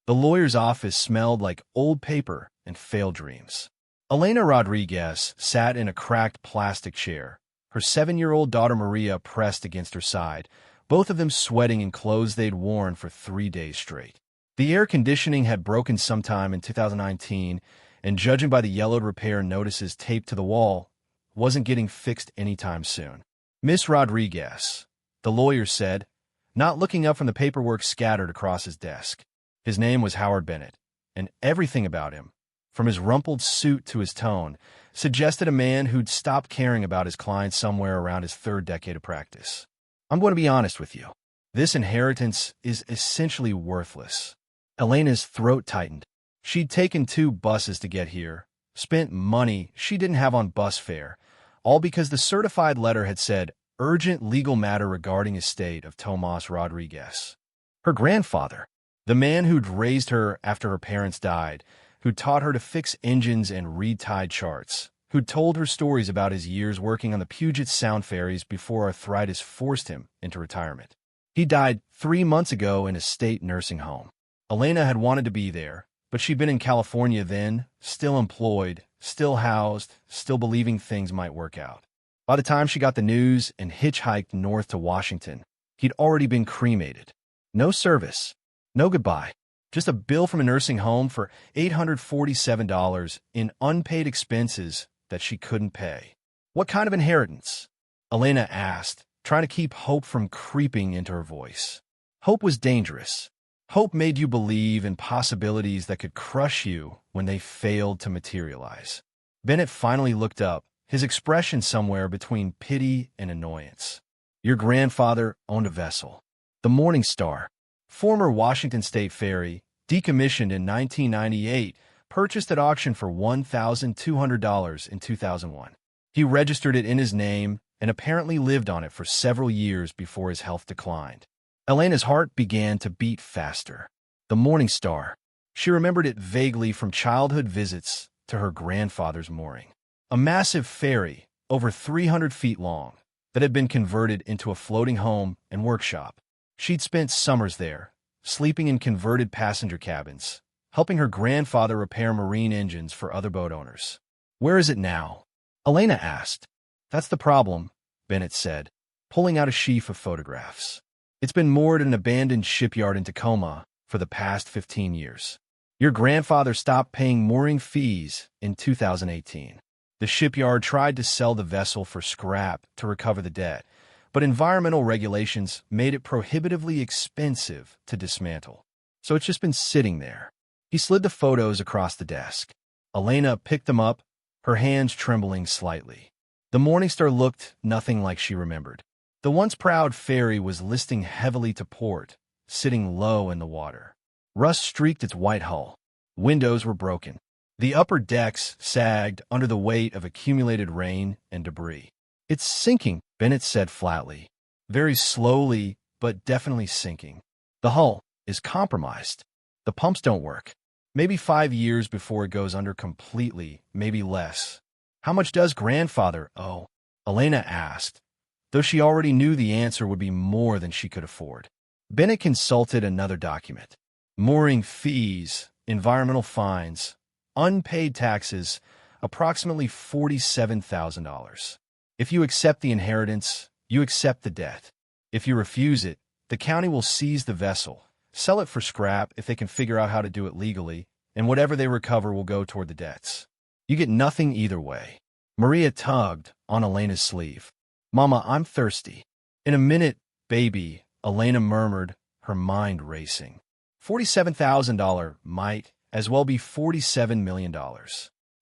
The lawyer's office smelled like old paper and failed dreams. Elena Rodriguez sat in a cracked plastic chair, her 7-year-old daughter Maria pressed against her side, both of them sweating in clothes they'd worn for 3 days straight. The air conditioning had broken sometime in 2019, and judging by the yellowed repair notices taped to the wall, wasn't getting fixed anytime soon. "Miss Rodriguez," the lawyer said, not looking up from the paperwork scattered across his desk. His name was Howard Bennett, and everything about him, from his rumpled suit to his tone, suggested a man who'd stopped caring about his clients somewhere around his 3rd decade of practice. "I'm going to be honest with you. This inheritance is essentially worthless." Elena's throat tightened. She'd taken 2 buses to get here, spent money she didn't have on bus fare, all because the certified letter had said, "Urgent legal matter regarding estate of Tomas Rodriguez." Her grandfather, the man who'd raised her after her parents died, who'd taught her to fix engines and read tide charts, who'd told her stories about his years working on the Puget Sound ferries before arthritis forced him into retirement. He died 3 months ago in a state nursing home. Elena had wanted to be there, but she'd been in California then, still employed, still housed, still believing things might work out. By the time she got the news and hitchhiked north to Washington, he'd already been cremated. No service, no goodbye, just a bill from a nursing home for $847 in unpaid expenses that she couldn't pay. "What kind of inheritance?" Elena asked, trying to keep hope from creeping into her voice. Hope was dangerous. Hope made you believe in possibilities that could crush you when they failed to materialize. Bennett finally looked up, his expression somewhere between pity and annoyance. "Your grandfather owned a vessel, the Morning Star, former Washington State ferry, decommissioned in 1998, purchased at auction for $1,200 in 2001. He registered it in his name and apparently lived on it for several years before his health declined." Elena's heart began to beat faster. The Morning Star. She remembered it vaguely from childhood visits to her grandfather's mooring. A massive ferry, over 300 feet long, that had been converted into a floating home and workshop. She'd spent summers there, sleeping in converted passenger cabins, helping her grandfather repair marine engines for other boat owners. "Where is it now?" Elena asked. "That's the problem," Bennett said, pulling out a sheaf of photographs. "It's been moored in an abandoned shipyard in Tacoma for the past 15 years. Your grandfather stopped paying mooring fees in 2018. The shipyard tried to sell the vessel for scrap to recover the debt, but environmental regulations made it prohibitively expensive to dismantle. So it's just been sitting there." He slid the photos across the desk. Elena picked them up, her hands trembling slightly. The Morning Star looked nothing like she remembered. The once proud ferry was listing heavily to port, sitting low in the water. Rust streaked its white hull. Windows were broken. The upper decks sagged under the weight of accumulated rain and debris. "It's sinking," Bennett said flatly. "Very slowly, but definitely sinking. The hull is compromised. The pumps don't work. Maybe 5 years before it goes under completely, maybe less." "How much does grandfather owe?" Elena asked, though she already knew the answer would be more than she could afford. Bennett consulted another document. Mooring fees, environmental fines, unpaid taxes, approximately $47,000. If you accept the inheritance, you accept the debt. If you refuse it, the county will seize the vessel, sell it for scrap if they can figure out how to do it legally, and whatever they recover will go toward the debts. You get nothing either way. Maria tugged on Elena's sleeve. "Mama, I'm thirsty." "In a minute, baby," Elena murmured, her mind racing. $47,000 might as well be $47 million.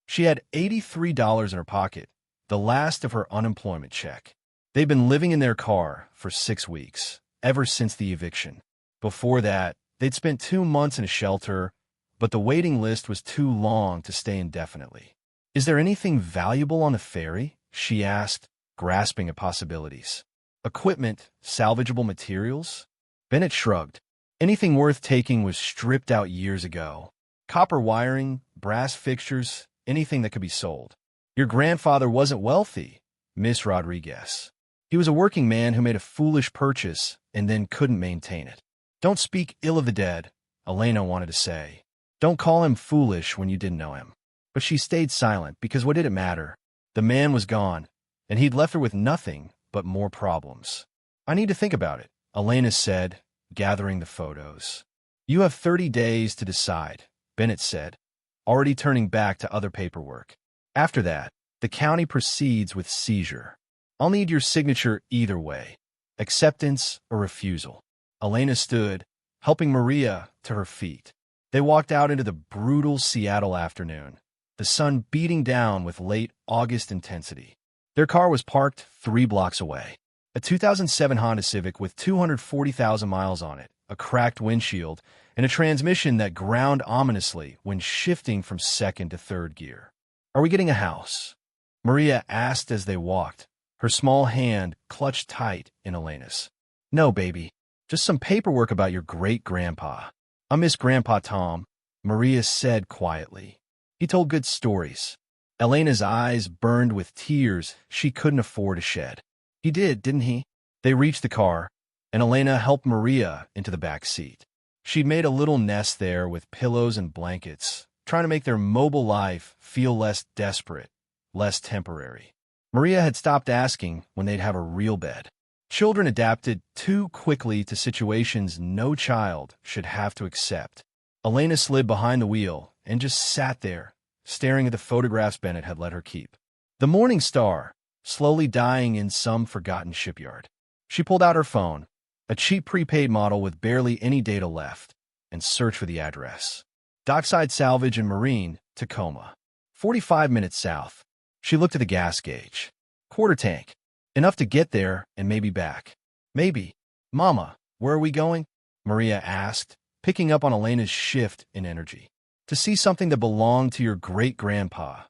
She had $83 in her pocket, the last of her unemployment check. They'd been living in their car for 6 weeks, ever since the eviction. Before that, they'd spent 2 months in a shelter, but the waiting list was too long to stay indefinitely. "Is there anything valuable on the ferry?" she asked, grasping at possibilities. "Equipment, salvageable materials?" Bennett shrugged. Anything worth taking was stripped out years ago. Copper wiring, brass fixtures, anything that could be sold. "Your grandfather wasn't wealthy, Miss Rodriguez. He was a working man who made a foolish purchase and then couldn't maintain it." "Don't speak ill of the dead," Elena wanted to say. Don't call him foolish when you didn't know him. But she stayed silent because what did it matter? The man was gone, and he'd left her with nothing but more problems. I need to think about it, Elena said, gathering the photos. You have 30 days to decide, Bennett said, already turning back to other paperwork. After that, the county proceeds with seizure. I'll need your signature either way, acceptance or refusal. Elena stood, helping Maria to her feet. They walked out into the brutal Seattle afternoon, the sun beating down with late August intensity. Their car was parked 3 blocks away. A 2007 Honda Civic with 240,000 miles on it, a cracked windshield, and a transmission that ground ominously when shifting from second to third gear. Are we getting a house? Maria asked as they walked, her small hand clutched tight in Elena's. No, baby. Just some paperwork about your great-grandpa. I miss Grandpa Tom, Maria said quietly. He told good stories. Elena's eyes burned with tears she couldn't afford to shed. He did, didn't he? They reached the car, and Elena helped Maria into the back seat. She'd made a little nest there with pillows and blankets, trying to make their mobile life feel less desperate, less temporary. Maria had stopped asking when they'd have a real bed. Children adapted too quickly to situations no child should have to accept. Elena slid behind the wheel and just sat there, staring at the photographs Bennett had let her keep. The Morning Star, slowly dying in some forgotten shipyard. She pulled out her phone, a cheap prepaid model with barely any data left, and searched for the address. Dockside Salvage and Marine, Tacoma. 45 minutes south. She looked at the gas gauge. Quarter tank. Enough to get there and maybe back. Maybe. Mama, where are we going? Maria asked, picking up on Elena's shift in energy. To see something that belonged to your great-grandpa,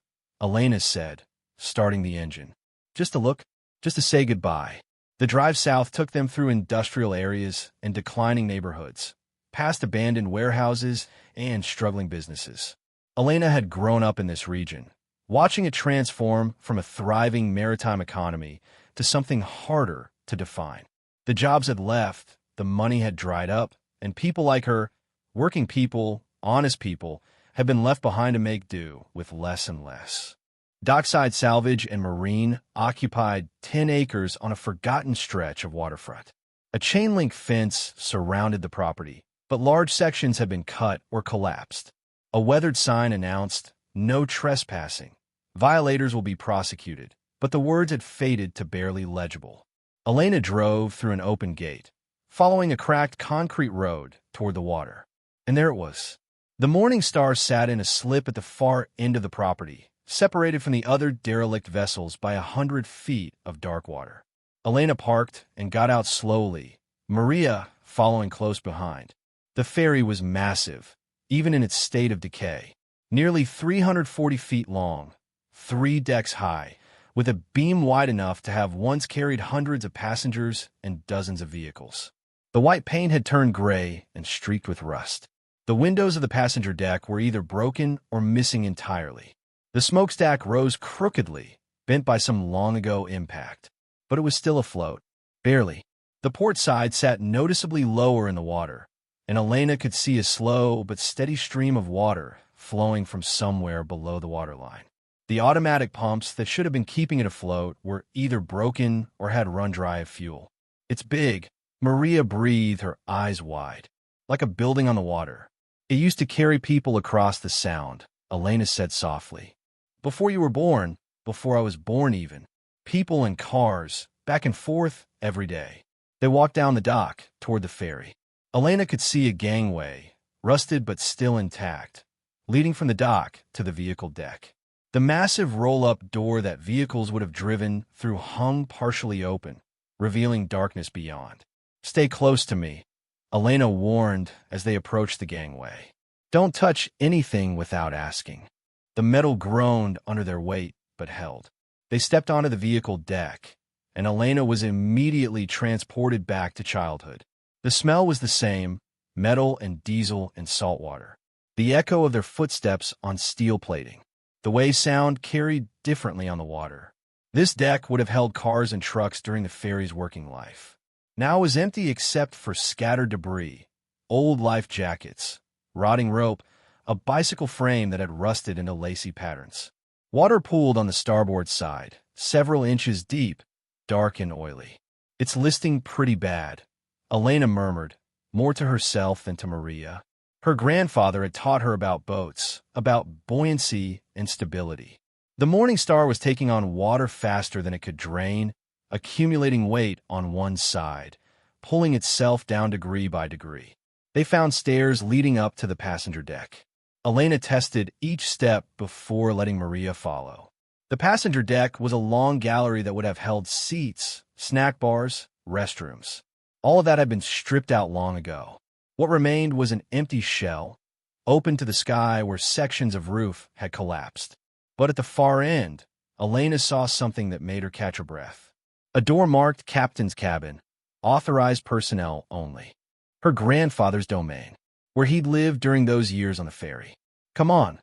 Elena said, starting the engine. Just to look, just to say goodbye. The drive south took them through industrial areas and declining neighborhoods, past abandoned warehouses and struggling businesses. Elena had grown up in this region, watching it transform from a thriving maritime economy to something harder to define. The jobs had left, the money had dried up, and people like her, working people, honest people, had been left behind to make do with less and less. Dockside Salvage and Marine occupied 10 acres on a forgotten stretch of waterfront. A chain-link fence surrounded the property, but large sections had been cut or collapsed. A weathered sign announced, "No trespassing. Violators will be prosecuted," but the words had faded to barely legible. Elena drove through an open gate, following a cracked concrete road toward the water. And there it was. The Morning Star sat in a slip at the far end of the property, separated from the other derelict vessels by 100 feet of dark water. Elena parked and got out slowly, Maria following close behind. The ferry was massive, even in its state of decay. Nearly 340 feet long, 3 decks high, with a beam wide enough to have once carried hundreds of passengers and dozens of vehicles. The white paint had turned gray and streaked with rust. The windows of the passenger deck were either broken or missing entirely. The smokestack rose crookedly, bent by some long-ago impact. But it was still afloat. Barely. The port side sat noticeably lower in the water, and Elena could see a slow but steady stream of water flowing from somewhere below the waterline. The automatic pumps that should have been keeping it afloat were either broken or had run dry of fuel. It's big. Maria breathed, her eyes wide. Like a building on the water. It used to carry people across the sound, Elena said softly. Before you were born, before I was born even. People and cars, back and forth, every day. They walked down the dock, toward the ferry. Elena could see a gangway, rusted but still intact, leading from the dock to the vehicle deck. The massive roll-up door that vehicles would have driven through hung partially open, revealing darkness beyond. Stay close to me, Elena warned as they approached the gangway. Don't touch anything without asking. The metal groaned under their weight, but held. They stepped onto the vehicle deck, and Elena was immediately transported back to childhood. The smell was the same, metal and diesel and salt water. The echo of their footsteps on steel plating. The way sound carried differently on the water. This deck would have held cars and trucks during the ferry's working life. Now it was empty except for scattered debris, old life jackets, rotting rope, a bicycle frame that had rusted into lacy patterns. Water pooled on the starboard side, several inches deep, dark and oily. "It's listing pretty bad," Elena murmured, more to herself than to Maria. Her grandfather had taught her about boats, about buoyancy and stability. The Morning Star was taking on water faster than it could drain, accumulating weight on one side, pulling itself down degree by degree. They found stairs leading up to the passenger deck. Elena tested each step before letting Maria follow. The passenger deck was a long gallery that would have held seats, snack bars, restrooms. All of that had been stripped out long ago. What remained was an empty shell, open to the sky where sections of roof had collapsed. But at the far end, Elena saw something that made her catch her breath. A door marked Captain's Cabin, authorized personnel only. Her grandfather's domain, where he'd lived during those years on the ferry. "Come on,"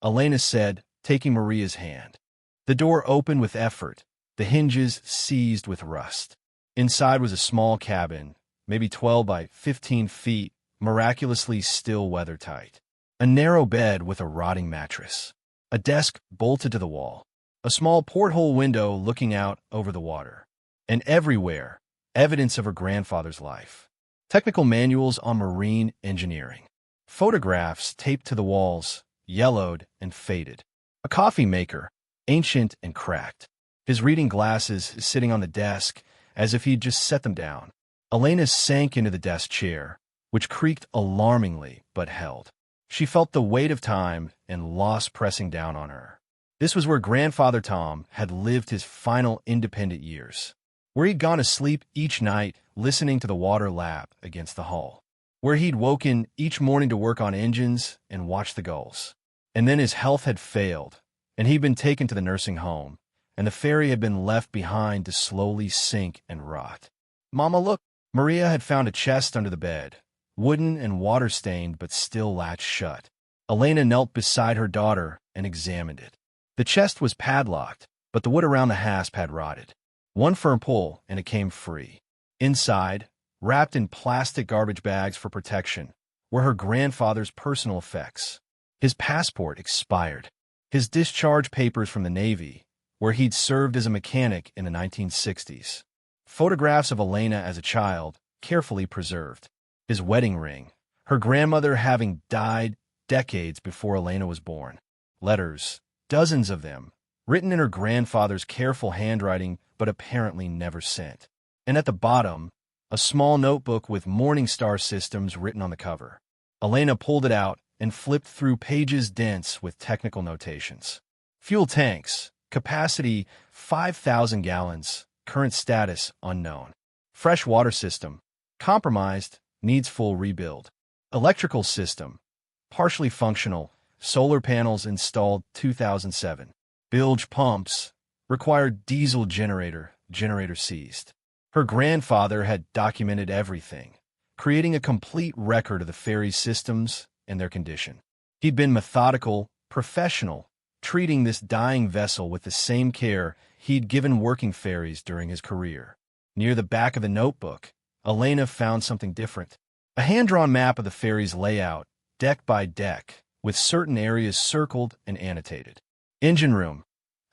Elena said, taking Maria's hand. The door opened with effort, the hinges seized with rust. Inside was a small cabin, maybe 12 by 15 feet, miraculously still weathertight. A narrow bed with a rotting mattress. A desk bolted to the wall. A small porthole window looking out over the water. And everywhere, evidence of her grandfather's life. Technical manuals on marine engineering. Photographs taped to the walls, yellowed and faded. A coffee maker, ancient and cracked. His reading glasses sitting on the desk as if he'd just set them down. Elena sank into the desk chair, which creaked alarmingly but held. She felt the weight of time and loss pressing down on her. This was where Grandfather Tom had lived his final independent years. Where he'd gone to sleep each night listening to the water lap against the hull. Where he'd woken each morning to work on engines and watch the gulls. And then his health had failed, and he'd been taken to the nursing home, and the ferry had been left behind to slowly sink and rot. "Mama, look!" Maria had found a chest under the bed, wooden and water-stained but still latched shut. Elena knelt beside her daughter and examined it. The chest was padlocked, but the wood around the hasp had rotted. One firm pull, and it came free. Inside, wrapped in plastic garbage bags for protection, were her grandfather's personal effects. His passport expired. His discharge papers from the Navy, where he'd served as a mechanic in the 1960s. Photographs of Elena as a child, carefully preserved. His wedding ring, her grandmother having died decades before Elena was born. Letters, dozens of them, written in her grandfather's careful handwriting but apparently never sent. And at the bottom, a small notebook with Morning Star Systems written on the cover. Elena pulled it out and flipped through pages dense with technical notations. Fuel tanks, capacity 5,000 gallons, current status unknown. Fresh water system, compromised, needs full rebuild. Electrical system, partially functional, solar panels installed 2007. Bilge pumps, required diesel generator seized. Her grandfather had documented everything, creating a complete record of the ferry's systems and their condition. He'd been methodical, professional, treating this dying vessel with the same care he'd given working ferries during his career. Near the back of the notebook, Elena found something different. A hand-drawn map of the ferry's layout, deck by deck, with certain areas circled and annotated. Engine room,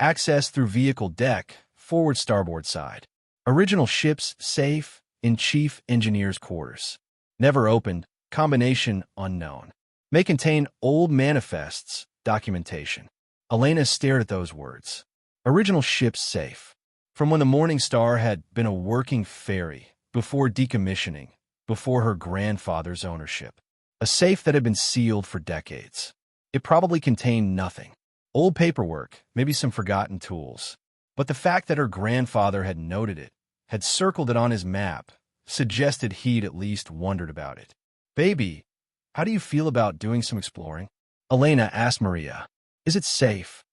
access through vehicle deck, forward starboard side. Original ship's safe in chief engineer's quarters. Never opened, combination unknown. May contain old manifests, documentation. Elena stared at those words. Original ship's safe. From when the Morning Star had been a working ferry, before decommissioning, before her grandfather's ownership. A safe that had been sealed for decades. It probably contained nothing. Old paperwork, maybe some forgotten tools. But the fact that her grandfather had noted it, had circled it on his map, suggested he'd at least wondered about it. "Baby, how do you feel about doing some exploring?" Elena asked Maria. "Is it safe?"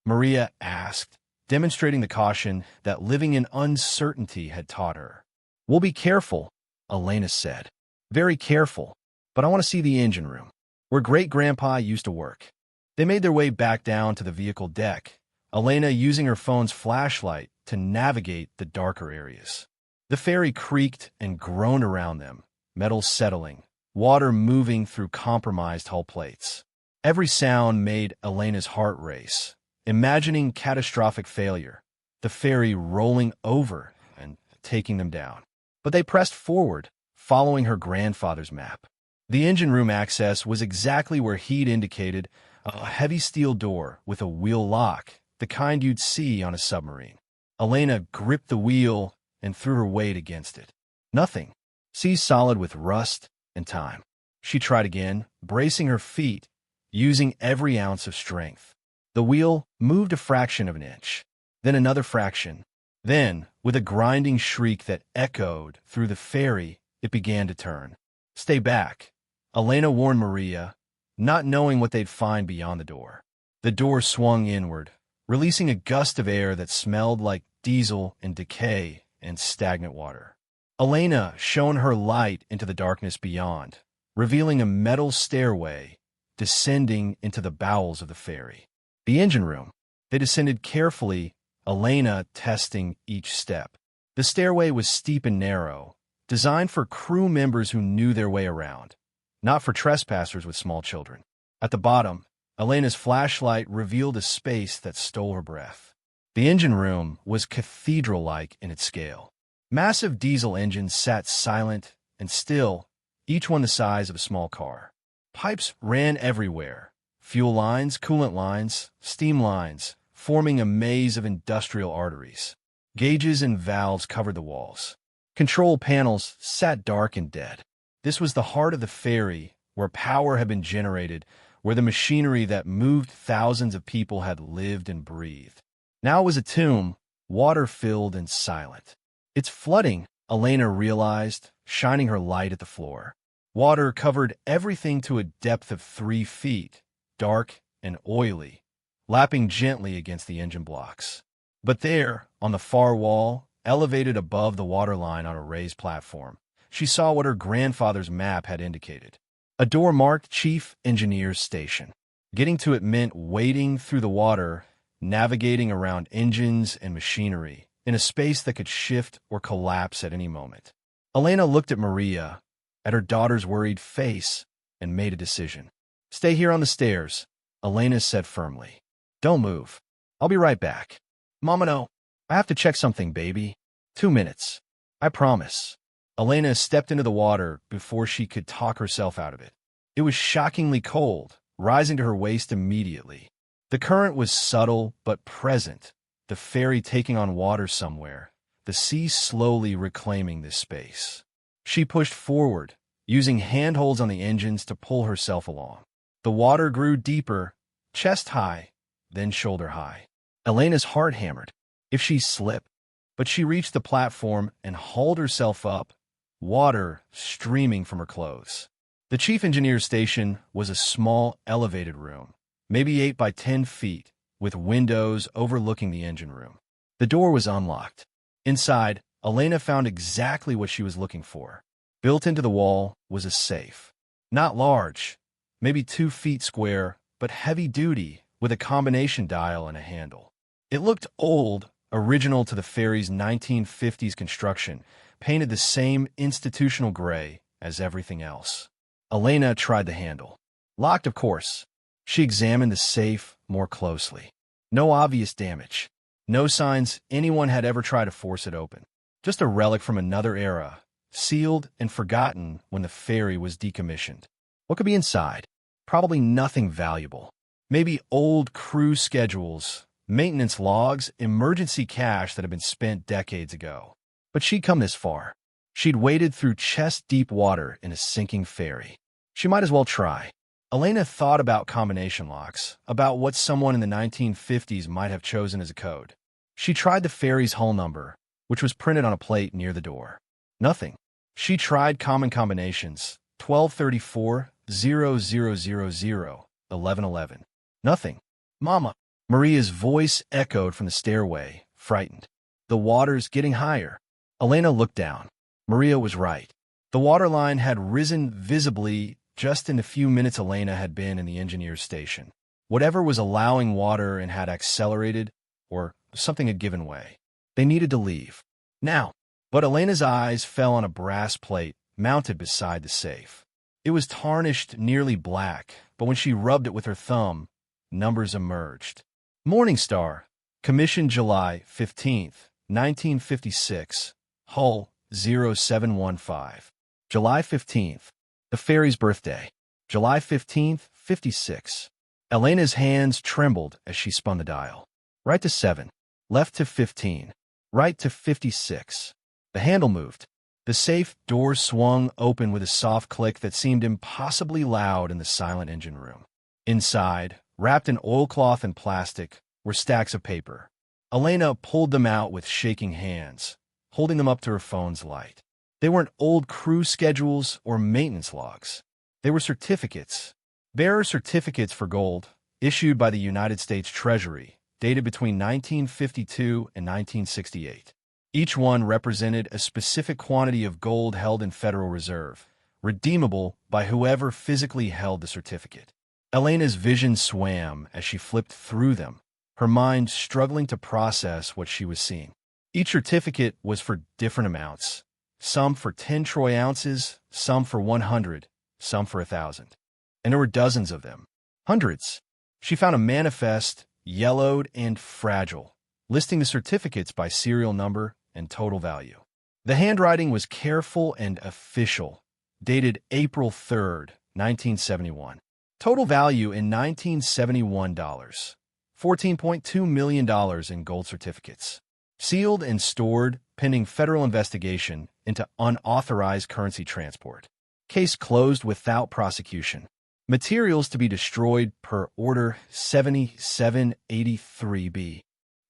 Maria asked, demonstrating the caution that living in uncertainty had taught her. "We'll be careful," Elena said. "Very careful, but I want to see the engine room, where Great-Grandpa used to work." They made their way back down to the vehicle deck, Elena using her phone's flashlight to navigate the darker areas. The ferry creaked and groaned around them, metal settling, water moving through compromised hull plates. Every sound made Elena's heart race, imagining catastrophic failure, the ferry rolling over and taking them down. But they pressed forward, following her grandfather's map. The engine room access was exactly where he'd indicated, a heavy steel door with a wheel lock, the kind you'd see on a submarine. Elena gripped the wheel and threw her weight against it. Nothing. Seized solid with rust and time. She tried again, bracing her feet, using every ounce of strength. The wheel moved a fraction of an inch, then another fraction. Then, with a grinding shriek that echoed through the ferry, it began to turn. "Stay back," Elena warned Maria, not knowing what they'd find beyond the door. The door swung inward, releasing a gust of air that smelled like diesel and decay and stagnant water. Elena shone her light into the darkness beyond, revealing a metal stairway descending into the bowels of the ferry. The engine room. They descended carefully, Elena testing each step. The stairway was steep and narrow, designed for crew members who knew their way around, not for trespassers with small children. At the bottom, Elena's flashlight revealed a space that stole her breath. The engine room was cathedral-like in its scale. Massive diesel engines sat silent and still, each one the size of a small car. Pipes ran everywhere, fuel lines, coolant lines, steam lines, forming a maze of industrial arteries. Gauges and valves covered the walls. Control panels sat dark and dead. This was the heart of the ferry, where power had been generated, where the machinery that moved thousands of people had lived and breathed. Now it was a tomb, water-filled and silent. "It's flooding," Elena realized, shining her light at the floor. Water covered everything to a depth of 3 feet, dark and oily, lapping gently against the engine blocks. But there, on the far wall, elevated above the waterline on a raised platform, she saw what her grandfather's map had indicated. A door marked Chief Engineer's Station. Getting to it meant wading through the water, navigating around engines and machinery, in a space that could shift or collapse at any moment. Elena looked at Maria, at her daughter's worried face, and made a decision. "Stay here on the stairs," Elena said firmly. "Don't move. I'll be right back." "Mama, no. I have to check something, baby. 2 minutes. I promise." Elena stepped into the water before she could talk herself out of it. It was shockingly cold, rising to her waist immediately. The current was subtle but present, the ferry taking on water somewhere, the sea slowly reclaiming this space. She pushed forward, using handholds on the engines to pull herself along. The water grew deeper, chest high, then shoulder high. Elena's heart hammered. If she slipped, but she reached the platform and hauled herself up, water streaming from her clothes. The chief engineer's station was a small, elevated room, maybe 8 by 10 feet, with windows overlooking the engine room. The door was unlocked. Inside, Elena found exactly what she was looking for. Built into the wall was a safe. Not large, maybe 2 feet square, but heavy-duty, with a combination dial and a handle. It looked old, original to the ferry's 1950s construction, painted the same institutional gray as everything else. Elena tried the handle. Locked, of course. She examined the safe more closely. No obvious damage. No signs anyone had ever tried to force it open. Just a relic from another era, sealed and forgotten when the ferry was decommissioned. What could be inside? Probably nothing valuable. Maybe old crew schedules, maintenance logs, emergency cash that had been spent decades ago. But she'd come this far. She'd waded through chest-deep water in a sinking ferry. She might as well try. Elena thought about combination locks, about what someone in the 1950s might have chosen as a code. She tried the ferry's hull number, which was printed on a plate near the door. Nothing. She tried common combinations, 1234, 0000, 1111. Nothing. "Mama." Maria's voice echoed from the stairway, frightened. "The water's getting higher." Elena looked down. Maria was right. The waterline had risen visibly just in the few minutes Elena had been in the engineer's station. Whatever was allowing water and had accelerated, or something had given way. They needed to leave. Now. But Elena's eyes fell on a brass plate mounted beside the safe. It It was tarnished nearly black, but when she rubbed it with her thumb, numbers emerged. Morningstar, commissioned July 15th, 1956, hull 0715. July 15th, the ferry's birthday. July 15th, 56. Elena's hands trembled as she spun the dial. Right to 7, left to 15, right to 56. The handle moved. The safe door swung open with a soft click that seemed impossibly loud in the silent engine room. Inside, wrapped in oilcloth and plastic, were stacks of paper. Elena pulled them out with shaking hands, holding them up to her phone's light. They weren't old crew schedules or maintenance logs. They were certificates. Bearer certificates for gold, issued by the United States Treasury, dated between 1952 and 1968. Each one represented a specific quantity of gold held in Federal Reserve, redeemable by whoever physically held the certificate. Elena's vision swam as she flipped through them, her mind struggling to process what she was seeing. Each certificate was for different amounts, some for 10 troy ounces, some for 100, some for 1,000. And there were dozens of them. Hundreds. She found a manifest, yellowed and fragile, listing the certificates by serial number and total value. The handwriting was careful and official, dated April 3rd, 1971. Total value in $1971, $14.2 million in gold certificates. Sealed and stored pending federal investigation into unauthorized currency transport. Case closed without prosecution. Materials to be destroyed per Order 7783B.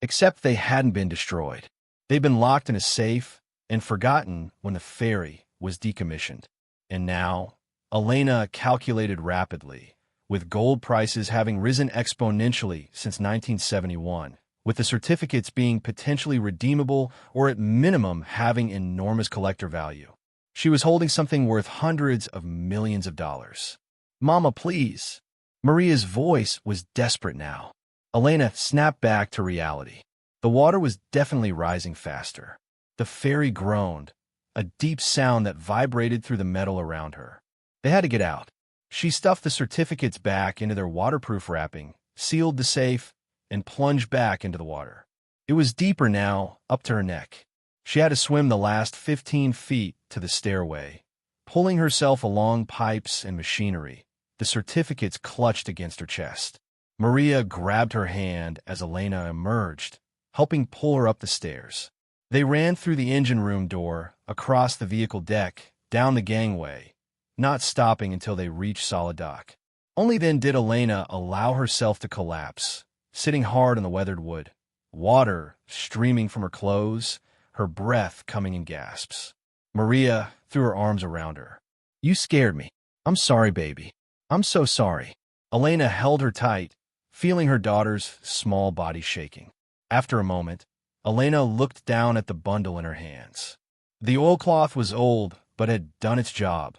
Except they hadn't been destroyed. They'd been locked in a safe and forgotten when the ferry was decommissioned. And now, Elena calculated rapidly, with gold prices having risen exponentially since 1971, with the certificates being potentially redeemable or at minimum having enormous collector value. She was holding something worth hundreds of millions of dollars. "Mama, please." Maria's voice was desperate now. Elena snapped back to reality. The water was definitely rising faster. The ferry groaned, a deep sound that vibrated through the metal around her. They had to get out. She stuffed the certificates back into their waterproof wrapping, sealed the safe, and plunged back into the water. It was deeper now, up to her neck. She had to swim the last 15 feet to the stairway, pulling herself along pipes and machinery, the certificates clutched against her chest. Maria grabbed her hand as Elena emerged, helping pull her up the stairs. They ran through the engine room door, across the vehicle deck, down the gangway, not stopping until they reached solid dock. Only then did Elena allow herself to collapse, sitting hard on the weathered wood, water streaming from her clothes, her breath coming in gasps. Maria threw her arms around her. "You scared me. I'm sorry, baby. I'm so sorry." Elena held her tight, feeling her daughter's small body shaking. After a moment, Elena looked down at the bundle in her hands. The oilcloth was old, but had done its job.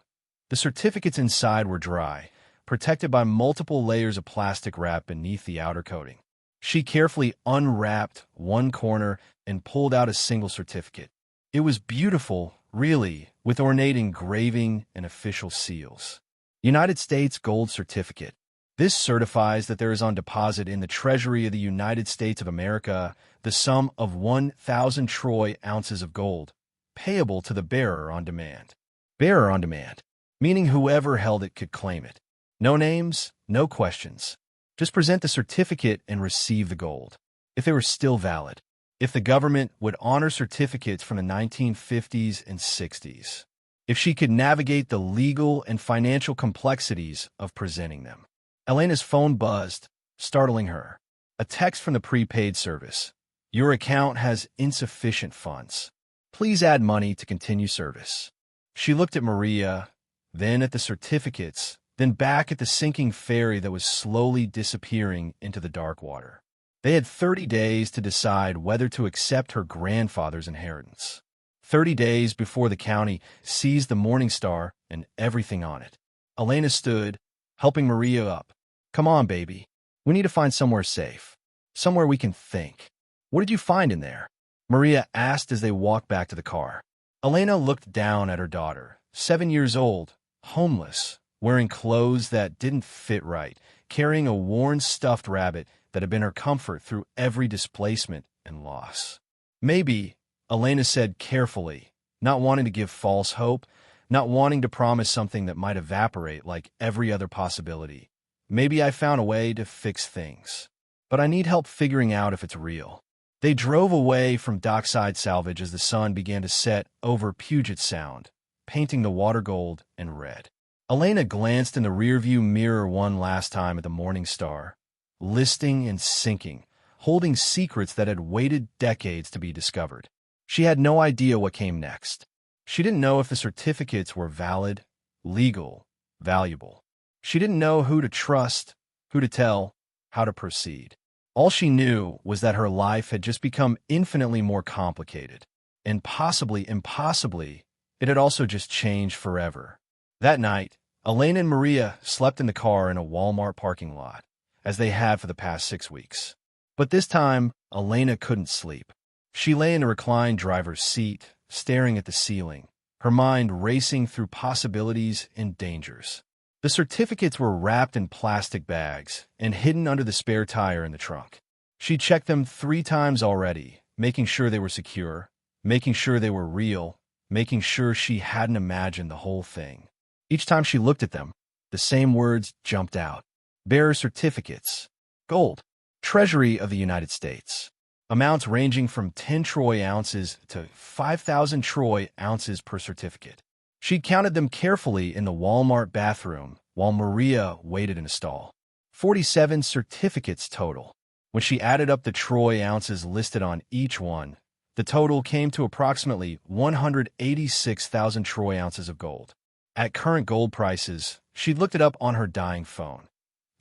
The certificates inside were dry, protected by multiple layers of plastic wrap beneath the outer coating. She carefully unwrapped one corner and pulled out a single certificate. It was beautiful, really, with ornate engraving and official seals. United States Gold Certificate. This certifies that there is on deposit in the Treasury of the United States of America the sum of 1,000 troy ounces of gold, payable to the bearer on demand. Bearer on demand, meaning whoever held it could claim it. No names, no questions. Just present the certificate and receive the gold, if they were still valid. If the government would honor certificates from the 1950s and 60s. If she could navigate the legal and financial complexities of presenting them. Elena's phone buzzed, startling her. A text from the prepaid service. "Your account has insufficient funds. Please add money to continue service." She looked at Maria, then at the certificates, then back at the sinking ferry that was slowly disappearing into the dark water. They had 30 days to decide whether to accept her grandfather's inheritance. 30 days before the county seized the Morningstar and everything on it. Elena stood, helping Maria up. "Come on, baby. We need to find somewhere safe. Somewhere we can think." "What did you find in there?" Maria asked as they walked back to the car. Elena looked down at her daughter, 7 years old, homeless, wearing clothes that didn't fit right, carrying a worn stuffed rabbit that had been her comfort through every displacement and loss. Maybe, Elena said carefully, not wanting to give false hope, not wanting to promise something that might evaporate like every other possibility. Maybe I found a way to fix things. But I need help figuring out if it's real. They drove away from dockside salvage as the sun began to set over Puget Sound, painting the water gold and red. Elena glanced in the rearview mirror one last time at the morning star, listing and sinking, holding secrets that had waited decades to be discovered. She had no idea what came next. She didn't know if the certificates were valid, legal, valuable. She didn't know who to trust, who to tell, how to proceed. All she knew was that her life had just become infinitely more complicated. And possibly, impossibly, it had also just changed forever. That night, Elena and Maria slept in the car in a Walmart parking lot, as they had for the past 6 weeks. But this time, Elena couldn't sleep. She lay in the reclined driver's seat, staring at the ceiling, her mind racing through possibilities and dangers. The certificates were wrapped in plastic bags and hidden under the spare tire in the trunk. She checked them 3 times already, making sure they were secure, making sure they were real, making sure she hadn't imagined the whole thing. Each time she looked at them, the same words jumped out. Bearer certificates. Gold. Treasury of the United States. Amounts ranging from 10 troy ounces to 5,000 troy ounces per certificate. She'd counted them carefully in the Walmart bathroom while Maria waited in a stall. 47 certificates total. When she added up the troy ounces listed on each one, the total came to approximately 186,000 troy ounces of gold. At current gold prices, she'd looked it up on her dying phone.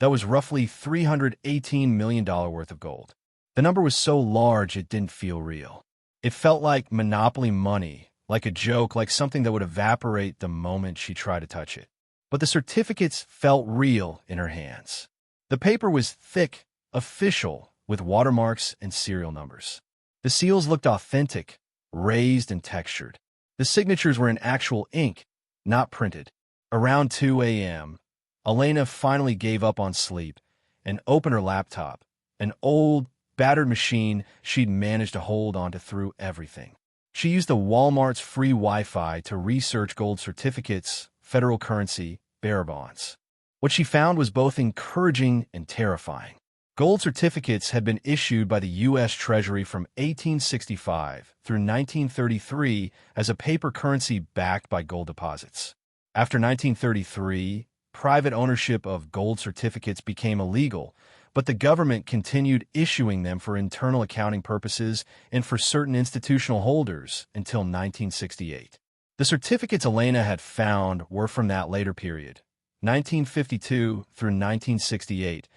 That was roughly $318 million worth of gold. The number was so large it didn't feel real. It felt like monopoly money, like a joke, like something that would evaporate the moment she tried to touch it. But the certificates felt real in her hands. The paper was thick, official, with watermarks and serial numbers. The seals looked authentic, raised and textured. The signatures were in actual ink, not printed. Around 2 a.m., Elena finally gave up on sleep and opened her laptop, an old, battered machine she'd managed to hold onto through everything. She used the Walmart's free Wi-Fi to research gold certificates, federal currency, bearer bonds. What she found was both encouraging and terrifying. Gold certificates had been issued by the U.S. Treasury from 1865 through 1933 as a paper currency backed by gold deposits. After 1933, private ownership of gold certificates became illegal, but the government continued issuing them for internal accounting purposes and for certain institutional holders until 1968. The certificates Elena had found were from that later period, 1952 through 1968,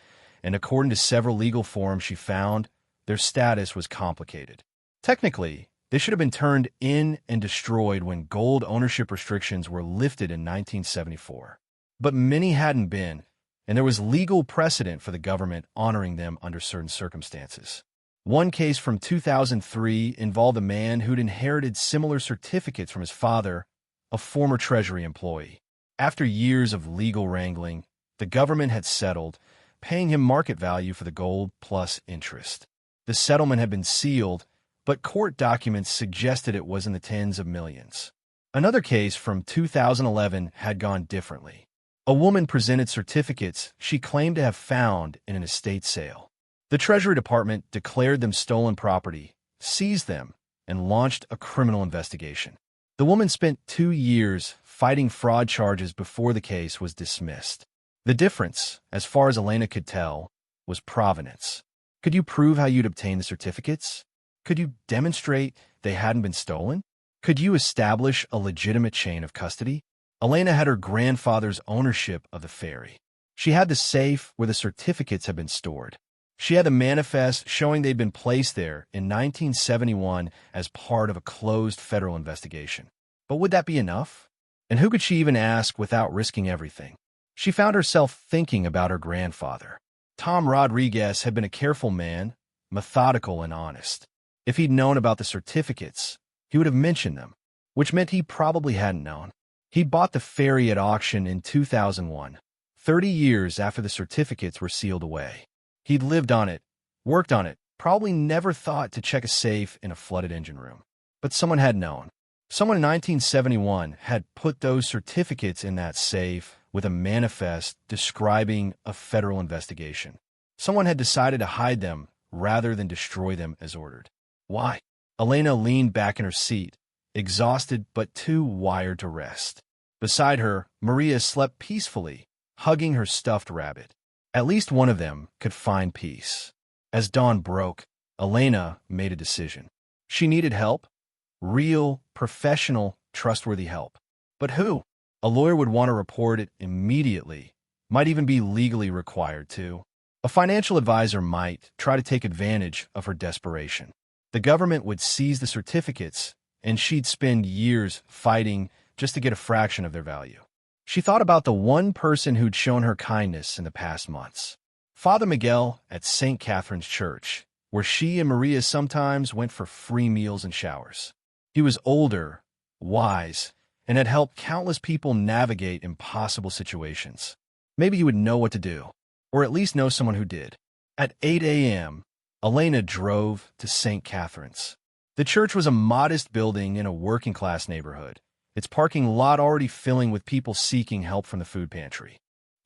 and according to several legal forms she found, their status was complicated. Technically, they should have been turned in and destroyed when gold ownership restrictions were lifted in 1974. But many hadn't been, and there was legal precedent for the government honoring them under certain circumstances. One case from 2003 involved a man who'd inherited similar certificates from his father, a former Treasury employee. After years of legal wrangling, the government had settled, paying him market value for the gold plus interest. The settlement had been sealed, but court documents suggested it was in the tens of millions. Another case from 2011 had gone differently. A woman presented certificates she claimed to have found in an estate sale. The Treasury Department declared them stolen property, seized them, and launched a criminal investigation. The woman spent 2 years fighting fraud charges before the case was dismissed. The difference, as far as Elena could tell, was provenance. Could you prove how you'd obtained the certificates? Could you demonstrate they hadn't been stolen? Could you establish a legitimate chain of custody? Elena had her grandfather's ownership of the ferry. She had the safe where the certificates had been stored. She had the manifest showing they'd been placed there in 1971 as part of a closed federal investigation. But would that be enough? And who could she even ask without risking everything? She found herself thinking about her grandfather. Tom Rodriguez had been a careful man, methodical and honest. If he'd known about the certificates, he would have mentioned them, which meant he probably hadn't known. He bought the ferry at auction in 2001, 30 years after the certificates were sealed away. He'd lived on it, worked on it, probably never thought to check a safe in a flooded engine room. But someone had known. Someone in 1971 had put those certificates in that safe with a manifest describing a federal investigation. Someone had decided to hide them rather than destroy them as ordered. Why? Elena leaned back in her seat, exhausted but too wired to rest. Beside her, Maria slept peacefully, hugging her stuffed rabbit. At least one of them could find peace. As dawn broke, Elena made a decision. She needed help. Real, professional, trustworthy help. But who? A lawyer would want to report it immediately, might even be legally required to. A financial advisor might try to take advantage of her desperation. The government would seize the certificates, and she'd spend years fighting just to get a fraction of their value. She thought about the one person who'd shown her kindness in the past months. Father Miguel at St. Catherine's Church, where she and Maria sometimes went for free meals and showers. He was older, wise, and had helped countless people navigate impossible situations. Maybe he would know what to do, or at least know someone who did. At 8 a.m., Elena drove to St. Catherine's. The church was a modest building in a working-class neighborhood, its parking lot already filling with people seeking help from the food pantry.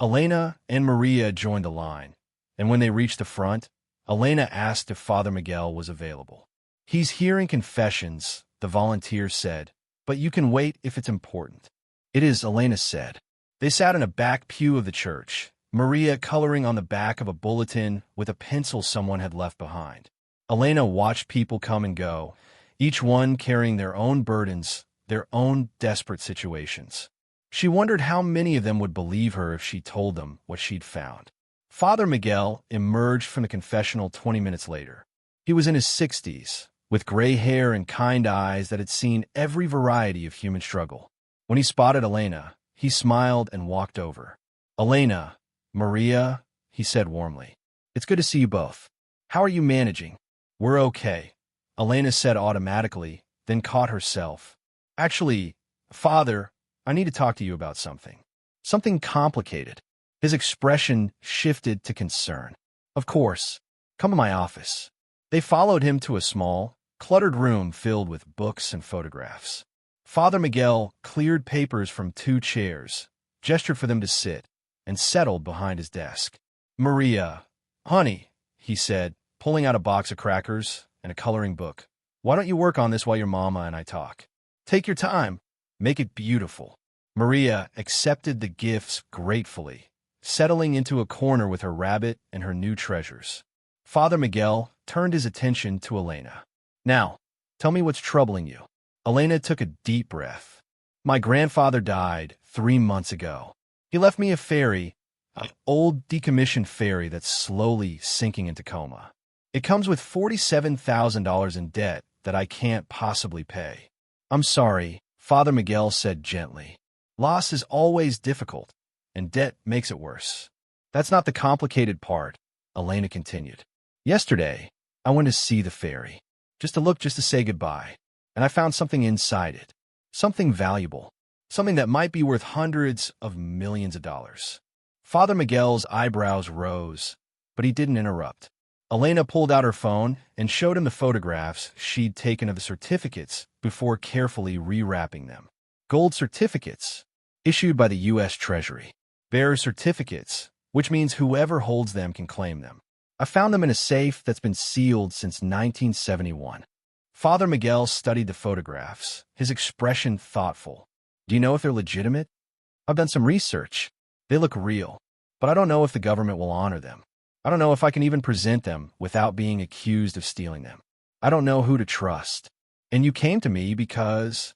Elena and Maria joined the line, and when they reached the front, Elena asked if Father Miguel was available. "He's hearing confessions," the volunteer said, "but you can wait if it's important." "It is," Elena said. They sat in a back pew of the church, Maria coloring on the back of a bulletin with a pencil someone had left behind. Elena watched people come and go, each one carrying their own burdens, their own desperate situations. She wondered how many of them would believe her if she told them what she'd found. Father Miguel emerged from the confessional 20 minutes later. He was in his 60s, with gray hair and kind eyes that had seen every variety of human struggle. When he spotted Elena, he smiled and walked over. "Elena, Maria," he said warmly. "It's good to see you both. How are you managing?" "We're okay," Elena said automatically, then caught herself. "Actually, Father, I need to talk to you about something. Something complicated." His expression shifted to concern. "Of course. Come to my office." They followed him to a small, cluttered room filled with books and photographs. Father Miguel cleared papers from 2 chairs, gestured for them to sit, and settled behind his desk. "Maria, honey," he said, pulling out a box of crackers and a coloring book. "Why don't you work on this while your mama and I talk? Take your time. Make it beautiful." Maria accepted the gifts gratefully, settling into a corner with her rabbit and her new treasures. Father Miguel turned his attention to Elena. "Now, tell me what's troubling you." Elena took a deep breath. "My grandfather died 3 months ago. He left me a ferry, an old decommissioned ferry that's slowly sinking into coma. It comes with $47,000 in debt that I can't possibly pay." "I'm sorry," Father Miguel said gently. "Loss is always difficult, and debt makes it worse." "That's not the complicated part," Elena continued. "Yesterday, I went to see the ferry, just to say goodbye, and I found something inside it, something valuable, something that might be worth hundreds of millions of dollars." Father Miguel's eyebrows rose, but he didn't interrupt. Elena pulled out her phone and showed him the photographs she'd taken of the certificates before carefully rewrapping them. Gold certificates, issued by the U.S. Treasury. Bearer certificates, which means whoever holds them can claim them. "I found them in a safe that's been sealed since 1971. Father Miguel studied the photographs, his expression thoughtful. "Do you know if they're legitimate?" "I've done some research. They look real, but I don't know if the government will honor them. I don't know if I can even present them without being accused of stealing them. I don't know who to trust. And you came to me because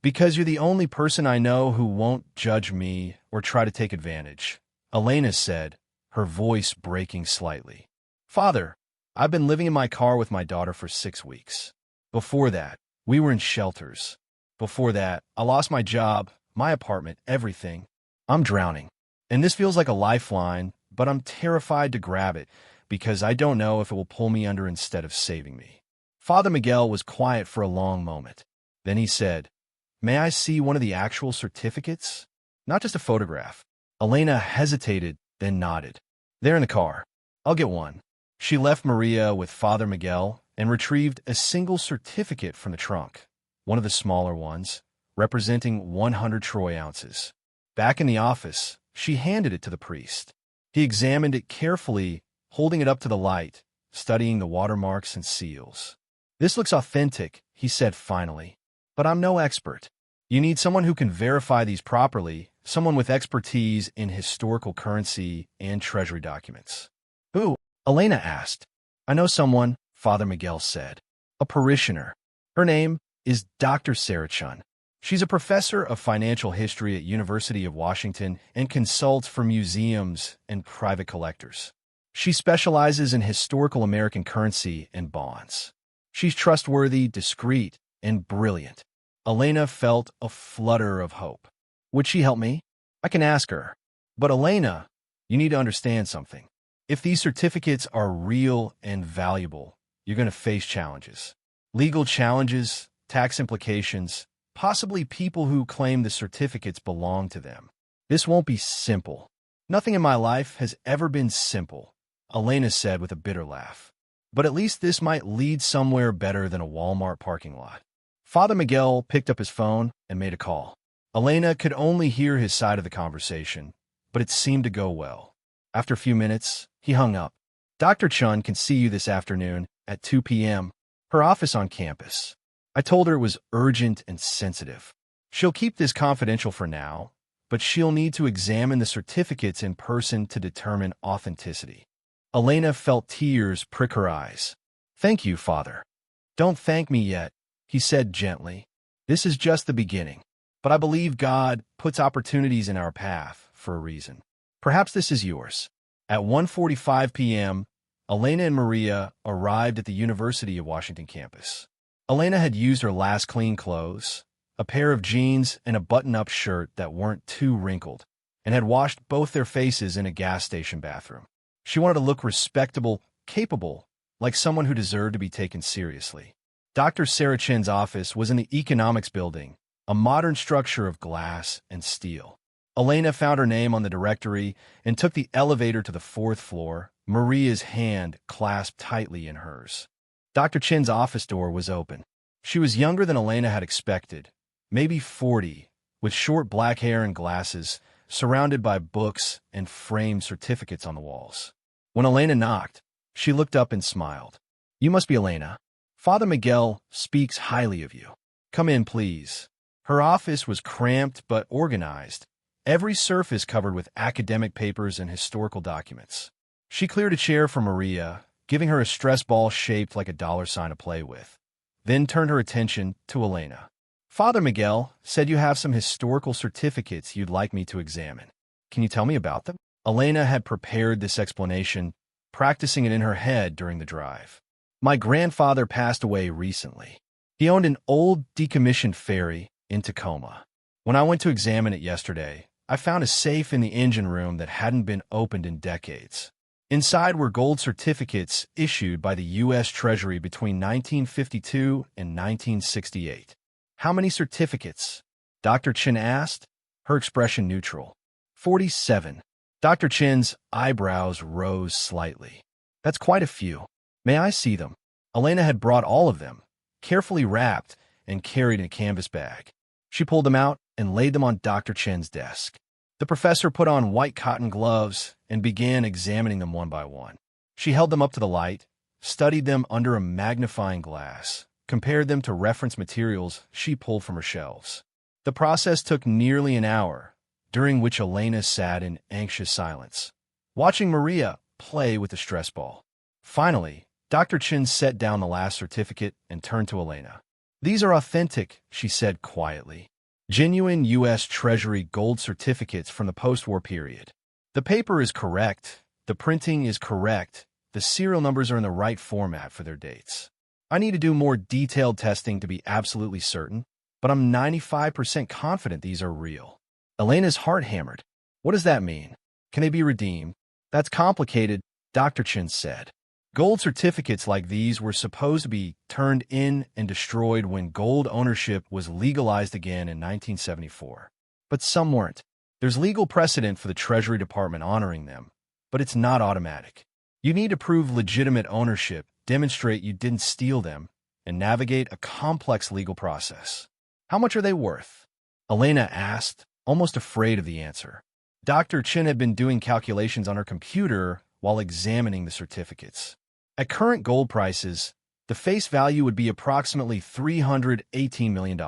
you're the only person I know who won't judge me or try to take advantage," Elena said, her voice breaking slightly. "Father, I've been living in my car with my daughter for 6 weeks. Before that, we were in shelters. Before that, I lost my job, my apartment, everything. I'm drowning. And this feels like a lifeline, but I'm terrified to grab it because I don't know if it will pull me under instead of saving me." Father Miguel was quiet for a long moment. Then he said, May I see one of the actual certificates? Not just a photograph. Elena hesitated, then nodded. They're in the car. I'll get one. She left Maria with Father Miguel and retrieved a single certificate from the trunk, one of the smaller ones, representing 100 troy ounces. Back in the office, she handed it to the priest. He examined it carefully, holding it up to the light, studying the watermarks and seals. This looks authentic, he said finally. But I'm no expert. You need someone who can verify these properly, someone with expertise in historical currency and treasury documents. Who? Elena asked. I know someone, Father Miguel said. A parishioner. Her name is Dr. Sarah Chun. She's a professor of financial history at University of Washington and consults for museums and private collectors. She specializes in historical American currency and bonds. She's trustworthy, discreet, and brilliant. Elena felt a flutter of hope. Would she help me? I can ask her. But Elena, you need to understand something. If these certificates are real and valuable, you're going to face challenges. Legal challenges, tax implications, possibly people who claim the certificates belong to them. This won't be simple. Nothing in my life has ever been simple, Elena said with a bitter laugh. But at least this might lead somewhere better than a Walmart parking lot. Father Miguel picked up his phone and made a call. Elena could only hear his side of the conversation, but it seemed to go well. After a few minutes, he hung up. Dr. Chun can see you this afternoon at 2 p.m., her office on campus. I told her it was urgent and sensitive. She'll keep this confidential for now, but she'll need to examine the certificates in person to determine authenticity. Elena felt tears prick her eyes. Thank you, Father. Don't thank me yet, he said gently. This is just the beginning. But I believe God puts opportunities in our path for a reason. Perhaps this is yours. At 1:45 p.m., Elena and Maria arrived at the University of Washington campus. Elena had used her last clean clothes, a pair of jeans and a button-up shirt that weren't too wrinkled, and had washed both their faces in a gas station bathroom. She wanted to look respectable, capable, like someone who deserved to be taken seriously. Dr. Sarah Chen's office was in the economics building, a modern structure of glass and steel. Elena found her name on the directory and took the elevator to the 4th floor, Maria's hand clasped tightly in hers. Dr. Chen's office door was open. She was younger than Elena had expected, maybe 40, with short black hair and glasses, surrounded by books and framed certificates on the walls. When Elena knocked, she looked up and smiled. You must be Elena. Father Miguel speaks highly of you. Come in, please. Her office was cramped but organized, every surface covered with academic papers and historical documents. She cleared a chair for Maria, giving her a stress ball shaped like a dollar sign to play with, then turned her attention to Elena. Father Miguel said you have some historical certificates you'd like me to examine. Can you tell me about them? Elena had prepared this explanation, practicing it in her head during the drive. My grandfather passed away recently. He owned an old decommissioned ferry in Tacoma. When I went to examine it yesterday, I found a safe in the engine room that hadn't been opened in decades. Inside were gold certificates issued by the U.S. Treasury between 1952 and 1968. How many certificates? Dr. Chen asked, her expression neutral. 47. Dr. Chen's eyebrows rose slightly. That's quite a few. May I see them? Elena had brought all of them, carefully wrapped and carried in a canvas bag. She pulled them out and laid them on Dr. Chen's desk. The professor put on white cotton gloves and began examining them one by one. She held them up to the light, studied them under a magnifying glass, compared them to reference materials she pulled from her shelves. The process took nearly an hour, during which Elena sat in anxious silence, watching Maria play with the stress ball. Finally, Dr. Chen set down the last certificate and turned to Elena. These are authentic, she said quietly. Genuine U.S. Treasury gold certificates from the post-war period. The paper is correct, the printing is correct, the serial numbers are in the right format for their dates. I need to do more detailed testing to be absolutely certain, but I'm 95% confident these are real. Elena's heart hammered. What does that mean? Can they be redeemed? That's complicated, Dr. Chen said. Gold certificates like these were supposed to be turned in and destroyed when gold ownership was legalized again in 1974. But some weren't. There's legal precedent for the Treasury Department honoring them, but it's not automatic. You need to prove legitimate ownership, demonstrate you didn't steal them, and navigate a complex legal process. How much are they worth? Elena asked, almost afraid of the answer. Dr. Chen had been doing calculations on her computer while examining the certificates. At current gold prices, the face value would be approximately $318 million.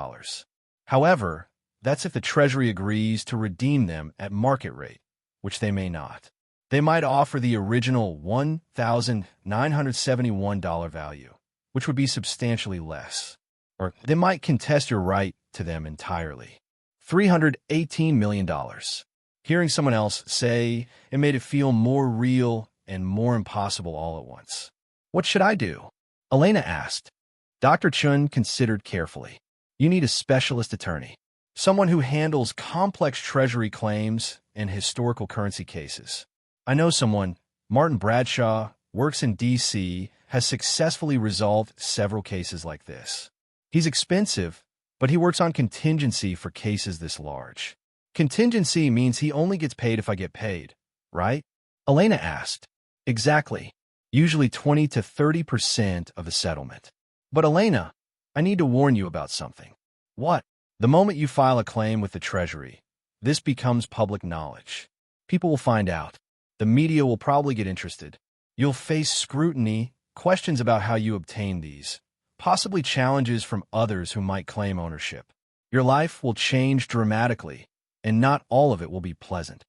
However, that's if the Treasury agrees to redeem them at market rate, which they may not. They might offer the original $1,971 value, which would be substantially less. Or they might contest your right to them entirely. $318 million. Hearing someone else say it made it feel more real and more impossible all at once. What should I do? Elena asked. Dr. Chun considered carefully. You need a specialist attorney, someone who handles complex treasury claims and historical currency cases. I know someone, Martin Bradshaw, works in D.C., has successfully resolved several cases like this. He's expensive, but he works on contingency for cases this large. Contingency means he only gets paid if I get paid, right? Elena asked. Exactly. Usually 20 to 30% of the settlement. But Elena, I need to warn you about something. What? The moment you file a claim with the Treasury, this becomes public knowledge. People will find out. The media will probably get interested. You'll face scrutiny, questions about how you obtained these, possibly challenges from others who might claim ownership. Your life will change dramatically, and not all of it will be pleasant.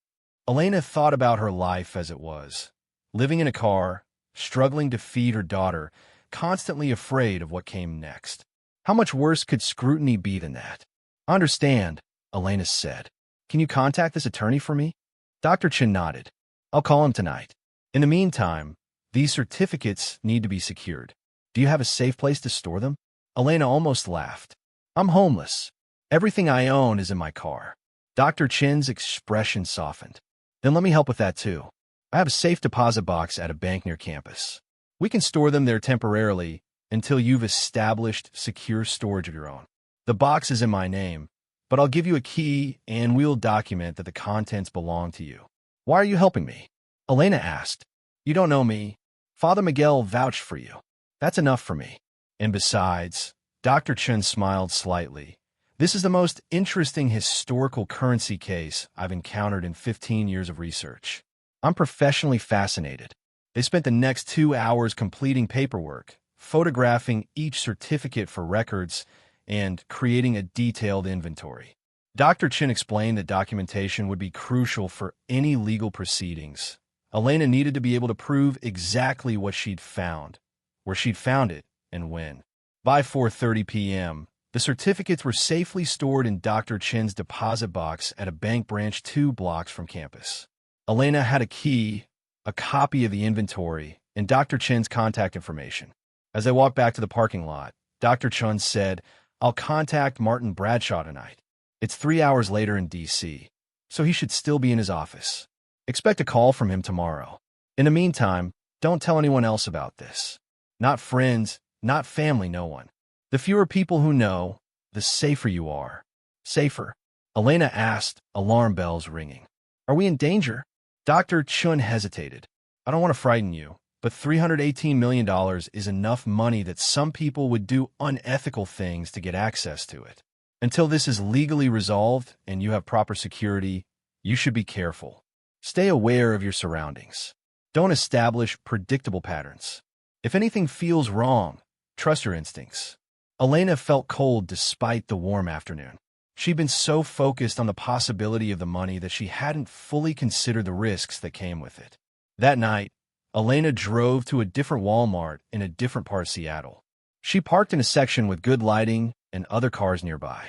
Elena thought about her life as it was, living in a car, struggling to feed her daughter, constantly afraid of what came next. How much worse could scrutiny be than that? I understand, Elena said. Can you contact this attorney for me? Dr. Chen nodded. I'll call him tonight. In the meantime, these certificates need to be secured. Do you have a safe place to store them? Elena almost laughed. I'm homeless. Everything I own is in my car. Dr. Chen's expression softened. Then let me help with that too. I have a safe deposit box at a bank near campus. We can store them there temporarily until you've established secure storage of your own. The box is in my name, but I'll give you a key and we'll document that the contents belong to you. Why are you helping me? Elena asked. You don't know me. Father Miguel vouched for you. That's enough for me. And besides, Dr. Chen smiled slightly. This is the most interesting historical currency case I've encountered in 15 years of research. I'm professionally fascinated. They spent the next 2 hours completing paperwork, photographing each certificate for records, and creating a detailed inventory. Dr. Chen explained that documentation would be crucial for any legal proceedings. Elena needed to be able to prove exactly what she'd found, where she'd found it, and when. By 4:30 p.m., the certificates were safely stored in Dr. Chen's deposit box at a bank branch 2 blocks from campus. Elena had a key, a copy of the inventory, and Dr. Chen's contact information. As they walked back to the parking lot, Dr. Chen said, I'll contact Martin Bradshaw tonight. It's 3 hours later in D.C., so he should still be in his office. Expect a call from him tomorrow. In the meantime, don't tell anyone else about this. Not friends, not family, no one. The fewer people who know, the safer you are. Safer? Elena asked, alarm bells ringing. Are we in danger? Dr. Chun hesitated. I don't want to frighten you, but $318 million is enough money that some people would do unethical things to get access to it. Until this is legally resolved and you have proper security, you should be careful. Stay aware of your surroundings. Don't establish predictable patterns. If anything feels wrong, trust your instincts. Elena felt cold despite the warm afternoon. She'd been so focused on the possibility of the money that she hadn't fully considered the risks that came with it. That night, Elena drove to a different Walmart in a different part of Seattle. She parked in a section with good lighting and other cars nearby.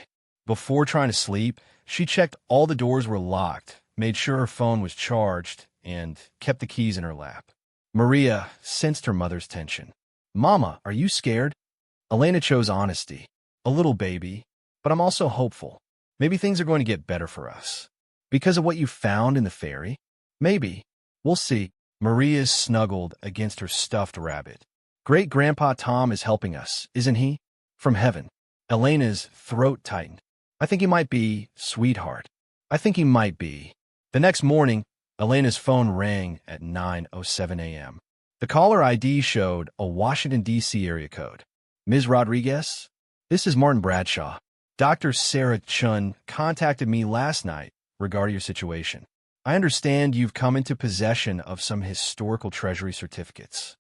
Before trying to sleep, she checked all the doors were locked, made sure her phone was charged, and kept the keys in her lap. Maria sensed her mother's tension. Mama, are you scared? Elena chose honesty. A little, baby, but I'm also hopeful. Maybe things are going to get better for us. Because of what you found in the ferry? Maybe. We'll see. Maria snuggled against her stuffed rabbit. Great-Grandpa Tom is helping us, isn't he? From heaven. Elena's throat tightened. I think he might be, sweetheart. I think he might be. The next morning, Elena's phone rang at 9:07 a.m. The caller ID showed a Washington, D.C. area code. Ms. Rodriguez? This is Martin Bradshaw. Dr. Sarah Chun contacted me last night regarding your situation. I understand you've come into possession of some historical treasury certificates.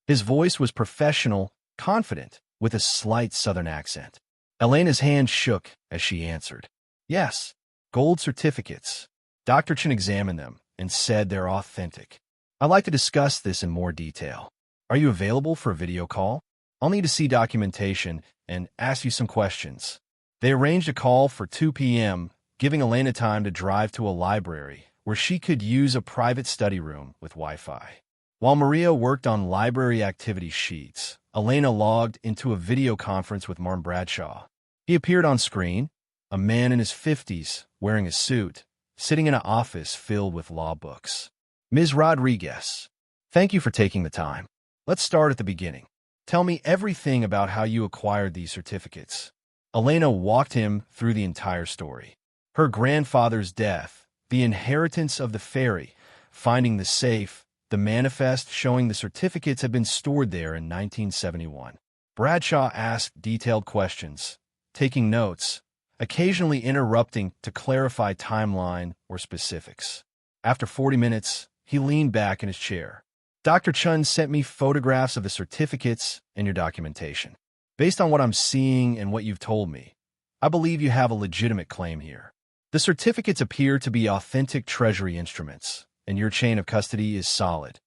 His voice was professional, confident, with a slight southern accent. Elena's hand shook as she answered. Yes, gold certificates. Dr. Chun examined them and said they're authentic. I'd like to discuss this in more detail. Are you available for a video call? I'll need to see documentation and ask you some questions. They arranged a call for 2 p.m., giving Elena time to drive to a library where she could use a private study room with Wi-Fi. While Maria worked on library activity sheets, Elena logged into a video conference with Martin Bradshaw. He appeared on screen, a man in his 50s, wearing a suit, sitting in an office filled with law books. Ms. Rodriguez, thank you for taking the time. Let's start at the beginning. Tell me everything about how you acquired these certificates. Elena walked him through the entire story. Her grandfather's death, the inheritance of the ferry, finding the safe, the manifest showing the certificates had been stored there in 1971. Bradshaw asked detailed questions, taking notes, occasionally interrupting to clarify timeline or specifics. After 40 minutes, he leaned back in his chair. Dr. Chun sent me photographs of the certificates and your documentation. Based on what I'm seeing and what you've told me, I believe you have a legitimate claim here. The certificates appear to be authentic treasury instruments, and your chain of custody is solid.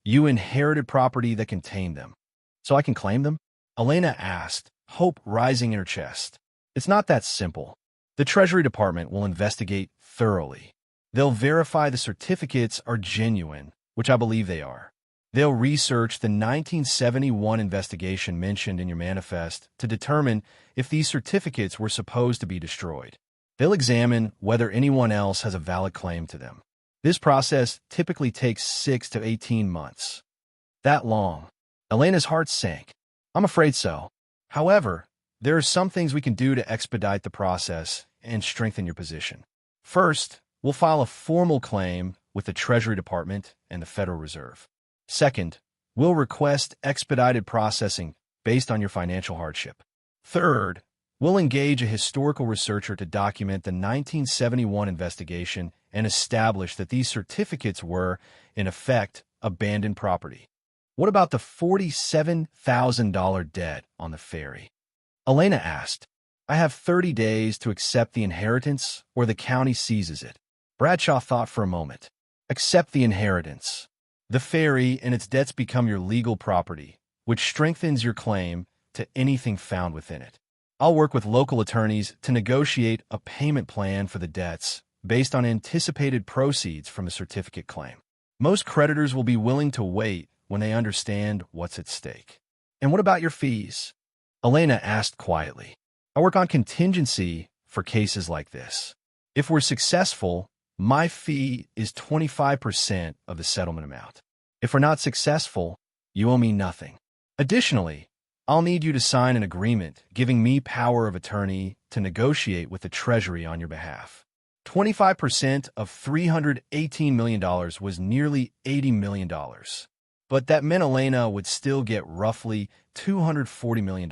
You inherited property that contained them. So I can claim them? Elena asked, hope rising in her chest. It's not that simple. The Treasury Department will investigate thoroughly. They'll verify the certificates are genuine, which I believe they are. They'll research the 1971 investigation mentioned in your manifest to determine if these certificates were supposed to be destroyed. They'll examine whether anyone else has a valid claim to them. This process typically takes 6 to 18 months. That long. Elena's heart sank. I'm afraid so. However, there are some things we can do to expedite the process and strengthen your position. First, we'll file a formal claim with the Treasury Department and the Federal Reserve. Second, we'll request expedited processing based on your financial hardship. Third, we'll engage a historical researcher to document the 1971 investigation and establish that these certificates were, in effect, abandoned property. What about the $47,000 debt on the ferry? Elena asked. I have 30 days to accept the inheritance or the county seizes it. Bradshaw thought for a moment. Accept the inheritance. The ferry and its debts become your legal property, which strengthens your claim to anything found within it. I'll work with local attorneys to negotiate a payment plan for the debts based on anticipated proceeds from the certificate claim. Most creditors will be willing to wait when they understand what's at stake. And what about your fees? Elena asked quietly. I work on contingency for cases like this. If we're successful, my fee is 25% of the settlement amount. If we're not successful, you owe me nothing. Additionally, I'll need you to sign an agreement giving me power of attorney to negotiate with the Treasury on your behalf. 25% of $318 million was nearly $80 million. But that meant Elena would still get roughly $240 million.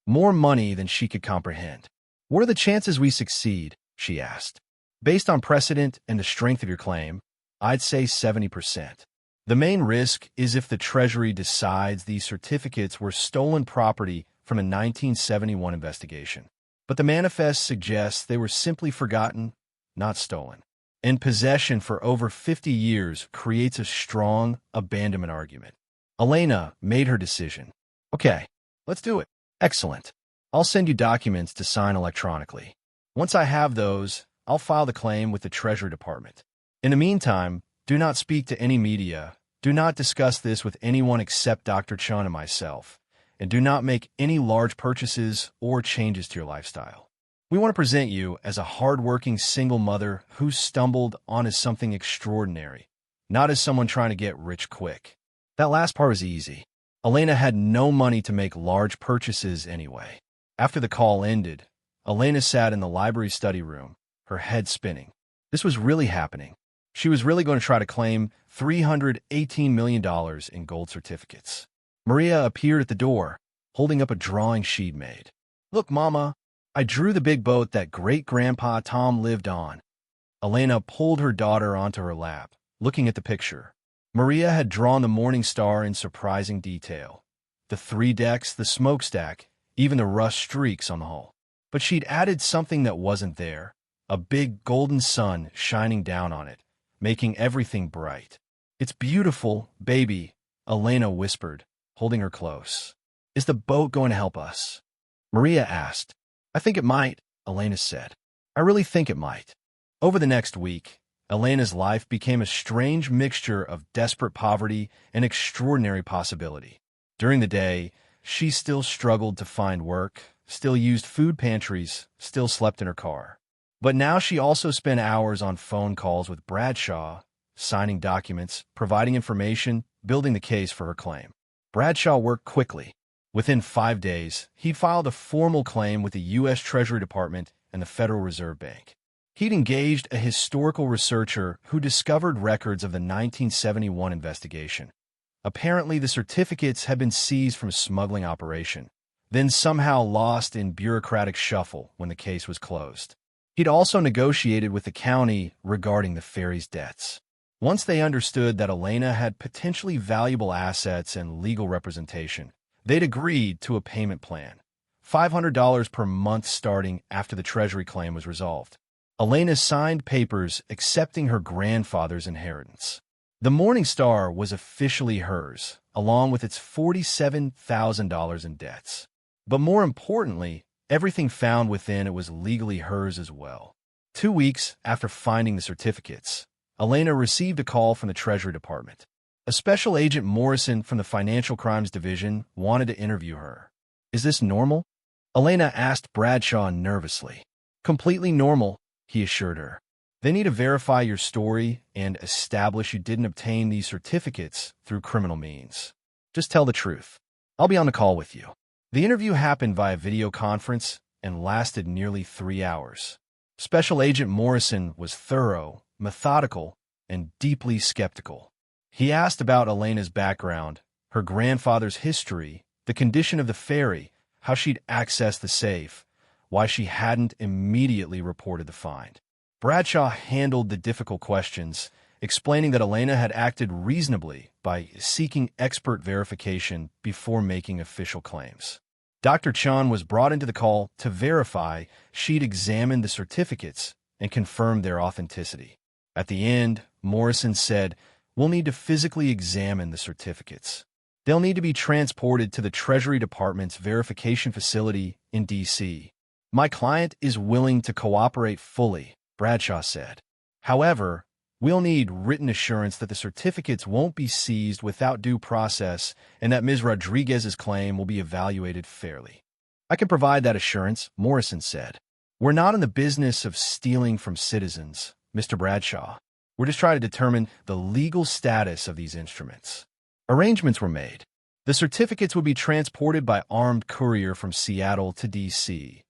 More money than she could comprehend. What are the chances we succeed? She asked. Based on precedent and the strength of your claim, I'd say 70%. The main risk is if the Treasury decides these certificates were stolen property from a 1971 investigation. But the manifest suggests they were simply forgotten, not stolen. And possession for over 50 years creates a strong abandonment argument. Elena made her decision. Okay, let's do it. Excellent. I'll send you documents to sign electronically. Once I have those, I'll file the claim with the Treasury Department. In the meantime, do not speak to any media, do not discuss this with anyone except Dr. Chun and myself, and do not make any large purchases or changes to your lifestyle. We want to present you as a hardworking single mother who stumbled onto something extraordinary, not as someone trying to get rich quick. That last part was easy. Elena had no money to make large purchases anyway. After the call ended, Elena sat in the library study room, her head spinning. This was really happening. She was really going to try to claim $318 million in gold certificates. Maria appeared at the door, holding up a drawing she'd made. "Look, Mama, I drew the big boat that great-grandpa Tom lived on." Elena pulled her daughter onto her lap, looking at the picture. Maria had drawn the Morning Star in surprising detail. The 3 decks, the smokestack, even the rust streaks on the hull. But she'd added something that wasn't there, a big golden sun shining down on it, making everything bright. "It's beautiful, baby," Elena whispered, holding her close. "Is the boat going to help us?" Maria asked. "I think it might," Elena said. "I really think it might." Over the next week, Elena's life became a strange mixture of desperate poverty and extraordinary possibility. During the day, she still struggled to find work, still used food pantries, still slept in her car. But now she also spent hours on phone calls with Bradshaw, signing documents, providing information, building the case for her claim. Bradshaw worked quickly. Within 5 days, he filed a formal claim with the U.S. Treasury Department and the Federal Reserve Bank. He'd engaged a historical researcher who discovered records of the 1971 investigation. Apparently, the certificates had been seized from a smuggling operation, then somehow lost in bureaucratic shuffle when the case was closed. He'd also negotiated with the county regarding the ferry's debts. Once they understood that Elena had potentially valuable assets and legal representation, they'd agreed to a payment plan, $500 per month starting after the Treasury claim was resolved. Elena signed papers accepting her grandfather's inheritance. The Morning Star was officially hers, along with its $47,000 in debts. But more importantly, everything found within it was legally hers as well. 2 weeks after finding the certificates, Elena received a call from the Treasury Department. A special agent Morrison from the Financial Crimes Division wanted to interview her. "Is this normal?" Elena asked Bradshaw nervously. "Completely normal," he assured her. "They need to verify your story and establish you didn't obtain these certificates through criminal means. Just tell the truth. I'll be on the call with you." The interview happened via video conference and lasted nearly 3 hours. Special Agent Morrison was thorough, methodical, and deeply skeptical. He asked about Elena's background, her grandfather's history, the condition of the ferry, how she'd accessed the safe, why she hadn't immediately reported the find. Bradshaw handled the difficult questions, explaining that Elena had acted reasonably by seeking expert verification before making official claims. Dr. Chun was brought into the call to verify she'd examined the certificates and confirmed their authenticity. At the end, Morrison said, "We'll need to physically examine the certificates. They'll need to be transported to the Treasury Department's verification facility in D.C. "My client is willing to cooperate fully," Bradshaw said. "However, we'll need written assurance that the certificates won't be seized without due process and that Ms. Rodriguez's claim will be evaluated fairly." "I can provide that assurance," Morrison said. "We're not in the business of stealing from citizens, Mr. Bradshaw. We're just trying to determine the legal status of these instruments." Arrangements were made. The certificates would be transported by armed courier from Seattle to D.C.,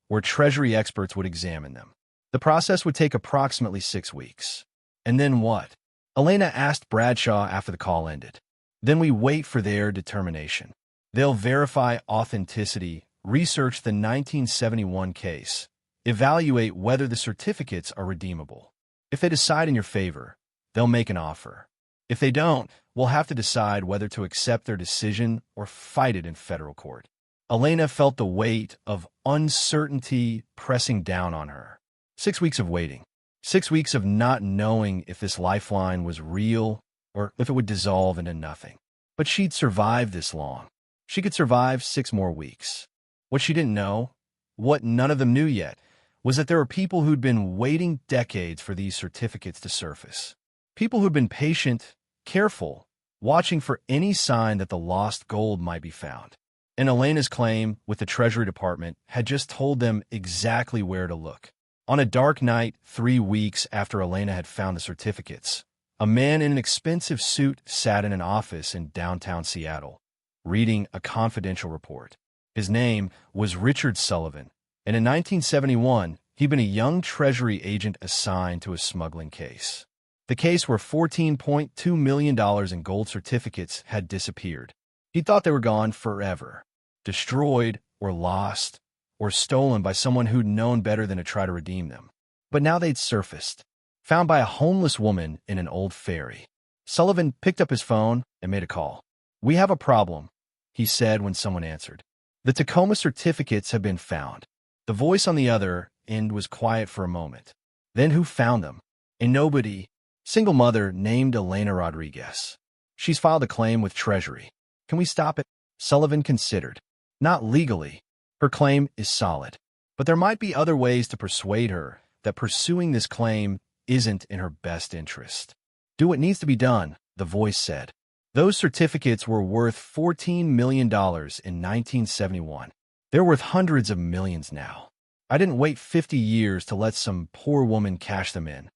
where Treasury experts would examine them. The process would take approximately 6 weeks. "And then what?" Elena asked Bradshaw after the call ended. "Then we wait for their determination. They'll verify authenticity, research the 1971 case, evaluate whether the certificates are redeemable. If they decide in your favor, they'll make an offer. If they don't, we'll have to decide whether to accept their decision or fight it in federal court." Elena felt the weight of uncertainty pressing down on her. 6 weeks of waiting. 6 weeks of not knowing if this lifeline was real or if it would dissolve into nothing. But she'd survived this long. She could survive 6 more weeks. What she didn't know, what none of them knew yet, was that there were people who'd been waiting decades for these certificates to surface. People who'd been patient, careful, watching for any sign that the lost gold might be found. And Elena's claim with the Treasury Department had just told them exactly where to look. On a dark night, 3 weeks after Elena had found the certificates, A man in an expensive suit sat in an office in downtown Seattle, reading a confidential report. His name was Richard Sullivan, and in 1971, he'd been a young Treasury agent assigned to a smuggling case. The case where $14.2 million in gold certificates had disappeared. He thought they were gone forever, destroyed or lost or stolen by someone who'd known better than to try to redeem them. But now they'd surfaced, found by a homeless woman in an old ferry. Sullivan picked up his phone and made a call. "We have a problem," he said when someone answered. "The Tacoma certificates have been found." The voice on the other end was quiet for a moment. "Then who found them?" "A nobody. Single mother named Elena Rodriguez. She's filed a claim with Treasury." "Can we stop it?" Sullivan considered. "Not legally. Her claim is solid. But there might be other ways to persuade her that pursuing this claim isn't in her best interest." "Do what needs to be done," the voice said. "Those certificates were worth $14 million in 1971. They're worth hundreds of millions now. I didn't wait 50 years to let some poor woman cash them in."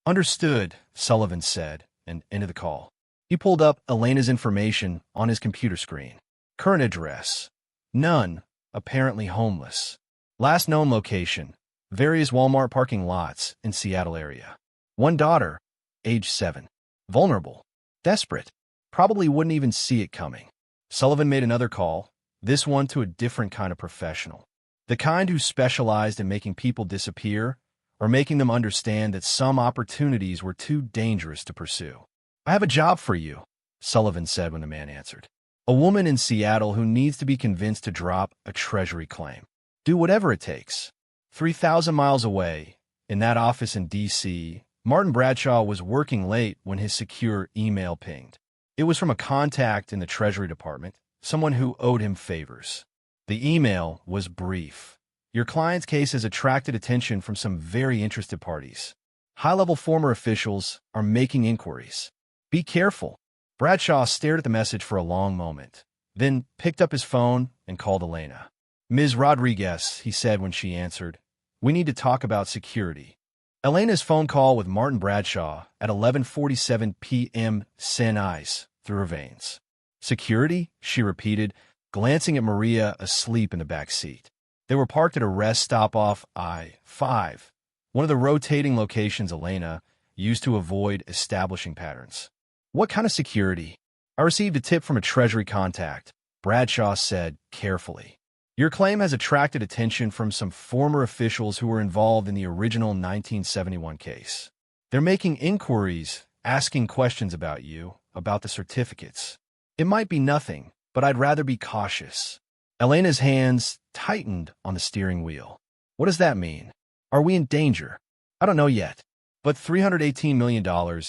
"Understood," Sullivan said, and ended the call. He pulled up Elena's information on his computer screen. Current address: none, apparently homeless. Last known location: various Walmart parking lots in Seattle area. One daughter, age 7. Vulnerable. Desperate. Probably wouldn't even see it coming. Sullivan made another call, this one to a different kind of professional. The kind who specialized in making people disappear or making them understand that some opportunities were too dangerous to pursue. "I have a job for you," Sullivan said when the man answered. "A woman in Seattle who needs to be convinced to drop a Treasury claim. Do whatever it takes." 3,000 miles away, in that office in D.C., Martin Bradshaw was working late when his secure email pinged. It was from a contact in the Treasury Department, someone who owed him favors. The email was brief. "Your client's case has attracted attention from some very interested parties. High-level former officials are making inquiries. Be careful." Bradshaw stared at the message for a long moment, then picked up his phone and called Elena. "Ms. Rodriguez," he said when she answered, "we need to talk about security." Elena's phone call with Martin Bradshaw at 11:47 p.m. sent ice through her veins. "Security?" she repeated, glancing at Maria asleep in the back seat. They were parked at a rest stop off I-5, one of the rotating locations Elena used to avoid establishing patterns. "What kind of security?" "I received a tip from a Treasury contact," Bradshaw said carefully. "Your claim has attracted attention from some former officials who were involved in the original 1971 case. They're making inquiries, asking questions about you, about the certificates. It might be nothing, but I'd rather be cautious." Elena's hands tightened on the steering wheel. "What does that mean? Are we in danger?" "I don't know yet, but $318 million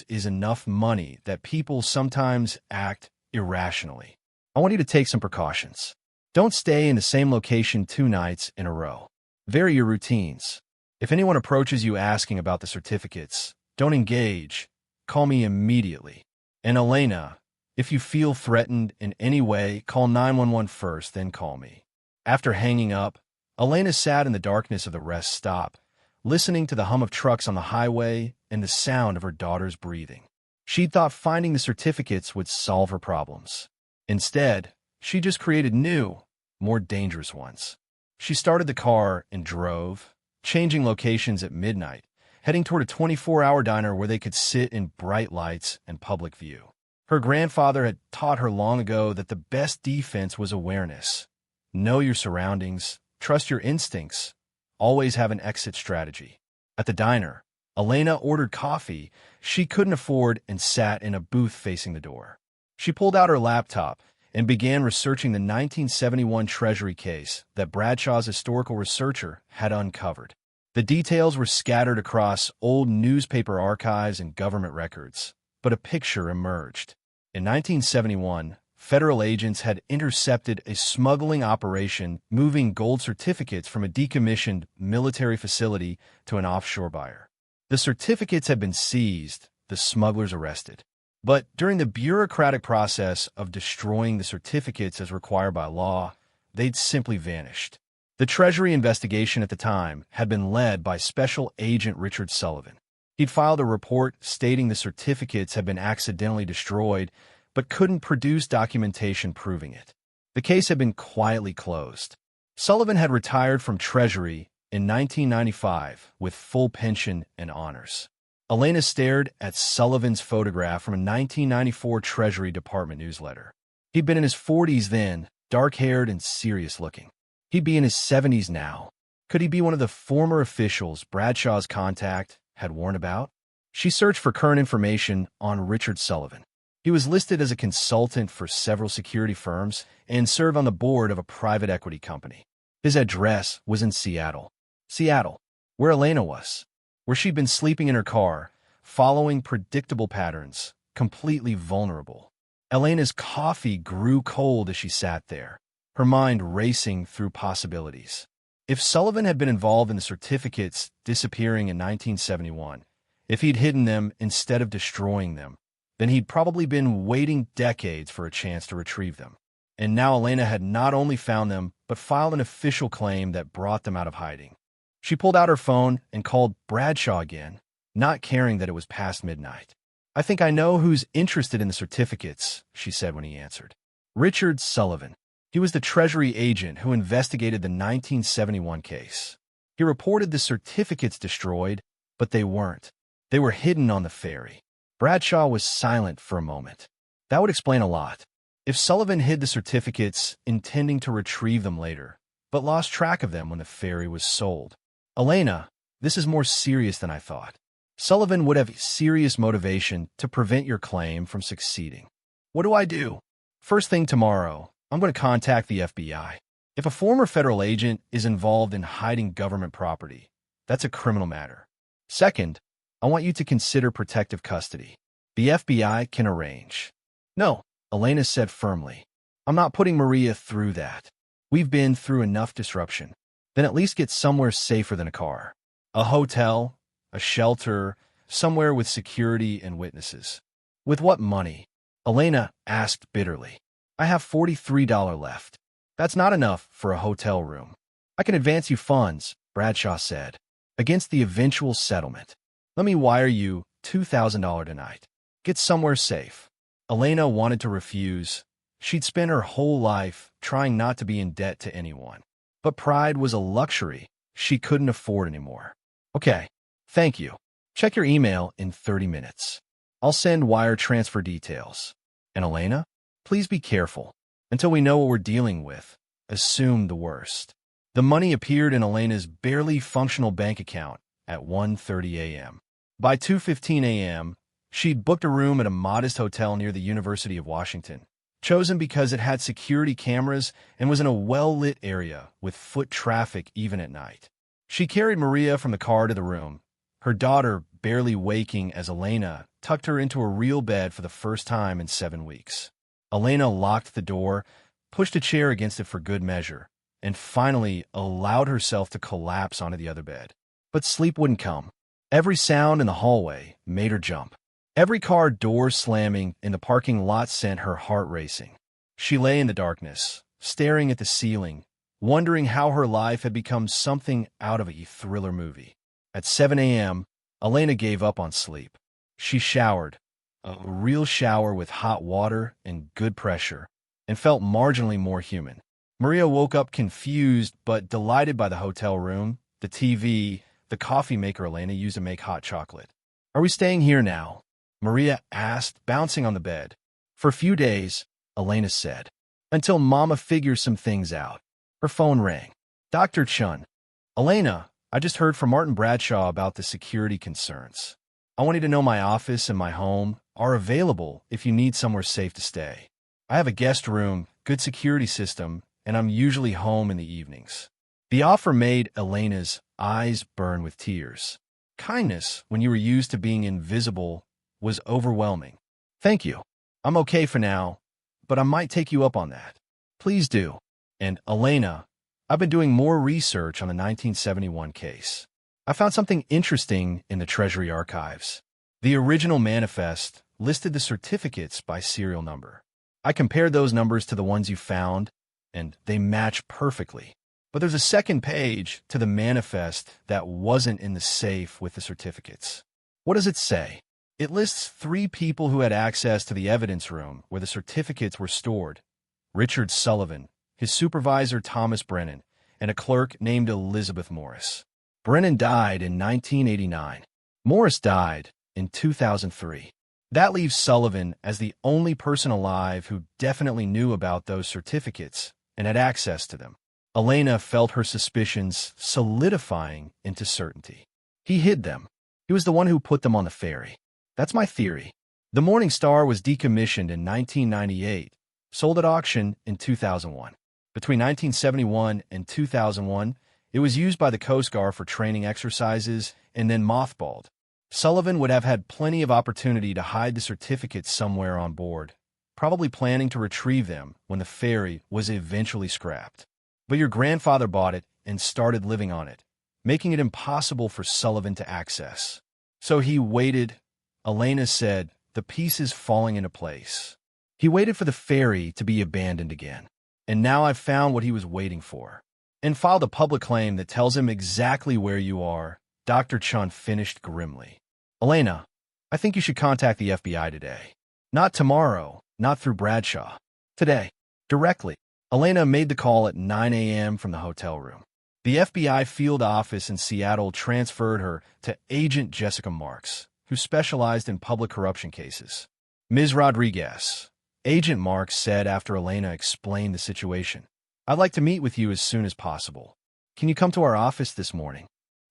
is enough money that people sometimes act irrationally. I want you to take some precautions. Don't stay in the same location 2 nights in a row. Vary your routines. If anyone approaches you asking about the certificates, don't engage. Call me immediately. And Elena, if you feel threatened in any way, call 911 first, then call me." After hanging up, Elena sat in the darkness of the rest stop, listening to the hum of trucks on the highway and the sound of her daughter's breathing. She'd thought finding the certificates would solve her problems. Instead, she just created new, more dangerous ones. She started the car and drove, changing locations at midnight, heading toward a 24-hour diner where they could sit in bright lights and public view. Her grandfather had taught her long ago that the best defense was awareness. Know your surroundings, trust your instincts, always have an exit strategy. At the diner, Elena ordered coffee she couldn't afford and sat in a booth facing the door. She pulled out her laptop and began researching the 1971 Treasury case that Bradshaw's historical researcher had uncovered. The details were scattered across old newspaper archives and government records, but a picture emerged. In 1971, federal agents had intercepted a smuggling operation moving gold certificates from a decommissioned military facility to an offshore buyer. The certificates had been seized, the smugglers arrested. But during the bureaucratic process of destroying the certificates as required by law, they'd simply vanished. The Treasury investigation at the time had been led by Special Agent Richard Sullivan. He'd filed a report stating the certificates had been accidentally destroyed, but couldn't produce documentation proving it. The case had been quietly closed. Sullivan had retired from Treasury in 1995 with full pension and honors. Elena stared at Sullivan's photograph from a 1994 Treasury Department newsletter. He'd been in his 40s then, dark-haired and serious-looking. He'd be in his 70s now. Could he be one of the former officials Bradshaw's contact had warned about? She searched for current information on Richard Sullivan. He was listed as a consultant for several security firms and served on the board of a private equity company. His address was in Seattle. Seattle, where Elena was, where she'd been sleeping in her car, following predictable patterns, completely vulnerable. Elena's coffee grew cold as she sat there, her mind racing through possibilities. If Sullivan had been involved in the certificates disappearing in 1971, if he'd hidden them instead of destroying them, then he'd probably been waiting decades for a chance to retrieve them. And now Elena had not only found them, but filed an official claim that brought them out of hiding. She pulled out her phone and called Bradshaw again, not caring that it was past midnight. "I think I know who's interested in the certificates," she said when he answered. Richard Sullivan. He was the Treasury agent who investigated the 1971 case. He reported the certificates destroyed, but they weren't. They were hidden on the ferry. Bradshaw was silent for a moment. That would explain a lot. If Sullivan hid the certificates, intending to retrieve them later, but lost track of them when the ferry was sold. "Elena, this is more serious than I thought. Sullivan would have serious motivation to prevent your claim from succeeding. What do I do?" "First thing tomorrow, I'm going to contact the FBI. If a former federal agent is involved in hiding government property, that's a criminal matter. Second, I want you to consider protective custody. The FBI can arrange." "No," Elena said firmly. "I'm not putting Maria through that. We've been through enough disruption. Then at least get somewhere safer than a car. A hotel, a shelter, somewhere with security and witnesses." "With what money?" Elena asked bitterly. "I have $43 left. That's not enough for a hotel room." "I can advance you funds," Bradshaw said, "against the eventual settlement. Let me wire you $2,000 tonight. Get somewhere safe." Elena wanted to refuse. She'd spent her whole life trying not to be in debt to anyone. But pride was a luxury she couldn't afford anymore. "Okay, thank you. Check your email in 30 minutes. I'll send wire transfer details. And Elena, please be careful. Until we know what we're dealing with, assume the worst." The money appeared in Elena's barely functional bank account at 1:30 a.m. By 2:15 a.m., she'd booked a room at a modest hotel near the University of Washington, chosen because it had security cameras and was in a well-lit area with foot traffic even at night. She carried Maria from the car to the room, her daughter barely waking as Elena tucked her into a real bed for the first time in 7 weeks. Elena locked the door, pushed a chair against it for good measure, and finally allowed herself to collapse onto the other bed. But sleep wouldn't come. Every sound in the hallway made her jump. Every car door slamming in the parking lot sent her heart racing. She lay in the darkness, staring at the ceiling, wondering how her life had become something out of a thriller movie. At 7 a.m., Elena gave up on sleep. She showered, a real shower with hot water and good pressure, and felt marginally more human. Maria woke up confused but delighted by the hotel room, the TV, the coffee maker Elena used to make hot chocolate. "Are we staying here now?" Maria asked, bouncing on the bed. "For a few days," Elena said, "until Mama figures some things out." Her phone rang. "Dr. Chun." "Elena, I just heard from Martin Bradshaw about the security concerns. I want you to know my office and my home are available if you need somewhere safe to stay. I have a guest room, good security system, and I'm usually home in the evenings." The offer made Elena's eyes burn with tears. Kindness, when you were used to being invisible, was overwhelming. "Thank you. I'm okay for now, but I might take you up on that." "Please do." "And Elena, I've been doing more research on the 1971 case. I found something interesting in the Treasury archives. The original manifest listed the certificates by serial number. I compared those numbers to the ones you found, and they match perfectly. But there's a second page to the manifest that wasn't in the safe with the certificates." What does it say? It lists 3 people who had access to the evidence room where the certificates were stored: Richard Sullivan, his supervisor Thomas Brennan, and a clerk named Elizabeth Morris. Brennan died in 1989. Morris died in 2003. That leaves Sullivan as the only person alive who definitely knew about those certificates and had access to them. Elena felt her suspicions solidifying into certainty. He hid them. He was the one who put them on the ferry. That's my theory. The Morning Star was decommissioned in 1998, sold at auction in 2001. Between 1971 and 2001, it was used by the Coast Guard for training exercises and then mothballed. Sullivan would have had plenty of opportunity to hide the certificates somewhere on board, probably planning to retrieve them when the ferry was eventually scrapped. But your grandfather bought it and started living on it, making it impossible for Sullivan to access. So he waited. Elena said, the pieces falling into place. He waited for the ferry to be abandoned again. And now I've found what he was waiting for. And filed a public claim that tells him exactly where you are, Dr. Chun finished grimly. Elena, I think you should contact the FBI today. Not tomorrow, not through Bradshaw. Today, directly. Elena made the call at 9 a.m. from the hotel room. The FBI field office in Seattle transferred her to Agent Jessica Marks, who specialized in public corruption cases. Ms. Rodriguez, Agent Marks said after Elena explained the situation, I'd like to meet with you as soon as possible. Can you come to our office this morning?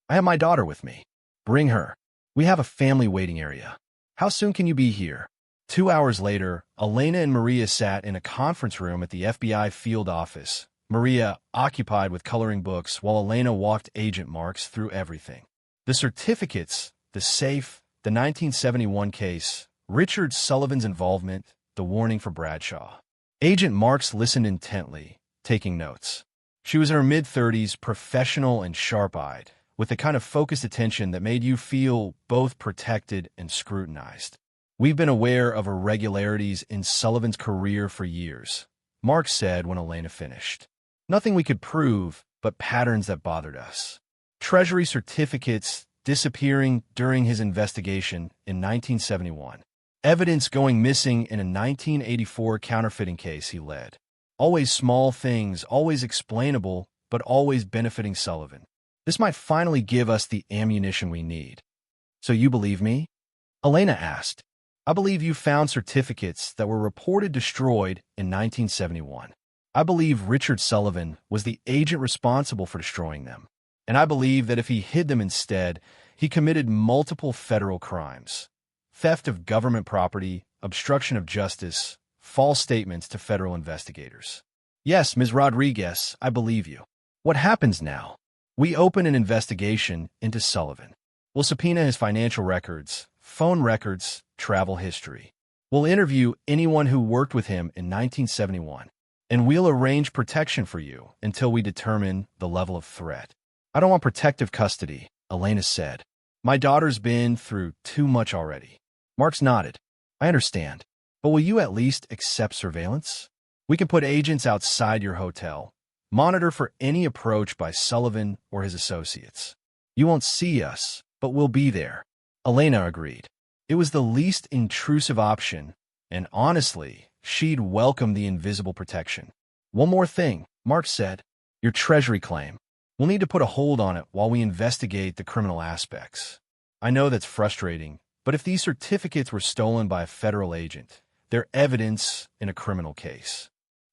I have my daughter with me. Bring her. We have a family waiting area. How soon can you be here? 2 hours later, Elena and Maria sat in a conference room at the FBI field office, Maria occupied with coloring books while Elena walked Agent Marks through everything. The certificates, the safe, the 1971 case, Richard Sullivan's involvement, the warning for Bradshaw. Agent Marks listened intently, taking notes. She was in her mid-30s, professional and sharp-eyed, with the kind of focused attention that made you feel both protected and scrutinized. We've been aware of irregularities in Sullivan's career for years, Marks said when Elena finished. Nothing we could prove, but patterns that bothered us. Treasury certificates disappearing during his investigation in 1971. Evidence going missing in a 1984 counterfeiting case he led. Always small things, always explainable, but always benefiting Sullivan. This might finally give us the ammunition we need. So you believe me? Elena asked. I believe you found certificates that were reported destroyed in 1971. I believe Richard Sullivan was the agent responsible for destroying them. And I believe that if he hid them instead, he committed multiple federal crimes. Theft of government property, obstruction of justice, false statements to federal investigators. Yes, Ms. Rodriguez, I believe you. What happens now? We open an investigation into Sullivan. We'll subpoena his financial records, phone records, travel history. We'll interview anyone who worked with him in 1971. And we'll arrange protection for you until we determine the level of threat. I don't want protective custody, Elena said. My daughter's been through too much already. Marks nodded. I understand. But will you at least accept surveillance? We can put agents outside your hotel, monitor for any approach by Sullivan or his associates. You won't see us, but we'll be there. Elena agreed. It was the least intrusive option, and honestly, she'd welcome the invisible protection. One more thing, Mark said. Your treasury claim. We'll need to put a hold on it while we investigate the criminal aspects. I know that's frustrating, but if these certificates were stolen by a federal agent, they're evidence in a criminal case.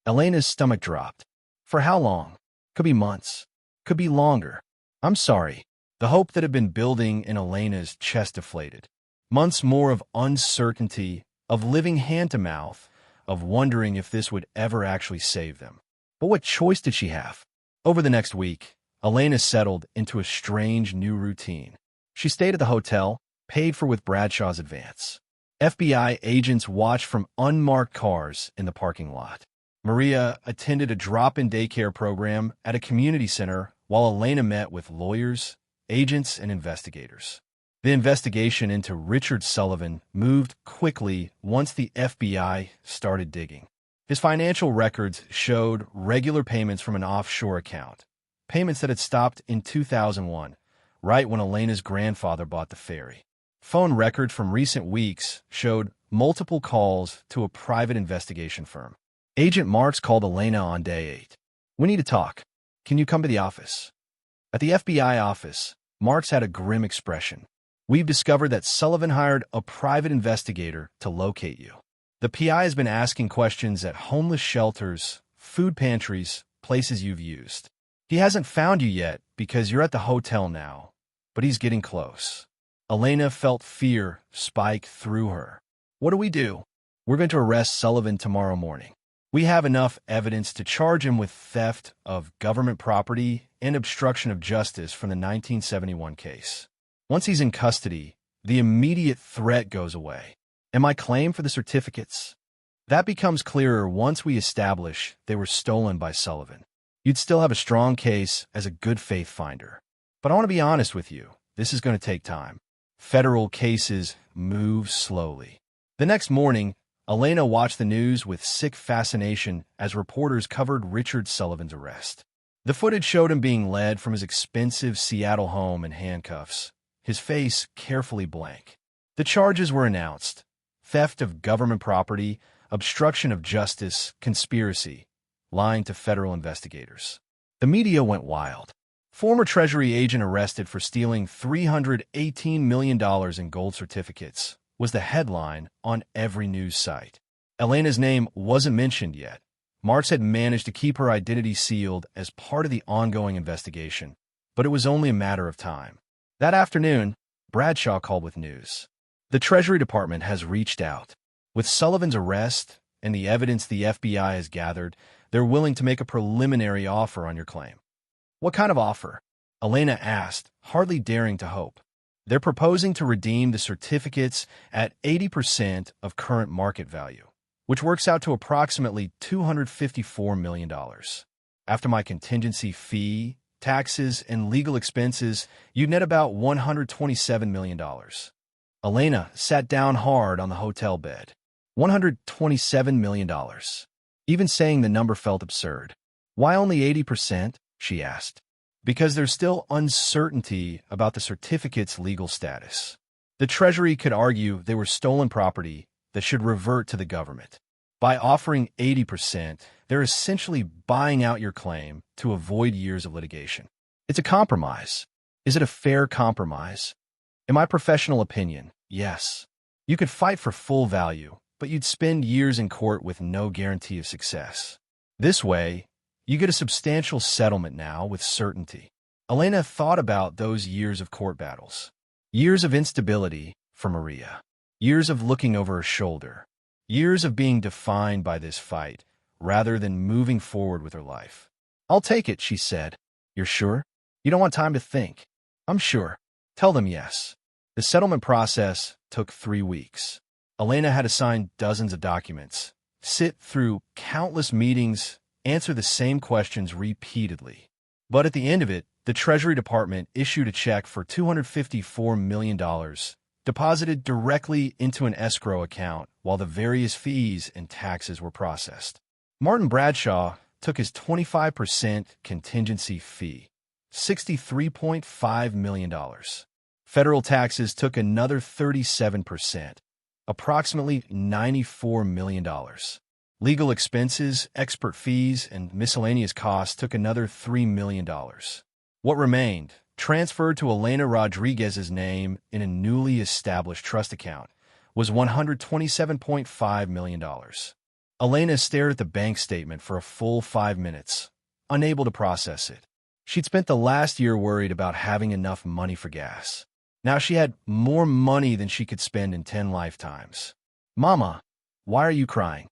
Elena's stomach dropped. For how long? Could be months. Could be longer. I'm sorry. The hope that had been building in Elena's chest deflated. Months more of uncertainty, of living hand-to-mouth, of wondering if this would ever actually save them. But what choice did she have? Over the next week, Elena settled into a strange new routine. She stayed at the hotel, paid for with Bradshaw's advance. FBI agents watched from unmarked cars in the parking lot. Maria attended a drop-in daycare program at a community center while Elena met with lawyers, agents, and investigators. The investigation into Richard Sullivan moved quickly once the FBI started digging. His financial records showed regular payments from an offshore account, payments that had stopped in 2001, right when Elena's grandfather bought the ferry. Phone records from recent weeks showed multiple calls to a private investigation firm. Agent Marks called Elena on day 8. "We need to talk. Can you come to the office?" At the FBI office, Marks had a grim expression. "We've discovered that Sullivan hired a private investigator to locate you. The PI has been asking questions at homeless shelters, food pantries, places you've used. He hasn't found you yet because you're at the hotel now, but he's getting close." Elena felt fear spike through her. "What do we do?" "We're going to arrest Sullivan tomorrow morning. We have enough evidence to charge him with theft of government property and obstruction of justice from the 1971 case. Once he's in custody, the immediate threat goes away. And my claim for the certificates? That becomes clearer once we establish they were stolen by Sullivan. You'd still have a strong case as a good faith finder. But I want to be honest with you, this is going to take time. Federal cases move slowly." The next morning, Elena watched the news with sick fascination as reporters covered Richard Sullivan's arrest. The footage showed him being led from his expensive Seattle home in handcuffs, his face carefully blank. The charges were announced: theft of government property, obstruction of justice, conspiracy, lying to federal investigators. The media went wild. Former Treasury agent arrested for stealing $318 million in gold certificates was the headline on every news site. Elena's name wasn't mentioned yet. Marks had managed to keep her identity sealed as part of the ongoing investigation, but it was only a matter of time. That afternoon, Bradshaw called with news. "The Treasury Department has reached out. With Sullivan's arrest and the evidence the FBI has gathered, they're willing to make a preliminary offer on your claim." "What kind of offer?" Elena asked, hardly daring to hope. "They're proposing to redeem the certificates at 80% of current market value, which works out to approximately $254 million. After my contingency fee, taxes, and legal expenses, you'd net about $127 million. Elena sat down hard on the hotel bed. $127 million. Even saying the number felt absurd. "Why only 80%? She asked. "Because there's still uncertainty about the certificate's legal status. The Treasury could argue they were stolen property that should revert to the government. By offering 80%, they're essentially buying out your claim to avoid years of litigation. It's a compromise. Is it a fair compromise? In my professional opinion, yes. You could fight for full value, but you'd spend years in court with no guarantee of success. This way, you get a substantial settlement now with certainty." Elena thought about those years of court battles. Years of instability for Maria. Years of looking over her shoulder. Years of being defined by this fight, rather than moving forward with her life. "I'll take it," she said. "You're sure? You don't want time to think?" "I'm sure. Tell them yes." The settlement process took 3 weeks. Elena had to sign dozens of documents, sit through countless meetings, answer the same questions repeatedly. But at the end of it, the Treasury Department issued a check for $254 million, deposited directly into an escrow account while the various fees and taxes were processed. Martin Bradshaw took his 25% contingency fee, $63.5 million. Federal taxes took another 37%, approximately $94 million. Legal expenses, expert fees, and miscellaneous costs took another $3 million. What remained, transferred to Elena Rodriguez's name in a newly established trust account, was $127.5 million. Elena stared at the bank statement for a full 5 minutes, unable to process it. She'd spent the last year worried about having enough money for gas. Now she had more money than she could spend in 10 lifetimes. "Mama, why are you crying?"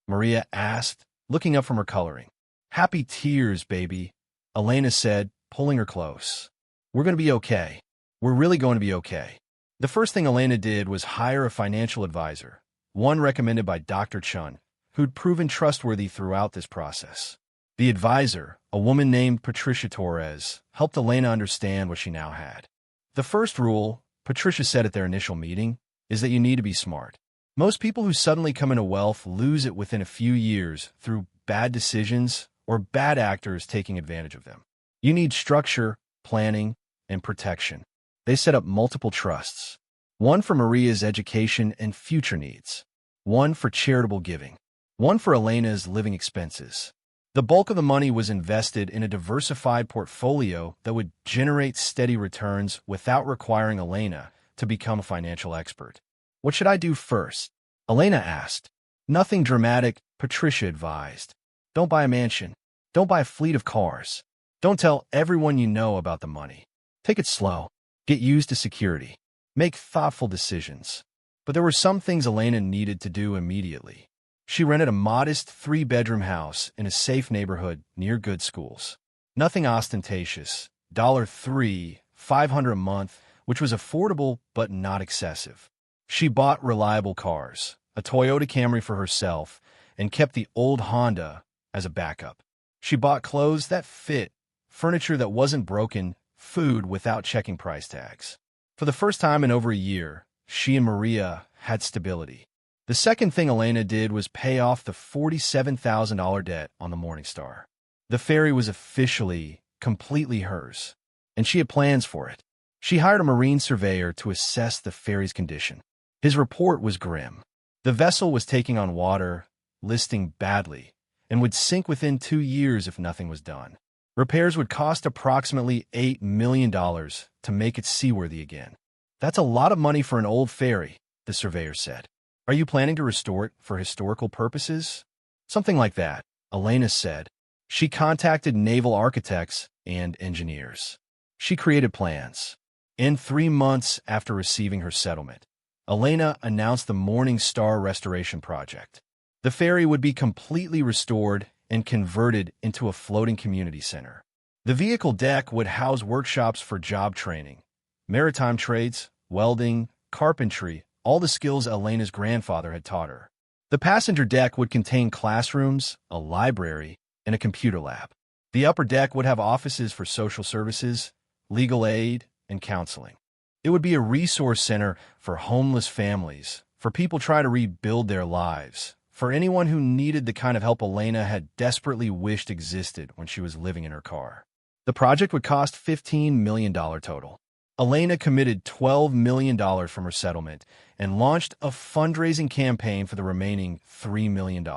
Maria asked, looking up from her coloring. "Happy tears, baby," Elena said, pulling her close. "We're going to be okay. We're really going to be okay." The first thing Elena did was hire a financial advisor, one recommended by Dr. Chun, who'd proven trustworthy throughout this process. The advisor, a woman named Patricia Torres, helped Elena understand what she now had. The first rule, Patricia said at their initial meeting, is that you need to be smart. Most people who suddenly come into wealth lose it within a few years through bad decisions or bad actors taking advantage of them. You need structure, planning, and protection. They set up multiple trusts. One for Maria's education and future needs. One for charitable giving. One for Elena's living expenses. The bulk of the money was invested in a diversified portfolio that would generate steady returns without requiring Elena to become a financial expert. What should I do first? Elena asked. Nothing dramatic, Patricia advised. Don't buy a mansion. Don't buy a fleet of cars. Don't tell everyone you know about the money. Take it slow. Get used to security. Make thoughtful decisions. But there were some things Elena needed to do immediately. She rented a modest 3-bedroom house in a safe neighborhood near good schools. Nothing ostentatious. $3, $500 a month, which was affordable but not excessive. She bought reliable cars, a Toyota Camry for herself, and kept the old Honda as a backup. She bought clothes that fit, furniture that wasn't broken, food without checking price tags. For the first time in over a year, she and Maria had stability. The second thing Elena did was pay off the $47,000 debt on the Morningstar. The ferry was officially, completely hers, and she had plans for it. She hired a marine surveyor to assess the ferry's condition. His report was grim. The vessel was taking on water, listing badly, and would sink within 2 years if nothing was done. Repairs would cost approximately $8 million to make it seaworthy again. That's a lot of money for an old ferry, the surveyor said. Are you planning to restore it for historical purposes? Something like that, Elena said. She contacted naval architects and engineers. She created plans. In 3 months after receiving her settlement, Elena announced the Morningstar Restoration Project. The ferry would be completely restored and converted into a floating community center. The vehicle deck would house workshops for job training, maritime trades, welding, carpentry, all the skills Elena's grandfather had taught her. The passenger deck would contain classrooms, a library, and a computer lab. The upper deck would have offices for social services, legal aid, and counseling. It would be a resource center for homeless families, for people trying to rebuild their lives, for anyone who needed the kind of help Elena had desperately wished existed when she was living in her car. The project would cost $15 million total. Elena committed $12 million from her settlement and launched a fundraising campaign for the remaining $3 million.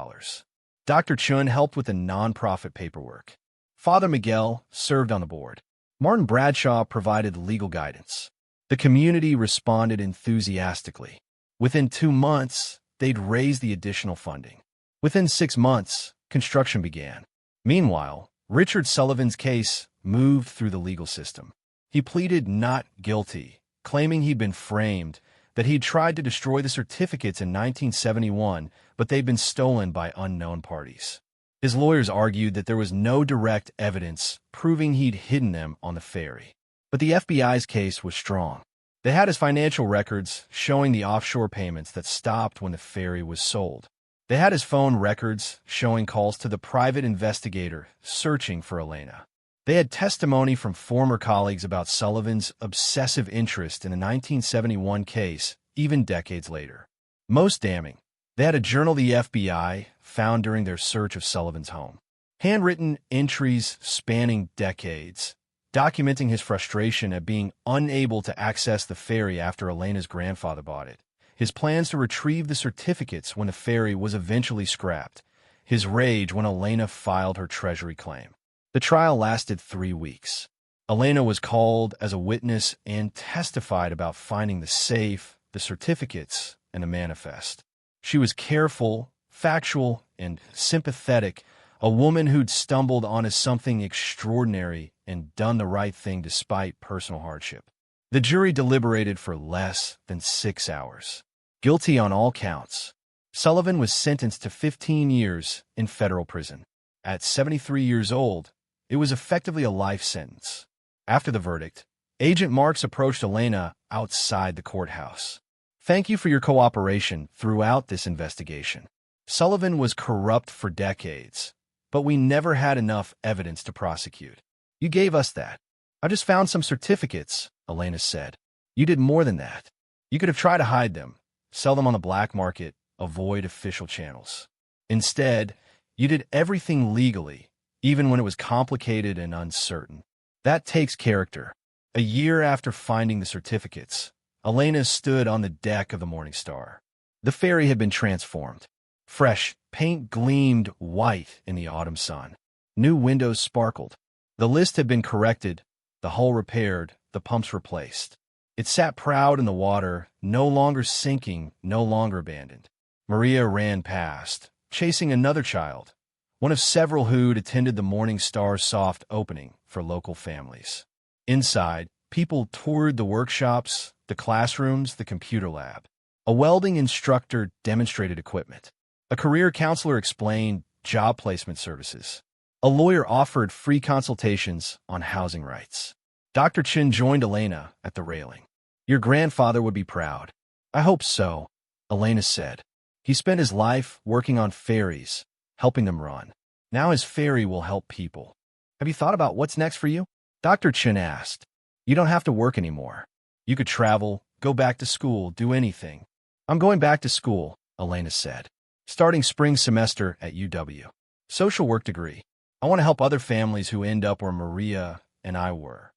Dr. Chun helped with the nonprofit paperwork. Father Miguel served on the board. Martin Bradshaw provided legal guidance. The community responded enthusiastically. Within 2 months, they'd raised the additional funding. Within 6 months, construction began. Meanwhile, Richard Sullivan's case moved through the legal system. He pleaded not guilty, claiming he'd been framed, that he'd tried to destroy the certificates in 1971, but they'd been stolen by unknown parties. His lawyers argued that there was no direct evidence proving he'd hidden them on the ferry. But the FBI's case was strong. They had his financial records showing the offshore payments that stopped when the ferry was sold. They had his phone records showing calls to the private investigator searching for Elena. They had testimony from former colleagues about Sullivan's obsessive interest in the 1971 case, even decades later. Most damning, they had a journal the FBI found during their search of Sullivan's home. Handwritten entries spanning decades, documenting his frustration at being unable to access the ferry after Elena's grandfather bought it, his plans to retrieve the certificates when the ferry was eventually scrapped, his rage when Elena filed her treasury claim. The trial lasted 3 weeks. Elena was called as a witness and testified about finding the safe, the certificates, and the manifest. She was careful, factual, and sympathetic, a woman who'd stumbled onto something extraordinary and done the right thing despite personal hardship. The jury deliberated for less than 6 hours. Guilty on all counts. Sullivan was sentenced to 15 years in federal prison. At 73 years old, it was effectively a life sentence. After the verdict, Agent Marks approached Elena outside the courthouse. Thank you for your cooperation throughout this investigation. Sullivan was corrupt for decades, but we never had enough evidence to prosecute. You gave us that. I just found some certificates, Elena said. You did more than that. You could have tried to hide them, sell them on the black market, avoid official channels. Instead, you did everything legally, even when it was complicated and uncertain. That takes character. A year after finding the certificates, Elena stood on the deck of the Morning Star. The ferry had been transformed. Fresh paint gleamed white in the autumn sun. New windows sparkled. The list had been corrected, the hull repaired, the pumps replaced. It sat proud in the water, no longer sinking, no longer abandoned. Maria ran past, chasing another child, one of several who'd attended the Morning Star's soft opening for local families. Inside, people toured the workshops, the classrooms, the computer lab. A welding instructor demonstrated equipment. A career counselor explained job placement services. A lawyer offered free consultations on housing rights. Dr. Chin joined Elena at the railing. Your grandfather would be proud. I hope so, Elena said. He spent his life working on ferries, helping them run. Now his ferry will help people. Have you thought about what's next for you? Dr. Chin asked. You don't have to work anymore. You could travel, go back to school, do anything. I'm going back to school, Elena said. Starting spring semester at UW. Social work degree. I want to help other families who end up where Maria and I were.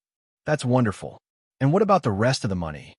That's wonderful. And what about the rest of the money?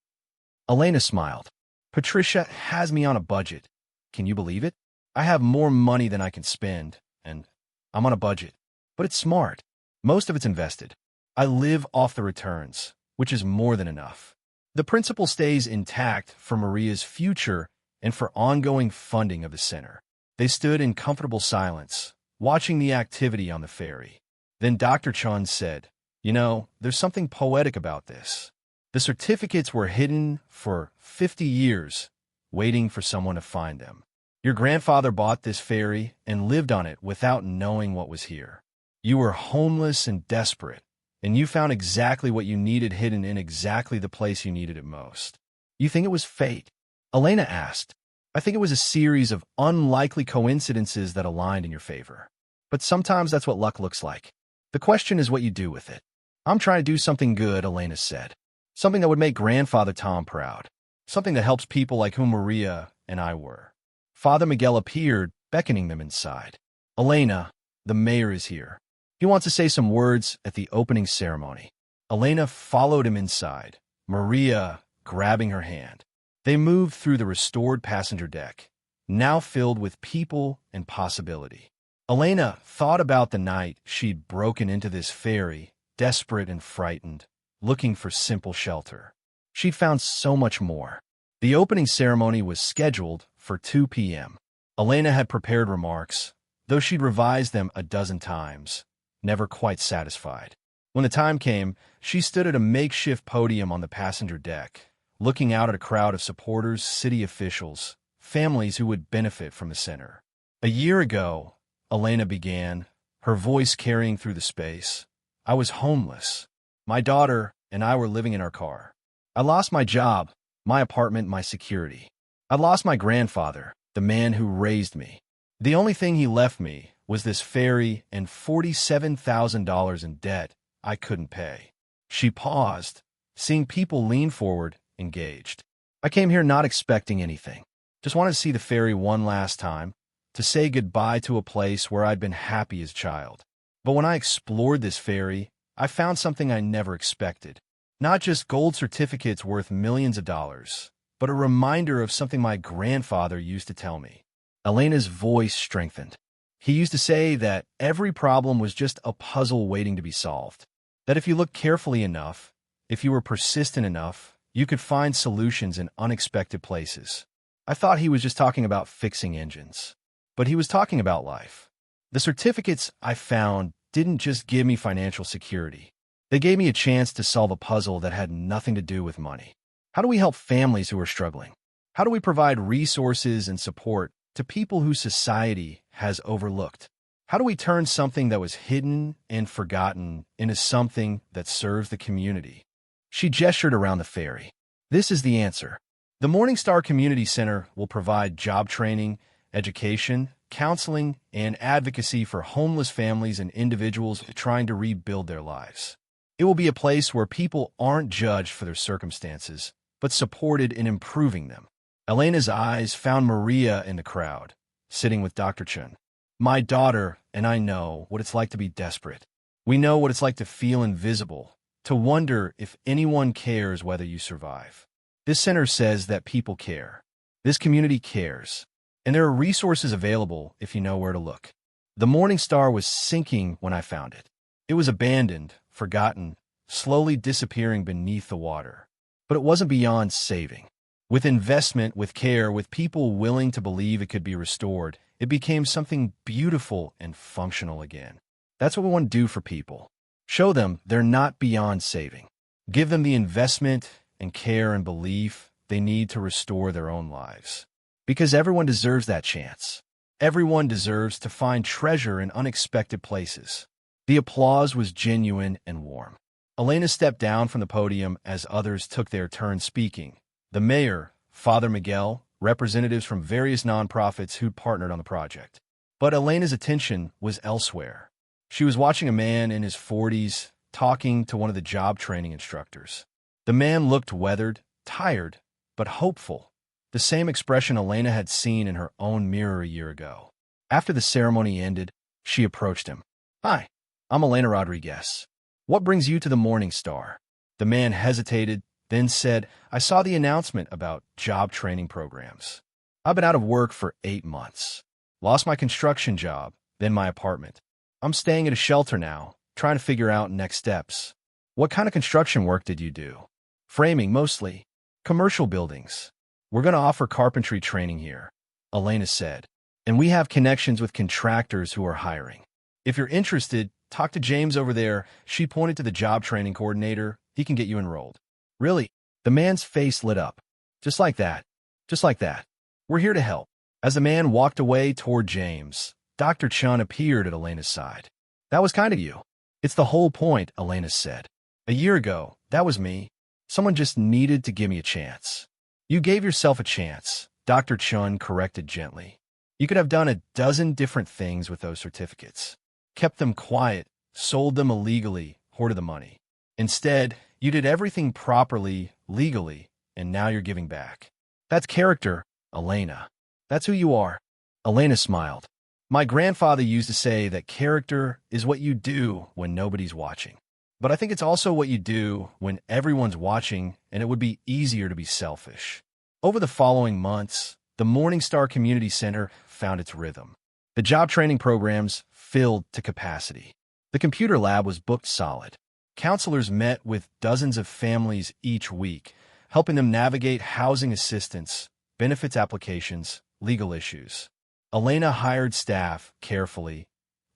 Elena smiled. Patricia has me on a budget. Can you believe it? I have more money than I can spend, and I'm on a budget. But it's smart. Most of it's invested. I live off the returns, which is more than enough. The principal stays intact for Maria's future and for ongoing funding of the center. They stood in comfortable silence, watching the activity on the ferry. Then Dr. Chun said, You know, there's something poetic about this. The certificates were hidden for 50 years, waiting for someone to find them. Your grandfather bought this ferry and lived on it without knowing what was here. You were homeless and desperate, and you found exactly what you needed hidden in exactly the place you needed it most. You think it was fate? Elena asked. I think it was a series of unlikely coincidences that aligned in your favor. But sometimes that's what luck looks like. The question is what you do with it. I'm trying to do something good, Elena said. Something that would make Grandfather Tom proud. Something that helps people like whom Maria and I were. Father Miguel appeared, beckoning them inside. Elena, the mayor is here. He wants to say some words at the opening ceremony. Elena followed him inside, Maria grabbing her hand. They moved through the restored passenger deck, now filled with people and possibility. Elena thought about the night she'd broken into this ferry, desperate and frightened, looking for simple shelter. She'd found so much more. The opening ceremony was scheduled for 2 p.m. Elena had prepared remarks, though she'd revised them a dozen times, never quite satisfied. When the time came, she stood at a makeshift podium on the passenger deck, looking out at a crowd of supporters, city officials, families who would benefit from the center. A year ago, Elena began, her voice carrying through the space. I was homeless. My daughter and I were living in our car. I lost my job, my apartment, my security. I lost my grandfather, the man who raised me. The only thing he left me was this ferry and $47,000 in debt I couldn't pay. She paused, seeing people lean forward, engaged. I came here not expecting anything. Just wanted to see the ferry one last time, to say goodbye to a place where I'd been happy as a child. But when I explored this ferry, I found something I never expected. Not just gold certificates worth millions of dollars, but a reminder of something my grandfather used to tell me. Elena's voice strengthened. He used to say that every problem was just a puzzle waiting to be solved. That if you looked carefully enough, if you were persistent enough, you could find solutions in unexpected places. I thought he was just talking about fixing engines. But he was talking about life. The certificates I found didn't just give me financial security. They gave me a chance to solve a puzzle that had nothing to do with money. How do we help families who are struggling? How do we provide resources and support to people whose society has overlooked? How do we turn something that was hidden and forgotten into something that serves the community? She gestured around the ferry. This is the answer. The Morning Star Community Center will provide job training, education, counseling, and advocacy for homeless families and individuals trying to rebuild their lives. It will be a place where people aren't judged for their circumstances, but supported in improving them. Elena's eyes found Maria in the crowd, sitting with Dr. Chun. My daughter and I know what it's like to be desperate. We know what it's like to feel invisible, to wonder if anyone cares whether you survive. This center says that people care. This community cares. And there are resources available if you know where to look. The Morning Star was sinking when I found it. It was abandoned, forgotten, slowly disappearing beneath the water. But it wasn't beyond saving. With investment, with care, with people willing to believe it could be restored, it became something beautiful and functional again. That's what we want to do for people. Show them they're not beyond saving. Give them the investment and care and belief they need to restore their own lives. Because everyone deserves that chance. Everyone deserves to find treasure in unexpected places. The applause was genuine and warm. Elena stepped down from the podium as others took their turn speaking. The mayor, Father Miguel, representatives from various nonprofits who'd partnered on the project. But Elena's attention was elsewhere. She was watching a man in his 40s talking to one of the job training instructors. The man looked weathered, tired, but hopeful. The same expression Elena had seen in her own mirror a year ago. After the ceremony ended, she approached him. "Hi, I'm Elena Rodriguez. What brings you to the Morning Star?" The man hesitated, then said, "I saw the announcement about job training programs. I've been out of work for 8 months. Lost my construction job, then my apartment. I'm staying at a shelter now, trying to figure out next steps." "What kind of construction work did you do?" "Framing, mostly. Commercial buildings. We're going to offer carpentry training here," Elena said. "And we have connections with contractors who are hiring. If you're interested, talk to James over there." She pointed to the job training coordinator. "He can get you enrolled." "Really?" The man's face lit up. Just like that. Just like that. "We're here to help." As the man walked away toward James, Dr. Chun appeared at Elena's side. "That was kind of you." "It's the whole point," Elena said. "A year ago, that was me. Someone just needed to give me a chance." "You gave yourself a chance," Dr. Chun corrected gently. "You could have done a dozen different things with those certificates. Kept them quiet, sold them illegally, hoarded the money. Instead, you did everything properly, legally, and now you're giving back. That's character, Elena. That's who you are." Elena smiled. "My grandfather used to say that character is what you do when nobody's watching. But I think it's also what you do when everyone's watching, and it would be easier to be selfish." Over the following months, the Morning Star Community Center found its rhythm. The job training programs filled to capacity. The computer lab was booked solid. Counselors met with dozens of families each week, helping them navigate housing assistance, benefits applications, legal issues. Elena hired staff carefully,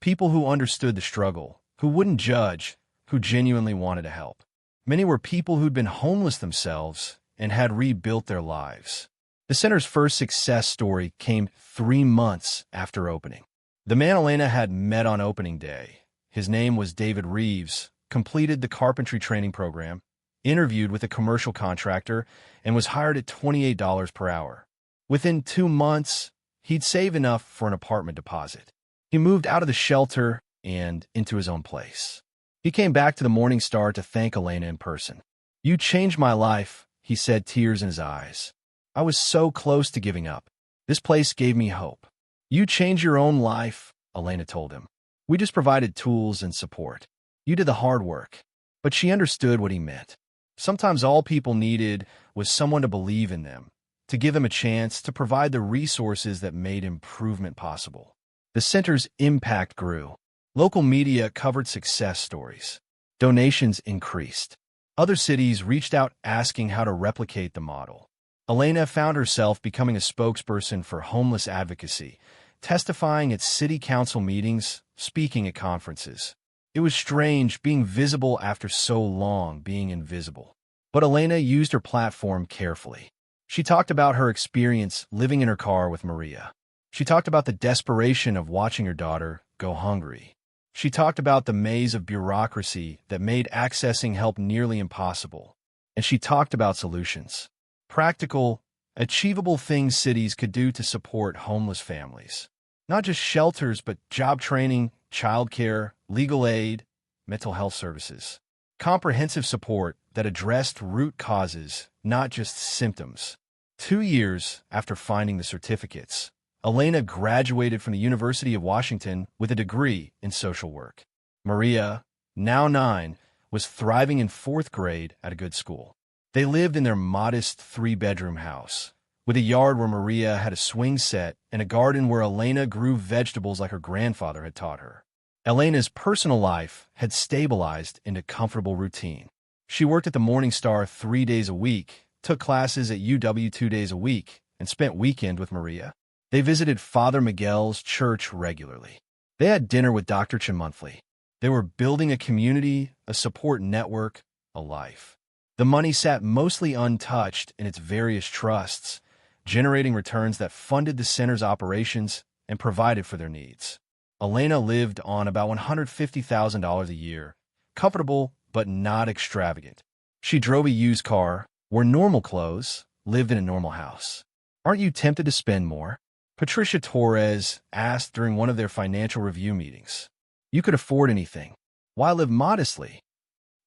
people who understood the struggle, who wouldn't judge, who genuinely wanted to help. Many were people who'd been homeless themselves and had rebuilt their lives. The center's first success story came 3 months after opening. The man Elena had met on opening day, his name was David Reeves, completed the carpentry training program, interviewed with a commercial contractor, and was hired at $28 per hour. Within 2 months, he'd saved enough for an apartment deposit. He moved out of the shelter and into his own place. He came back to the Morning Star to thank Elena in person. "You changed my life," he said, tears in his eyes. "I was so close to giving up. This place gave me hope." "You changed your own life," Elena told him. "We just provided tools and support. You did the hard work." But she understood what he meant. Sometimes all people needed was someone to believe in them, to give them a chance, to provide the resources that made improvement possible. The center's impact grew. Local media covered success stories. Donations increased. Other cities reached out asking how to replicate the model. Elena found herself becoming a spokesperson for homeless advocacy, testifying at city council meetings, speaking at conferences. It was strange being visible after so long being invisible. But Elena used her platform carefully. She talked about her experience living in her car with Maria. She talked about the desperation of watching her daughter go hungry. She talked about the maze of bureaucracy that made accessing help nearly impossible. And she talked about solutions. Practical, achievable things cities could do to support homeless families. Not just shelters, but job training, childcare, legal aid, mental health services. Comprehensive support that addressed root causes, not just symptoms. 2 years after finding the certificates, Elena graduated from the University of Washington with a degree in social work. Maria, now 9, was thriving in 4th grade at a good school. They lived in their modest three-bedroom house, with a yard where Maria had a swing set and a garden where Elena grew vegetables like her grandfather had taught her. Elena's personal life had stabilized into comfortable routine. She worked at the Morning Star 3 days a week, took classes at UW 2 days a week, and spent weekend with Maria. They visited Father Miguel's church regularly. They had dinner with Dr. Chen monthly. They were building a community, a support network, a life. The money sat mostly untouched in its various trusts, generating returns that funded the center's operations and provided for their needs. Elena lived on about $150,000 a year, comfortable but not extravagant. She drove a used car, wore normal clothes, lived in a normal house. "Aren't you tempted to spend more?" Patricia Torres asked during one of their financial review meetings. "You could afford anything. Why live modestly?"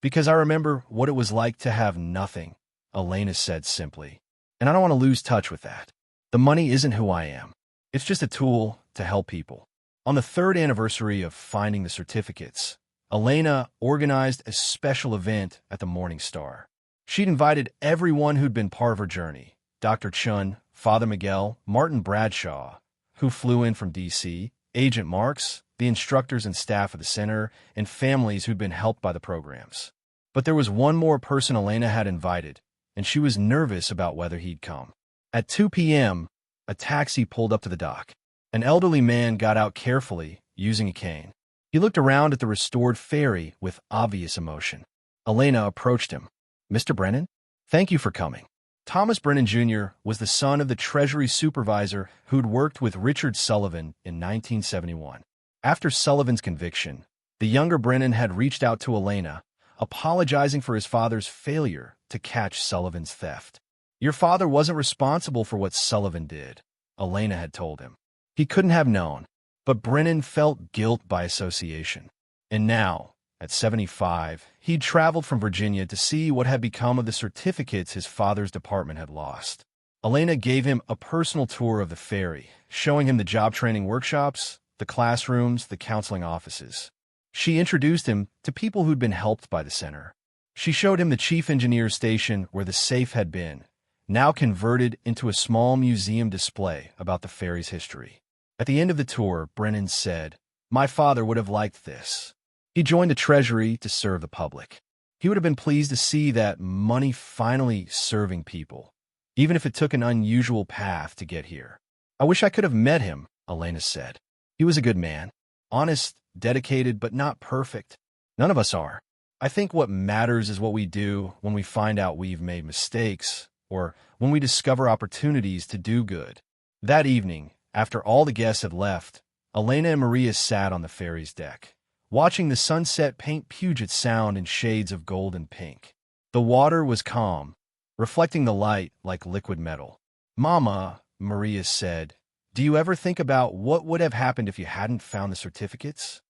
"Because I remember what it was like to have nothing," Elena said simply. "And I don't want to lose touch with that. The money isn't who I am. It's just a tool to help people." On the 3rd anniversary of finding the certificates, Elena organized a special event at the Morning Star. She'd invited everyone who'd been part of her journey: Dr. Chun, Father Miguel, Martin Bradshaw, who flew in from D.C., Agent Marks, the instructors and staff of the center, and families who'd been helped by the programs. But there was one more person Elena had invited, and she was nervous about whether he'd come. At 2 p.m., a taxi pulled up to the dock. An elderly man got out carefully, using a cane. He looked around at the restored ferry with obvious emotion. Elena approached him. "Mr. Brennan? Thank you for coming." Thomas Brennan Jr. was the son of the Treasury supervisor who'd worked with Richard Sullivan in 1971. After Sullivan's conviction, the younger Brennan had reached out to Elena, apologizing for his father's failure to catch Sullivan's theft. "Your father wasn't responsible for what Sullivan did," Elena had told him. He couldn't have known, but Brennan felt guilt by association. And now, at 75, he'd traveled from Virginia to see what had become of the certificates his father's department had lost. Elena gave him a personal tour of the ferry, showing him the job training workshops, the classrooms, the counseling offices. She introduced him to people who'd been helped by the center. She showed him the chief engineer's station where the safe had been, now converted into a small museum display about the ferry's history. At the end of the tour, Brennan said, "My father would have liked this. He joined the Treasury to serve the public. He would have been pleased to see that money finally serving people, even if it took an unusual path to get here." "I wish I could have met him," Elena said. "He was a good man. Honest, dedicated, but not perfect. None of us are. I think what matters is what we do when we find out we've made mistakes, or when we discover opportunities to do good." That evening, after all the guests had left, Elena and Maria sat on the ferry's deck, watching the sunset paint Puget Sound in shades of gold and pink. The water was calm, reflecting the light like liquid metal. "Mama," Maria said, "do you ever think about what would have happened if you hadn't found the certificates?"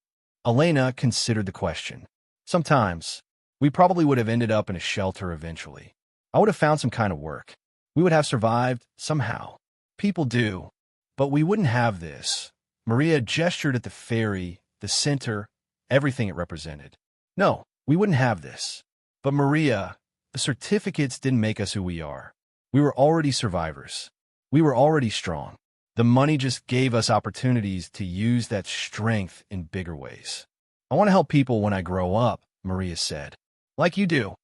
Elena considered the question. "Sometimes. We probably would have ended up in a shelter eventually. I would have found some kind of work. We would have survived somehow. People do. But we wouldn't have this." Maria gestured at the ferry, the center, everything it represented. "No, we wouldn't have this. But Maria, the certificates didn't make us who we are. We were already survivors. We were already strong. The money just gave us opportunities to use that strength in bigger ways." "I want to help people when I grow up," Maria said. "Like you do."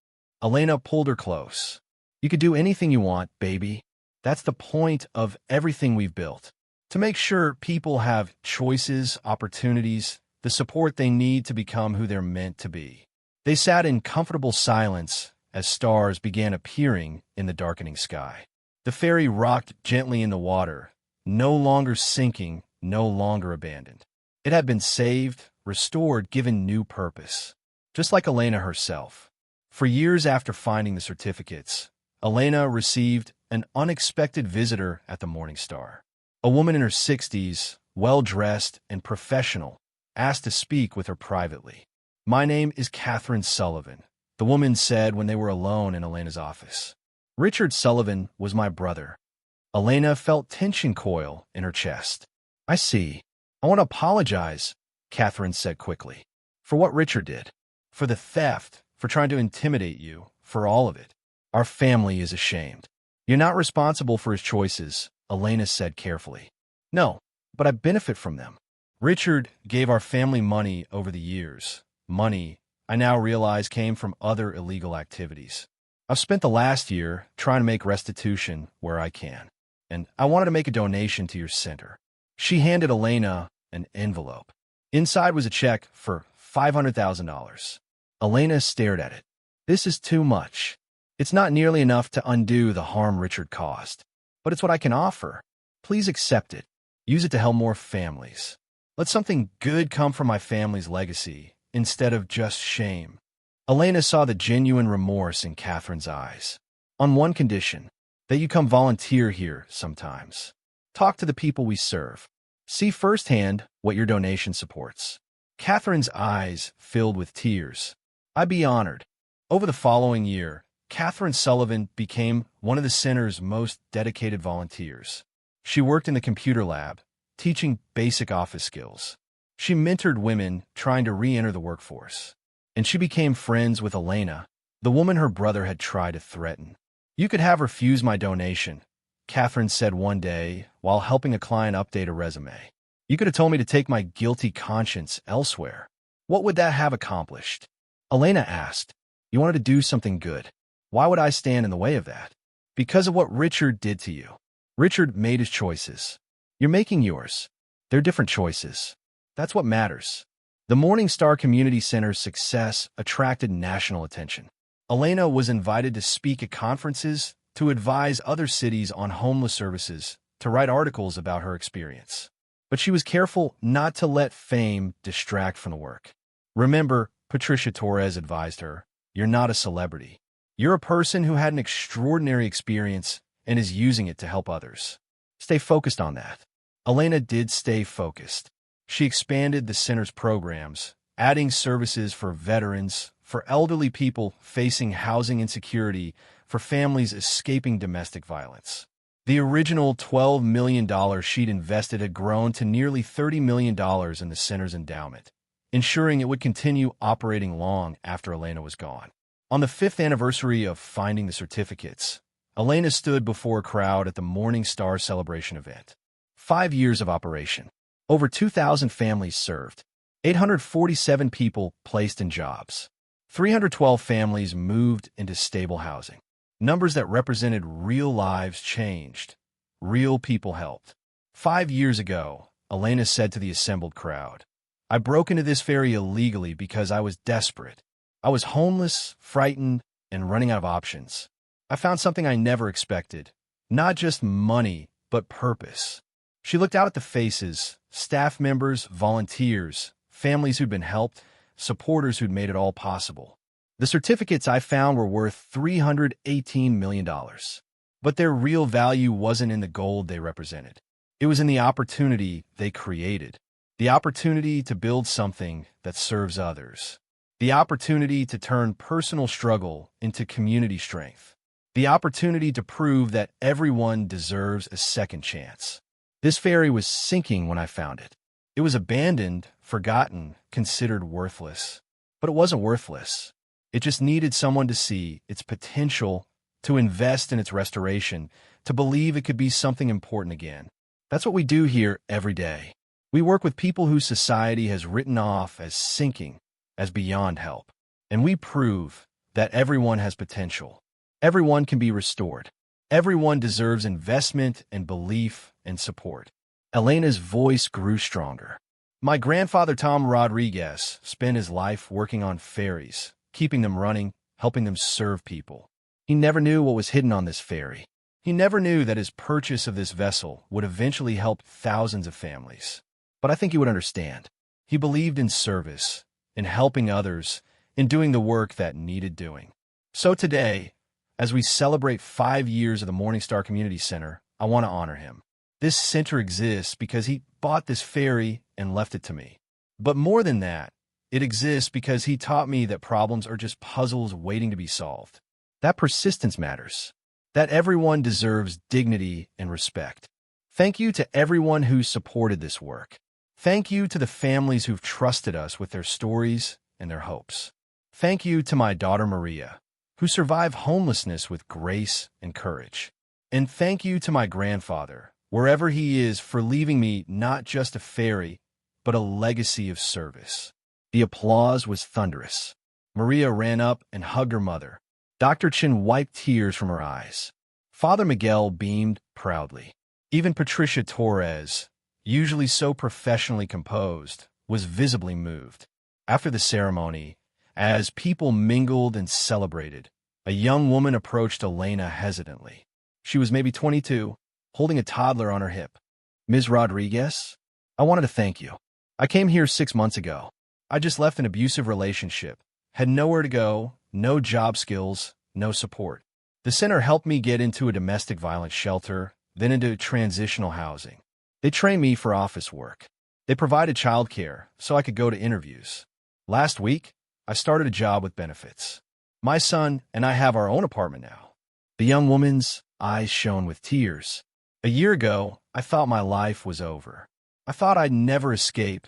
Elena pulled her close. "You could do anything you want, baby. That's the point of everything we've built. To make sure people have choices, opportunities, the support they need to become who they're meant to be." They sat in comfortable silence as stars began appearing in the darkening sky. The ferry rocked gently in the water, no longer sinking, no longer abandoned. It had been saved, restored, given new purpose. Just like Elena herself. For years after finding the certificates, Elena received an unexpected visitor at the Morning Star. A woman in her 60s, well-dressed and professional, asked to speak with her privately. "My name is Catherine Sullivan," the woman said when they were alone in Elena's office. "Richard Sullivan was my brother." Elena felt tension coil in her chest. "I see. I want to apologize," Catherine said quickly. "For what Richard did. For the theft, for trying to intimidate you, for all of it." Our family is ashamed. You're not responsible for his choices, Elena said carefully. No, but I benefit from them. Richard gave our family money over the years. Money, I now realize, came from other illegal activities. I've spent the last year trying to make restitution where I can, and I wanted to make a donation to your center. She handed Elena an envelope. Inside was a check for $500,000. Elena stared at it. This is too much. It's not nearly enough to undo the harm Richard caused, but it's what I can offer. Please accept it. Use it to help more families. Let something good come from my family's legacy instead of just shame. Elena saw the genuine remorse in Catherine's eyes. On one condition, that you come volunteer here sometimes. Talk to the people we serve. See firsthand what your donation supports. Catherine's eyes filled with tears. I'd be honored. Over the following year, Catherine Sullivan became one of the center's most dedicated volunteers. She worked in the computer lab, teaching basic office skills. She mentored women trying to re-enter the workforce. And she became friends with Elena, the woman her brother had tried to threaten. You could have refused my donation, Catherine said one day while helping a client update a resume. You could have told me to take my guilty conscience elsewhere. What would that have accomplished? Elena asked. You wanted to do something good. Why would I stand in the way of that? Because of what Richard did to you. Richard made his choices. You're making yours. They're different choices. That's what matters. The Morning Star Community Center's success attracted national attention. Elena was invited to speak at conferences, to advise other cities on homeless services, to write articles about her experience. But she was careful not to let fame distract from the work. Remember, Patricia Torres advised her, you're not a celebrity. You're a person who had an extraordinary experience and is using it to help others. Stay focused on that. Elena did stay focused. She expanded the center's programs, adding services for veterans, for elderly people facing housing insecurity, for families escaping domestic violence. The original $12 million she'd invested had grown to nearly $30 million in the center's endowment, ensuring it would continue operating long after Elena was gone. On the 5th anniversary of finding the certificates, Elena stood before a crowd at the Morning Star celebration event. 5 years of operation. Over 2,000 families served. 847 people placed in jobs. 312 families moved into stable housing. Numbers that represented real lives changed. Real people helped. 5 years ago, Elena said to the assembled crowd, I broke into this ferry illegally because I was desperate. I was homeless, frightened, and running out of options. I found something I never expected. Not just money, but purpose. She looked out at the faces, staff members, volunteers, families who'd been helped, supporters who'd made it all possible. The certificates I found were worth $318 million. But their real value wasn't in the gold they represented. It was in the opportunity they created. The opportunity to build something that serves others. The opportunity to turn personal struggle into community strength. The opportunity to prove that everyone deserves a second chance. This ferry was sinking when I found it. It was abandoned, forgotten, considered worthless. But it wasn't worthless. It just needed someone to see its potential, to invest in its restoration, to believe it could be something important again. That's what we do here every day. We work with people whose society has written off as sinking, as beyond help. And we prove that everyone has potential. Everyone can be restored. Everyone deserves investment and belief and support. Elena's voice grew stronger. My grandfather, Tom Rodriguez, spent his life working on ferries, keeping them running, helping them serve people. He never knew what was hidden on this ferry. He never knew that his purchase of this vessel would eventually help thousands of families. But I think he would understand. He believed in service, in helping others, in doing the work that needed doing. So today, as we celebrate 5 years of the Morning Star Community Center, I want to honor him. This center exists because he bought this ferry and left it to me. But more than that, it exists because he taught me that problems are just puzzles waiting to be solved. That persistence matters. That everyone deserves dignity and respect. Thank you to everyone who supported this work. Thank you to the families who've trusted us with their stories and their hopes. Thank you to my daughter Maria, who survive homelessness with grace and courage. And thank you to my grandfather, wherever he is, for leaving me not just a ferry, but a legacy of service." The applause was thunderous. Maria ran up and hugged her mother. Dr. Chin wiped tears from her eyes. Father Miguel beamed proudly. Even Patricia Torres, usually so professionally composed, was visibly moved. After the ceremony, as people mingled and celebrated, a young woman approached Elena hesitantly. She was maybe 22, holding a toddler on her hip. "Ms. Rodriguez, I wanted to thank you. I came here 6 months ago. I just left an abusive relationship, had nowhere to go, no job skills, no support. The center helped me get into a domestic violence shelter, then into transitional housing. They trained me for office work. They provided childcare so I could go to interviews. Last week, I started a job with benefits. My son and I have our own apartment now." The young woman's eyes shone with tears. "A year ago, I thought my life was over. I thought I'd never escape,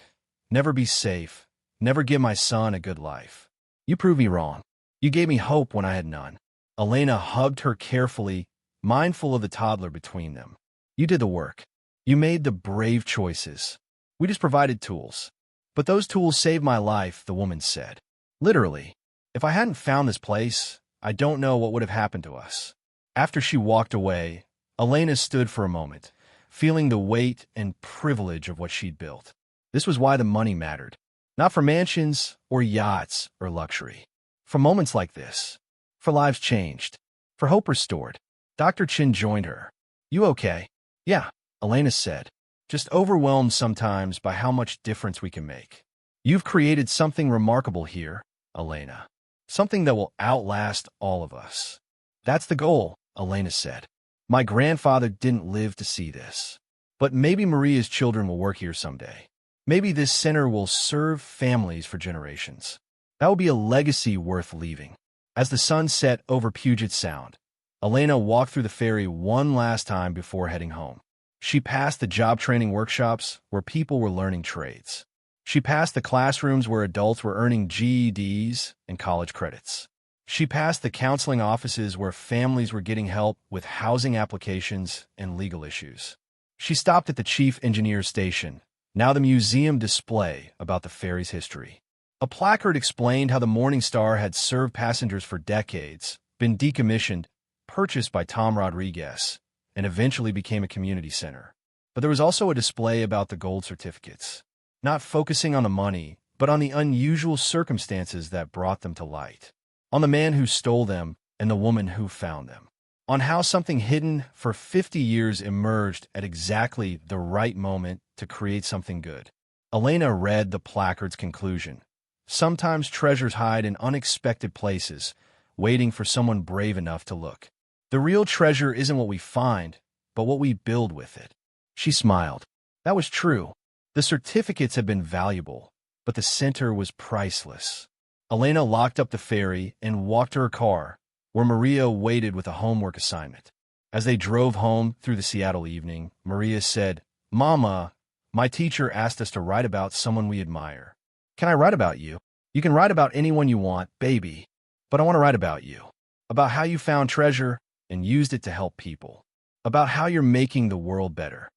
never be safe, never give my son a good life. You proved me wrong. You gave me hope when I had none." Elena hugged her carefully, mindful of the toddler between them. "You did the work. You made the brave choices. We just provided tools. But those tools saved my life," the woman said. "Literally. If I hadn't found this place, I don't know what would have happened to us." After she walked away, Elena stood for a moment, feeling the weight and privilege of what she'd built. This was why the money mattered. Not for mansions or yachts or luxury. For moments like this. For lives changed. For hope restored. Dr. Chin joined her. "You okay?" "Yeah," Elena said. "Just overwhelmed sometimes by how much difference we can make." "You've created something remarkable here, Elena. Something that will outlast all of us." "That's the goal," Elena said. "My grandfather didn't live to see this. But maybe Maria's children will work here someday. Maybe this center will serve families for generations. That will be a legacy worth leaving." As the sun set over Puget Sound, Elena walked through the ferry one last time before heading home. She passed the job training workshops where people were learning trades. She passed the classrooms where adults were earning GEDs and college credits. She passed the counseling offices where families were getting help with housing applications and legal issues. She stopped at the chief engineer's station, now the museum display about the ferry's history. A placard explained how the Morning Star had served passengers for decades, been decommissioned, purchased by Tom Rodriguez, and eventually became a community center. But there was also a display about the gold certificates, not focusing on the money, but on the unusual circumstances that brought them to light. On the man who stole them and the woman who found them. On how something hidden for 50 years emerged at exactly the right moment to create something good. Elena read the placard's conclusion. Sometimes treasures hide in unexpected places, waiting for someone brave enough to look. The real treasure isn't what we find, but what we build with it. She smiled. That was true. The certificates had been valuable, but the center was priceless. Elena locked up the ferry and walked to her car, where Maria waited with a homework assignment. As they drove home through the Seattle evening, Maria said, "Mama, my teacher asked us to write about someone we admire." "Can I write about you?" "You can write about anyone you want, baby. But I want to write about you. About how you found treasure and used it to help people. About how you're making the world better."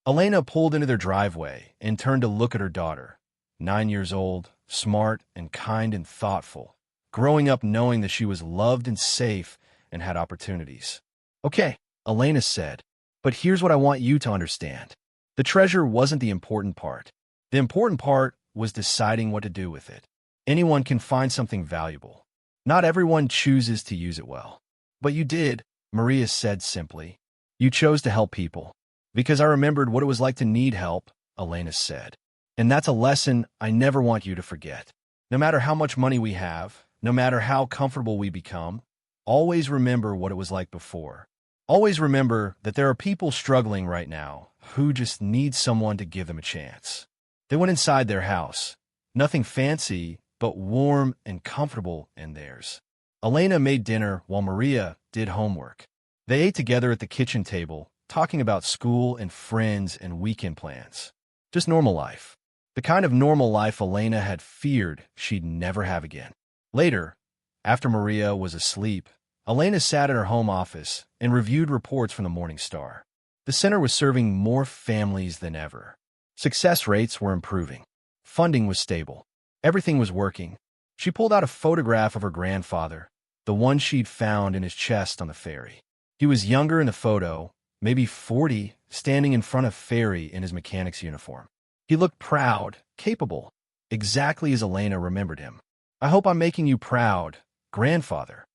Elena pulled into their driveway and turned to look at her daughter, 9 years old, smart and kind and thoughtful, growing up knowing that she was loved and safe and had opportunities. "Okay," Elena said, "but here's what I want you to understand. The treasure wasn't the important part. The important part was deciding what to do with it. Anyone can find something valuable. Not everyone chooses to use it well. But you did," Maria said simply. "You chose to help people." "Because I remembered what it was like to need help," Elena said. "And that's a lesson I never want you to forget. No matter how much money we have, no matter how comfortable we become, always remember what it was like before. Always remember that there are people struggling right now who just need someone to give them a chance." They went inside their house. Nothing fancy, but warm and comfortable in theirs. Elena made dinner while Maria did homework. They ate together at the kitchen table, talking about school and friends and weekend plans. Just normal life. The kind of normal life Elena had feared she'd never have again. Later, After Maria was asleep, Elena sat at her home office and reviewed reports from the Morning Star. The center was serving more families than ever. Success rates were improving. Funding was stable. Everything was working. She pulled out a photograph of her grandfather, the one she'd found in his chest on the ferry. He was younger in the photo, maybe 40, standing in front of Ferry in his mechanic's uniform. He looked proud, capable, exactly as Elena remembered him. "I hope I'm making you proud, grandfather,"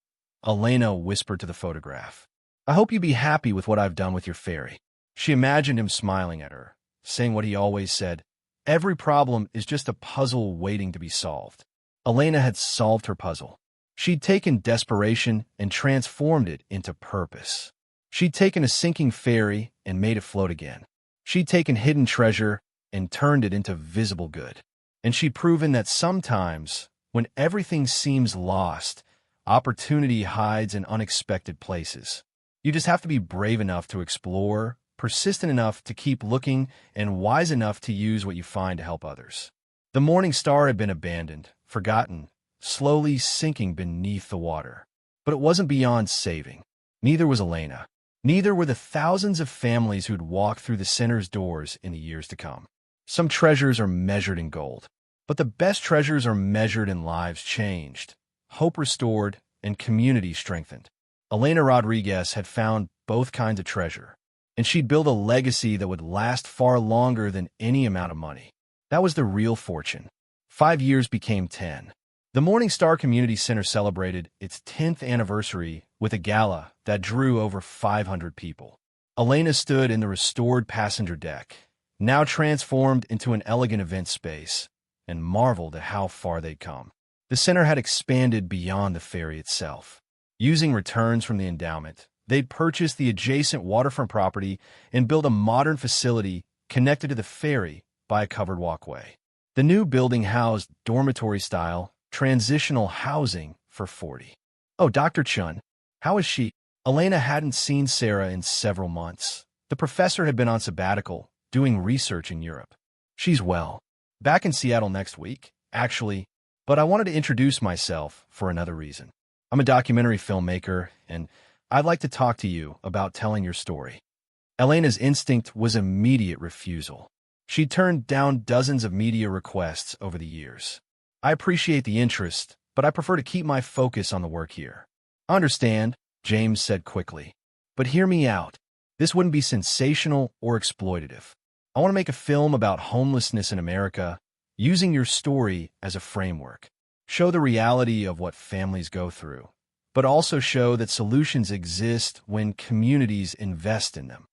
Elena whispered to the photograph. "I hope you be happy with what I've done with your ferry." She imagined him smiling at her, saying what he always said, "Every problem is just a puzzle waiting to be solved." Elena had solved her puzzle. She'd taken desperation and transformed it into purpose. She'd taken a sinking ferry and made it float again. She'd taken hidden treasure and turned it into visible good. And she'd proven that sometimes, when everything seems lost, opportunity hides in unexpected places. You just have to be brave enough to explore, persistent enough to keep looking, and wise enough to use what you find to help others. The Morning Star had been abandoned, forgotten, slowly sinking beneath the water. But it wasn't beyond saving. Neither was Elena. Neither were the thousands of families who'd walk through the center's doors in the years to come. Some treasures are measured in gold, but the best treasures are measured in lives changed, hope restored, and community strengthened. Elena Rodriguez had found both kinds of treasure, and she'd built a legacy that would last far longer than any amount of money. That was the real fortune. 5 years became 10. The Morning Star Community Center celebrated its 10th anniversary with a gala that drew over 500 people. Elena stood in the restored passenger deck, now transformed into an elegant event space, and marveled at how far they'd come. The center had expanded beyond the ferry itself. Using returns from the endowment, they'd purchased the adjacent waterfront property and built a modern facility connected to the ferry by a covered walkway. The new building housed dormitory-style, transitional housing for 40. "Oh, Dr. Chun, how is she?" Elena hadn't seen Sarah in several months. The professor had been on sabbatical, doing research in Europe. "She's well. Back in Seattle next week, actually, but I wanted to introduce myself for another reason. I'm a documentary filmmaker, and I'd like to talk to you about telling your story." Elena's instinct was immediate refusal. She'd turned down dozens of media requests over the years. "I appreciate the interest, but I prefer to keep my focus on the work here." "Understand," James said quickly. "But hear me out. This wouldn't be sensational or exploitative. I want to make a film about homelessness in America, using your story as a framework. Show the reality of what families go through, but also show that solutions exist when communities invest in them."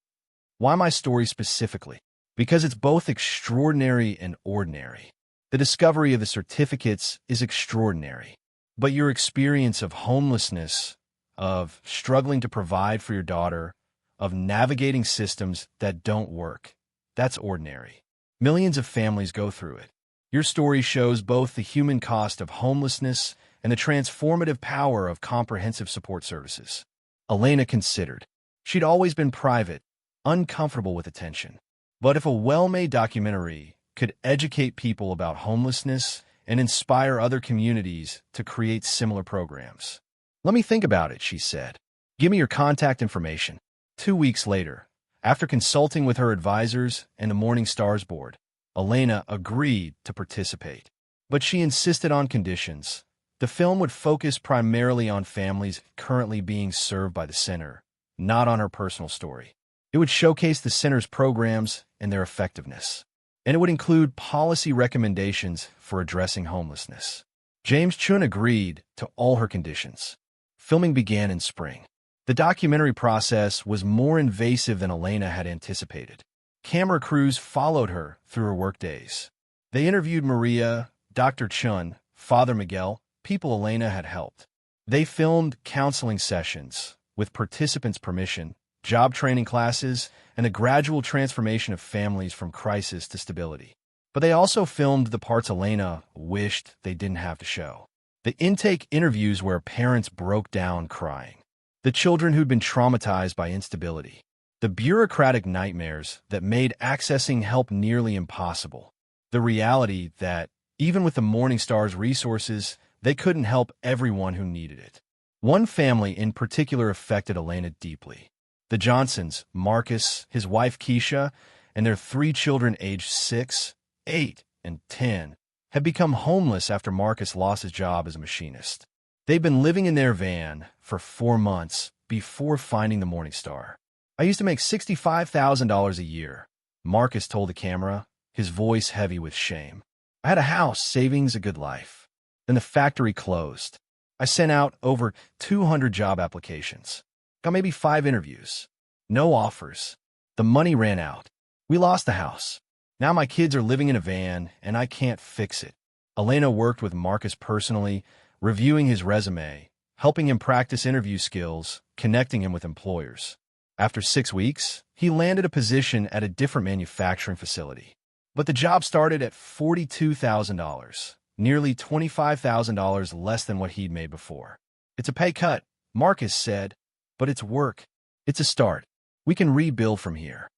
Why my story specifically? Because it's both extraordinary and ordinary. The discovery of the certificates is extraordinary, but your experience of homelessness, of struggling to provide for your daughter, of navigating systems that don't work, that's ordinary. Millions of families go through it. Your story shows both the human cost of homelessness and the transformative power of comprehensive support services. Elena considered. She'd always been private, uncomfortable with attention. But if a well-made documentary could educate people about homelessness and inspire other communities to create similar programs. "Let me think about it," she said. "Give me your contact information." 2 weeks later, after consulting with her advisors and the Morning Star's board, Elena agreed to participate. But she insisted on conditions. The film would focus primarily on families currently being served by the center, not on her personal story. It would showcase the center's programs and their effectiveness. And it would include policy recommendations for addressing homelessness. James Chun agreed to all her conditions. Filming began in spring. The documentary process was more invasive than Elena had anticipated. Camera crews followed her through her workdays. They interviewed Maria, Dr. Chun, Father Miguel, people Elena had helped. They filmed counseling sessions, with participants' permission, job training classes, and the gradual transformation of families from crisis to stability. But they also filmed the parts Elena wished they didn't have to show. The intake interviews where parents broke down crying. The children who'd been traumatized by instability. The bureaucratic nightmares that made accessing help nearly impossible. The reality that, even with the Morning Star's resources, They couldn't help everyone who needed it. One family in particular affected Elena deeply. The Johnsons, Marcus, his wife Keisha, and their 3 children aged 6, 8, and 10, had become homeless after Marcus lost his job as a machinist. They'd been living in their van for 4 months before finding the Morning Star. "I used to make $65,000 a year," Marcus told the camera, his voice heavy with shame. "I had a house, savings, a good life. Then the factory closed. I sent out over 200 job applications. Got maybe 5 interviews. No offers. The money ran out. We lost the house. Now my kids are living in a van, and I can't fix it." Elena worked with Marcus personally, reviewing his resume, helping him practice interview skills, connecting him with employers. After 6 weeks, he landed a position at a different manufacturing facility. But the job started at $42,000, nearly $25,000 less than what he'd made before. "It's a pay cut," Marcus said, "but it's work. It's a start. We can rebuild from here."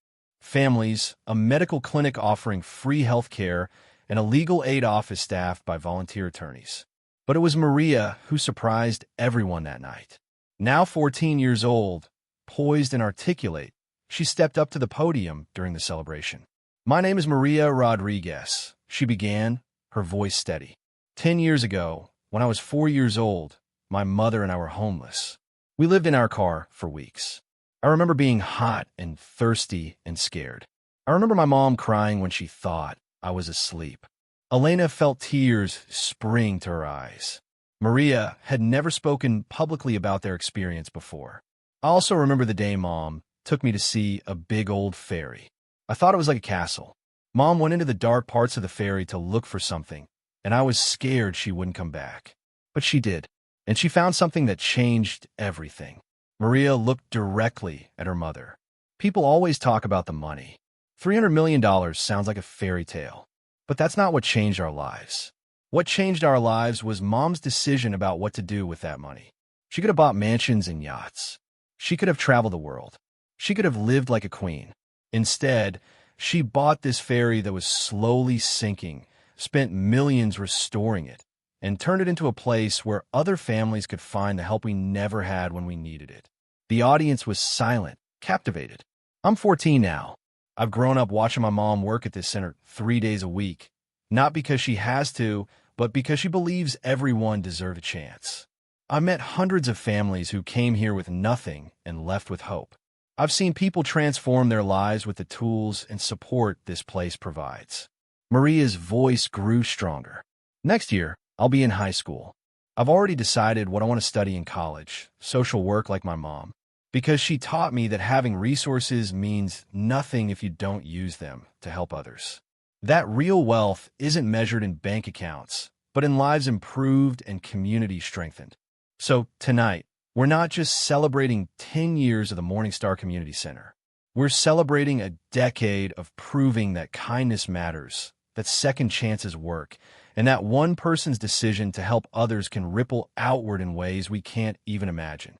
Families, a medical clinic offering free health care, and a legal aid office staffed by volunteer attorneys. But it was Maria who surprised everyone that night. Now 14 years old, poised and articulate, she stepped up to the podium during the celebration. "My name is Maria Rodriguez," she began, her voice steady. "10 years ago, when I was 4 years old, my mother and I were homeless. We lived in our car for weeks. I remember being hot and thirsty and scared. I remember my mom crying when she thought I was asleep." Elena felt tears spring to her eyes. Maria had never spoken publicly about their experience before. "I also remember the day Mom took me to see a big old ferry. I thought it was like a castle. Mom went into the dark parts of the ferry to look for something, and I was scared she wouldn't come back. But she did, and she found something that changed everything." Maria looked directly at her mother. "People always talk about the money. $300 million sounds like a fairy tale. But that's not what changed our lives. What changed our lives was Mom's decision about what to do with that money. She could have bought mansions and yachts. She could have traveled the world. She could have lived like a queen. Instead, she bought this ferry that was slowly sinking, spent millions restoring it, and turned it into a place where other families could find the help we never had when we needed it." The audience was silent, captivated. "I'm 14 now. I've grown up watching my mom work at this center 3 days a week, not because she has to, but because she believes everyone deserves a chance. I met hundreds of families who came here with nothing and left with hope. I've seen people transform their lives with the tools and support this place provides." Maria's voice grew stronger. "Next year, I'll be in high school. I've already decided what I want to study in college, social work like my mom, because she taught me that having resources means nothing if you don't use them to help others. That real wealth isn't measured in bank accounts, but in lives improved and community strengthened." So tonight, we're not just celebrating 10 years of the Morning Star Community Center. We're celebrating a decade of proving that kindness matters, that second chances work, and that one person's decision to help others can ripple outward in ways we can't even imagine.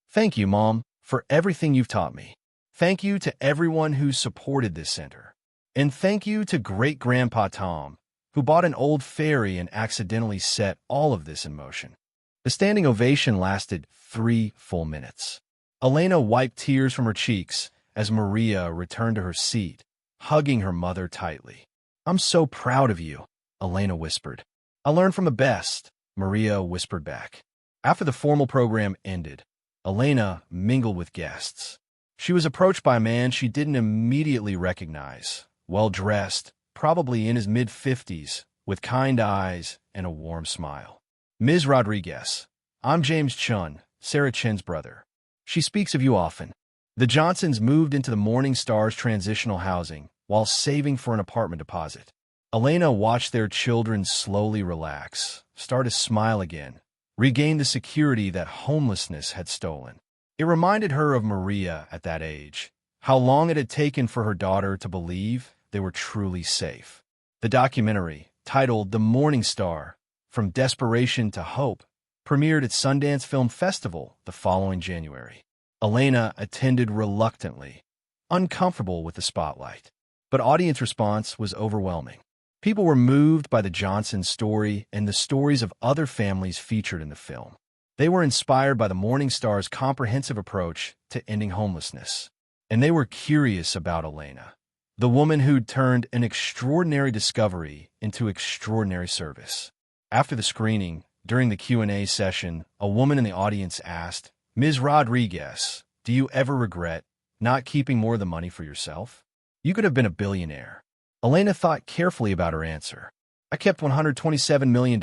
Thank you, Mom, for everything you've taught me. Thank you to everyone who supported this center. And thank you to Great-Grandpa Tom, who bought an old ferry and accidentally set all of this in motion. The standing ovation lasted 3 full minutes. Elena wiped tears from her cheeks as Maria returned to her seat, hugging her mother tightly. "I'm so proud of you," Elena whispered. "I learned from the best," Maria whispered back. After the formal program ended, Elena mingled with guests. She was approached by a man she didn't immediately recognize, well-dressed, probably in his mid-50s, with kind eyes and a warm smile. "Ms. Rodriguez, I'm James Chun, Sarah Chin's brother. She speaks of you often." The Johnsons moved into the Morning Star's transitional housing while saving for an apartment deposit. Elena watched their children slowly relax, start to smile again, regain the security that homelessness had stolen. It reminded her of Maria at that age, how long it had taken for her daughter to believe they were truly safe. The documentary, titled The Morning Star, From Desperation to Hope, premiered at Sundance Film Festival the following January. Elena attended reluctantly, uncomfortable with the spotlight, but audience response was overwhelming. People were moved by the Johnson story and the stories of other families featured in the film. They were inspired by the Morning Star's comprehensive approach to ending homelessness. And they were curious about Elena, the woman who'd turned an extraordinary discovery into extraordinary service. After the screening, during the Q&A session, a woman in the audience asked, "Ms. Rodriguez, do you ever regret not keeping more of the money for yourself? You could have been a billionaire." Elena thought carefully about her answer. "I kept $127 million,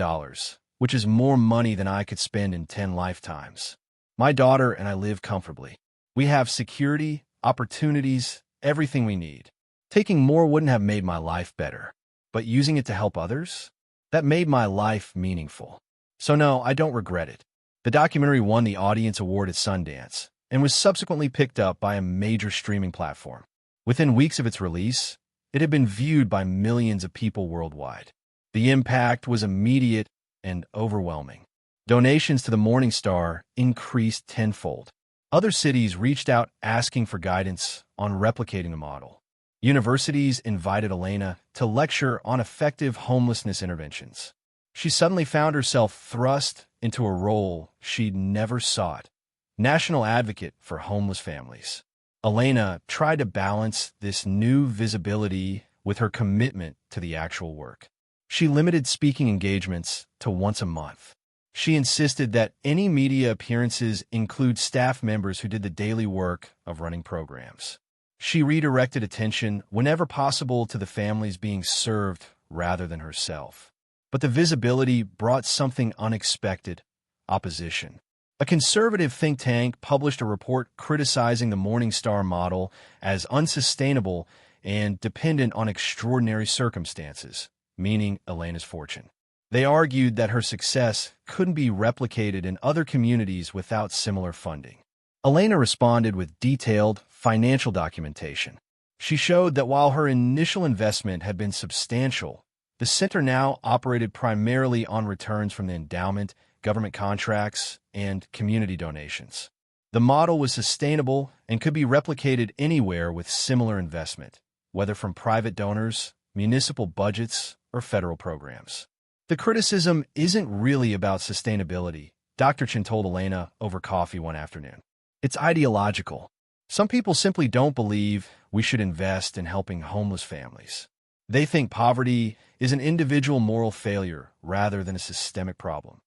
which is more money than I could spend in 10 lifetimes. My daughter and I live comfortably. We have security, opportunities, everything we need. Taking more wouldn't have made my life better, but using it to help others? That made my life meaningful. So no, I don't regret it." The documentary won the Audience Award at Sundance and was subsequently picked up by a major streaming platform. Within weeks of its release, it had been viewed by millions of people worldwide. The impact was immediate and overwhelming. Donations to the Morning Star increased tenfold. Other cities reached out asking for guidance on replicating the model. Universities invited Elena to lecture on effective homelessness interventions. She suddenly found herself thrust into a role she'd never sought: national advocate for homeless families. Elena tried to balance this new visibility with her commitment to the actual work. She limited speaking engagements to once a month. She insisted that any media appearances include staff members who did the daily work of running programs. She redirected attention whenever possible to the families being served rather than herself. But the visibility brought something unexpected: opposition. A conservative think tank published a report criticizing the Morning Star model as unsustainable and dependent on extraordinary circumstances, meaning Elena's fortune. They argued that her success couldn't be replicated in other communities without similar funding. Elena responded with detailed financial documentation. She showed that while her initial investment had been substantial, the center now operated primarily on returns from the endowment, government contracts, and community donations. The model was sustainable and could be replicated anywhere with similar investment, whether from private donors, municipal budgets, or federal programs. "The criticism isn't really about sustainability," Dr. Chen told Elena over coffee one afternoon. "It's ideological. Some people simply don't believe we should invest in helping homeless families. They think poverty is an individual moral failure rather than a systemic problem."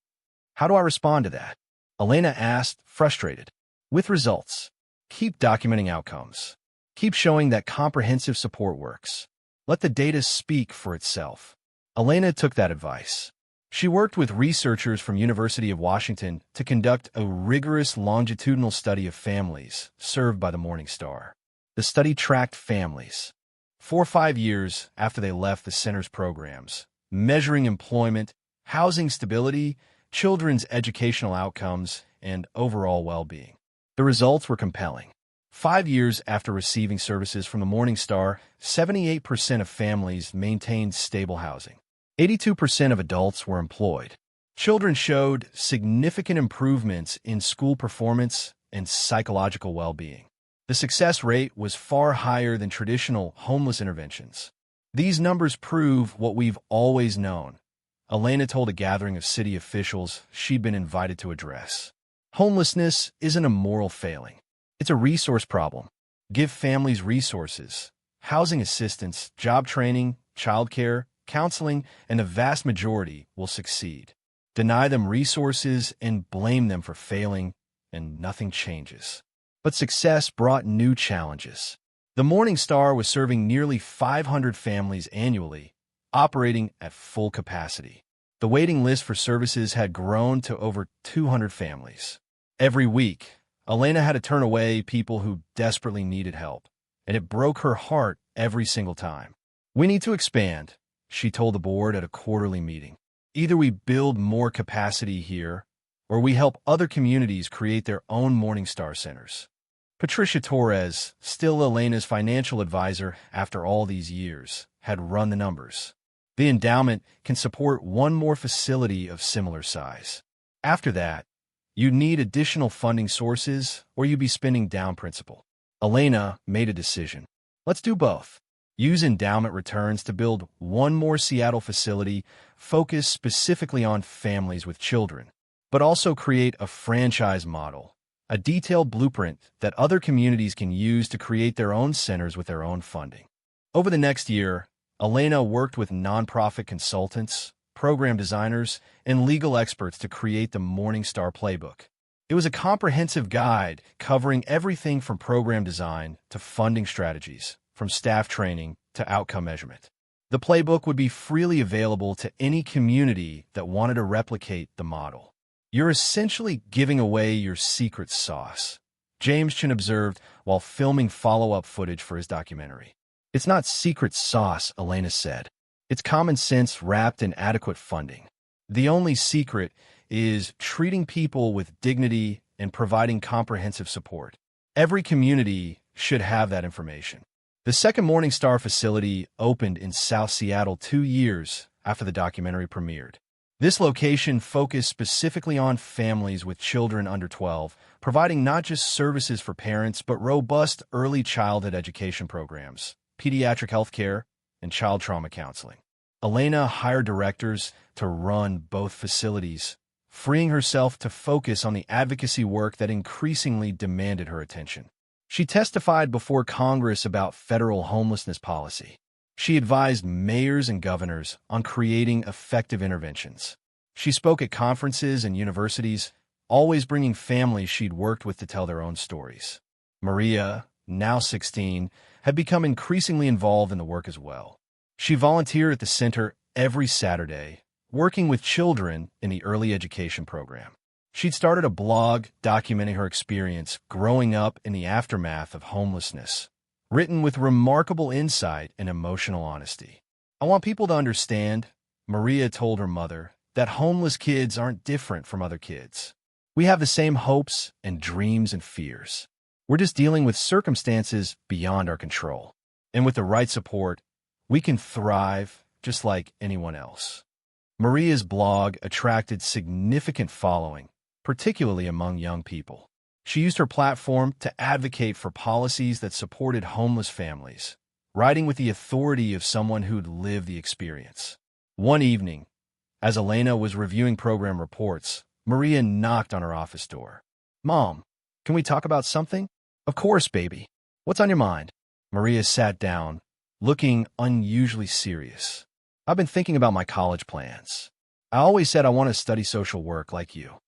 "How do I respond to that?" Elena asked, frustrated. "With results. Keep documenting outcomes. Keep showing that comprehensive support works. Let the data speak for itself." Elena took that advice. She worked with researchers from University of Washington to conduct a rigorous longitudinal study of families served by the Morning Star. The study tracked families 4 or 5 years after they left the center's programs, measuring employment, housing stability, children's educational outcomes, and overall well-being. The results were compelling. 5 years after receiving services from the Morning Star, 78% of families maintained stable housing. 82% of adults were employed. Children showed significant improvements in school performance and psychological well-being. The success rate was far higher than traditional homeless interventions. "These numbers prove what we've always known," Elena told a gathering of city officials she'd been invited to address. "Homelessness isn't a moral failing. It's a resource problem. Give families resources, housing assistance, job training, childcare, counseling, and the vast majority will succeed. Deny them resources and blame them for failing, and nothing changes." But success brought new challenges. The Morning Star was serving nearly 500 families annually, operating at full capacity. The waiting list for services had grown to over 200 families. Every week, Elena had to turn away people who desperately needed help, and it broke her heart every single time. "We need to expand," she told the board at a quarterly meeting. "Either we build more capacity here, or we help other communities create their own Morning Star centers." Patricia Torres, still Elena's financial advisor after all these years, had run the numbers. The endowment can support one more facility of similar size. After that, you'd need additional funding sources or you'd be spending down principal. Elena made a decision. "Let's do both. use endowment returns to build one more Seattle facility focused specifically on families with children, but also create a franchise model, a detailed blueprint that other communities can use to create their own centers with their own funding. Over the next year, Elena worked with nonprofit consultants, program designers, and legal experts to create the Morningstar Playbook. It was a comprehensive guide covering everything from program design to funding strategies, from staff training to outcome measurement. The playbook would be freely available to any community that wanted to replicate the model. You're essentially giving away your secret sauce, James Chin observed while filming follow-up footage for his documentary. It's not secret sauce, Elena said. It's common sense wrapped in adequate funding. The only secret is treating people with dignity and providing comprehensive support. Every community should have that information. The second Morningstar facility opened in South Seattle 2 years after the documentary premiered. This location focused specifically on families with children under 12, providing not just services for parents but robust early childhood education programs, pediatric health care, and child trauma counseling. Elena hired directors to run both facilities, freeing herself to focus on the advocacy work that increasingly demanded her attention. She testified before Congress about federal homelessness policy. She advised mayors and governors on creating effective interventions. She spoke at conferences and universities, always bringing families she'd worked with to tell their own stories. Maria, now 16, had become increasingly involved in the work as well. She volunteered at the center every Saturday, working with children in the early education program. She'd started a blog documenting her experience growing up in the aftermath of homelessness, written with remarkable insight and emotional honesty. I want people to understand, Maria told her mother, that homeless kids aren't different from other kids. We have the same hopes and dreams and fears. We're just dealing with circumstances beyond our control. And with the right support, we can thrive just like anyone else. Maria's blog attracted significant following, particularly among young people. She used her platform to advocate for policies that supported homeless families, writing with the authority of someone who'd lived the experience. One evening, as Elena was reviewing program reports, Maria knocked on her office door. "Mom, can we talk about something?" "Of course, baby. What's on your mind?" Maria sat down, looking unusually serious. "I've been thinking about my college plans. I always said I want to study social work like you.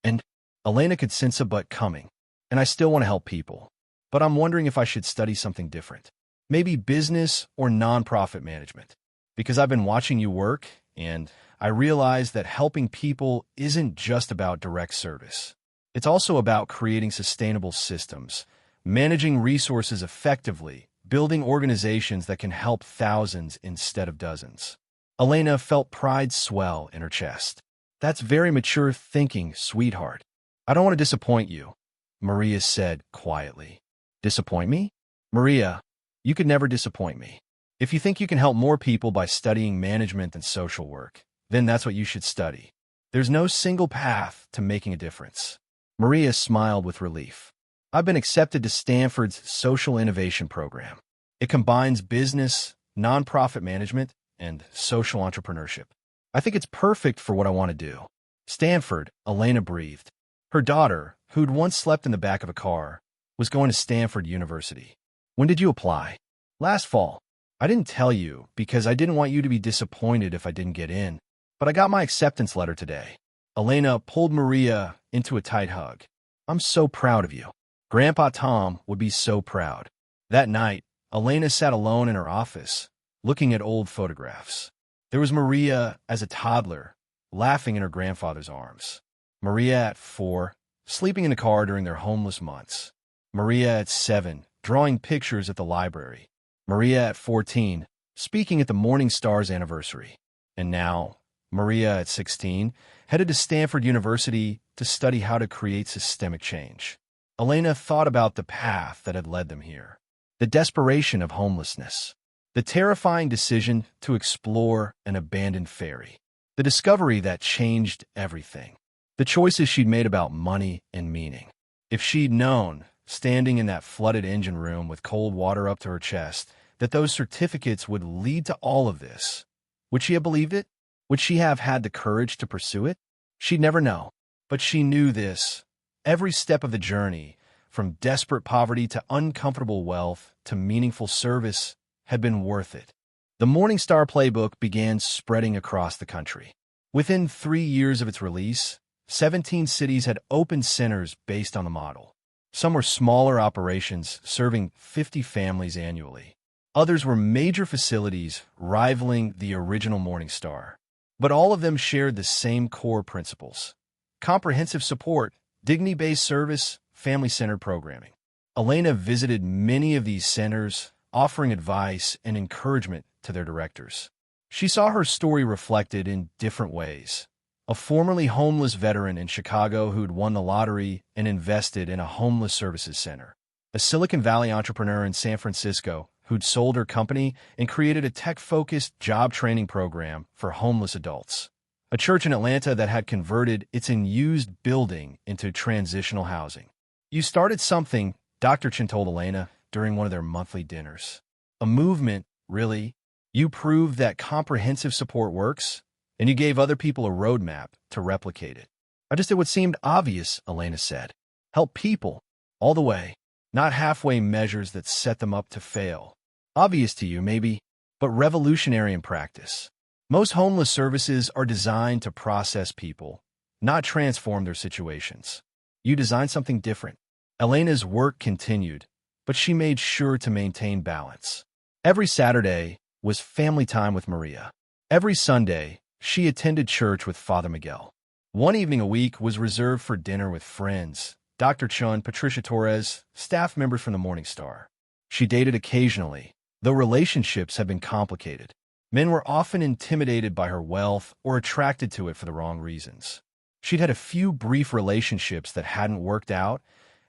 And Elena could sense a but coming, and I still want to help people. But I'm wondering if I should study something different. Maybe business or nonprofit management. Because I've been watching you work, and I realize that helping people isn't just about direct service. It's also about creating sustainable systems, managing resources effectively, building organizations that can help thousands instead of dozens." Elena felt pride swell in her chest. "That's very mature thinking, sweetheart. I don't want to disappoint you," Maria said quietly. "Disappoint me? Maria, you could never disappoint me. If you think you can help more people by studying management and social work, then that's what you should study. There's no single path to making a difference." Maria smiled with relief. "I've been accepted to Stanford's Social Innovation Program. It combines business, nonprofit management, and social entrepreneurship. I think it's perfect for what I want to do." Stanford, Elena breathed. Her daughter, who'd once slept in the back of a car, was going to Stanford University. "When did you apply?" "Last fall. I didn't tell you because I didn't want you to be disappointed if I didn't get in, but I got my acceptance letter today." Elena pulled Maria into a tight hug. "I'm so proud of you. Grandpa Tom would be so proud." That night, Elena sat alone in her office, looking at old photographs. There was Maria as a toddler, laughing in her grandfather's arms. Maria at 4, sleeping in the car during their homeless months. Maria at 7, drawing pictures at the library. Maria at 14, speaking at the Morningstar's anniversary. And now, Maria at 16, headed to Stanford University to study how to create systemic change. Elena thought about the path that had led them here. The desperation of homelessness. The terrifying decision to explore an abandoned ferry. The discovery that changed everything. The choices she'd made about money and meaning. If she'd known, standing in that flooded engine room with cold water up to her chest, that those certificates would lead to all of this. Would she have believed it? Would she have had the courage to pursue it? She'd never know. But she knew this. Every step of the journey, from desperate poverty to uncomfortable wealth to meaningful service, had been worth it. The Morning Star playbook began spreading across the country. Within 3 years of its release, 17 cities had opened centers based on the model. Some were smaller operations serving 50 families annually. Others were major facilities rivaling the original Morning Star. But all of them shared the same core principles: comprehensive support, dignity-based service, family-centered programming. Elena visited many of these centers, offering advice and encouragement to their directors. She saw her story reflected in different ways. A formerly homeless veteran in Chicago who'd won the lottery and invested in a homeless services center. A Silicon Valley entrepreneur in San Francisco who'd sold her company and created a tech-focused job training program for homeless adults. A church in Atlanta that had converted its unused building into transitional housing. "You started something," Dr. Chin told Elena during one of their monthly dinners. "A movement, really. You proved that comprehensive support works, and you gave other people a roadmap to replicate it." "I just did what seemed obvious," Elena said. "Help people, all the way, not halfway measures that set them up to fail. Obvious to you, maybe, but revolutionary in practice. Most homeless services are designed to process people, not transform their situations. You designed something different." Elena's work continued, but she made sure to maintain balance. Every Saturday was family time with Maria. Every Sunday, she attended church with Father Miguel. One evening a week was reserved for dinner with friends: Dr. Chun, Patricia Torres, staff members from the Morning Star. She dated occasionally, though relationships had been complicated. Men were often intimidated by her wealth or attracted to it for the wrong reasons. She'd had a few brief relationships that hadn't worked out,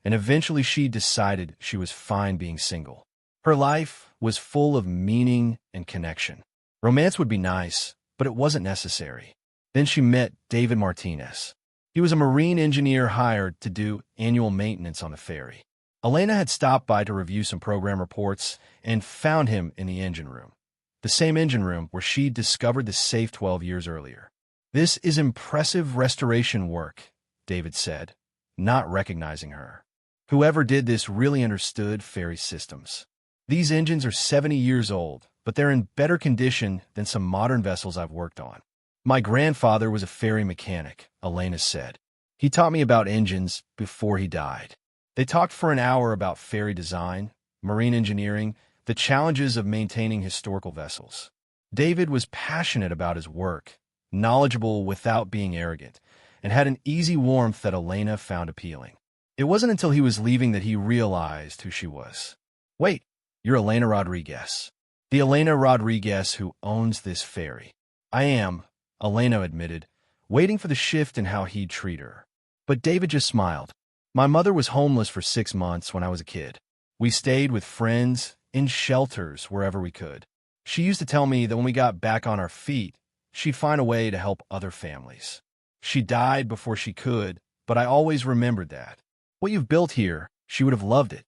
and eventually she decided she was fine being single. Her life was full of meaning and connection. Romance would be nice, but it wasn't necessary. Then she met David Martinez. He was a marine engineer hired to do annual maintenance on the ferry. Elena had stopped by to review some program reports and found him in the engine room. The same engine room where she'd discovered the safe 12 years earlier. "This is impressive restoration work," David said, not recognizing her. "Whoever did this really understood ferry systems. These engines are 70 years old, but they're in better condition than some modern vessels I've worked on." "My grandfather was a ferry mechanic," Elena said. "He taught me about engines before he died." They talked for an hour about ferry design, marine engineering, the challenges of maintaining historical vessels. David was passionate about his work, knowledgeable without being arrogant, and had an easy warmth that Elena found appealing. It wasn't until he was leaving that he realized who she was. "Wait, you're Elena Rodriguez. The Elena Rodriguez who owns this ferry." "I am," Elena admitted, waiting for the shift in how he'd treat her. But David just smiled. "My mother was homeless for 6 months when I was a kid. We stayed with friends, in shelters wherever we could. She used to tell me that when we got back on our feet, she'd find a way to help other families. She died before she could, but I always remembered that. What you've built here, she would have loved it."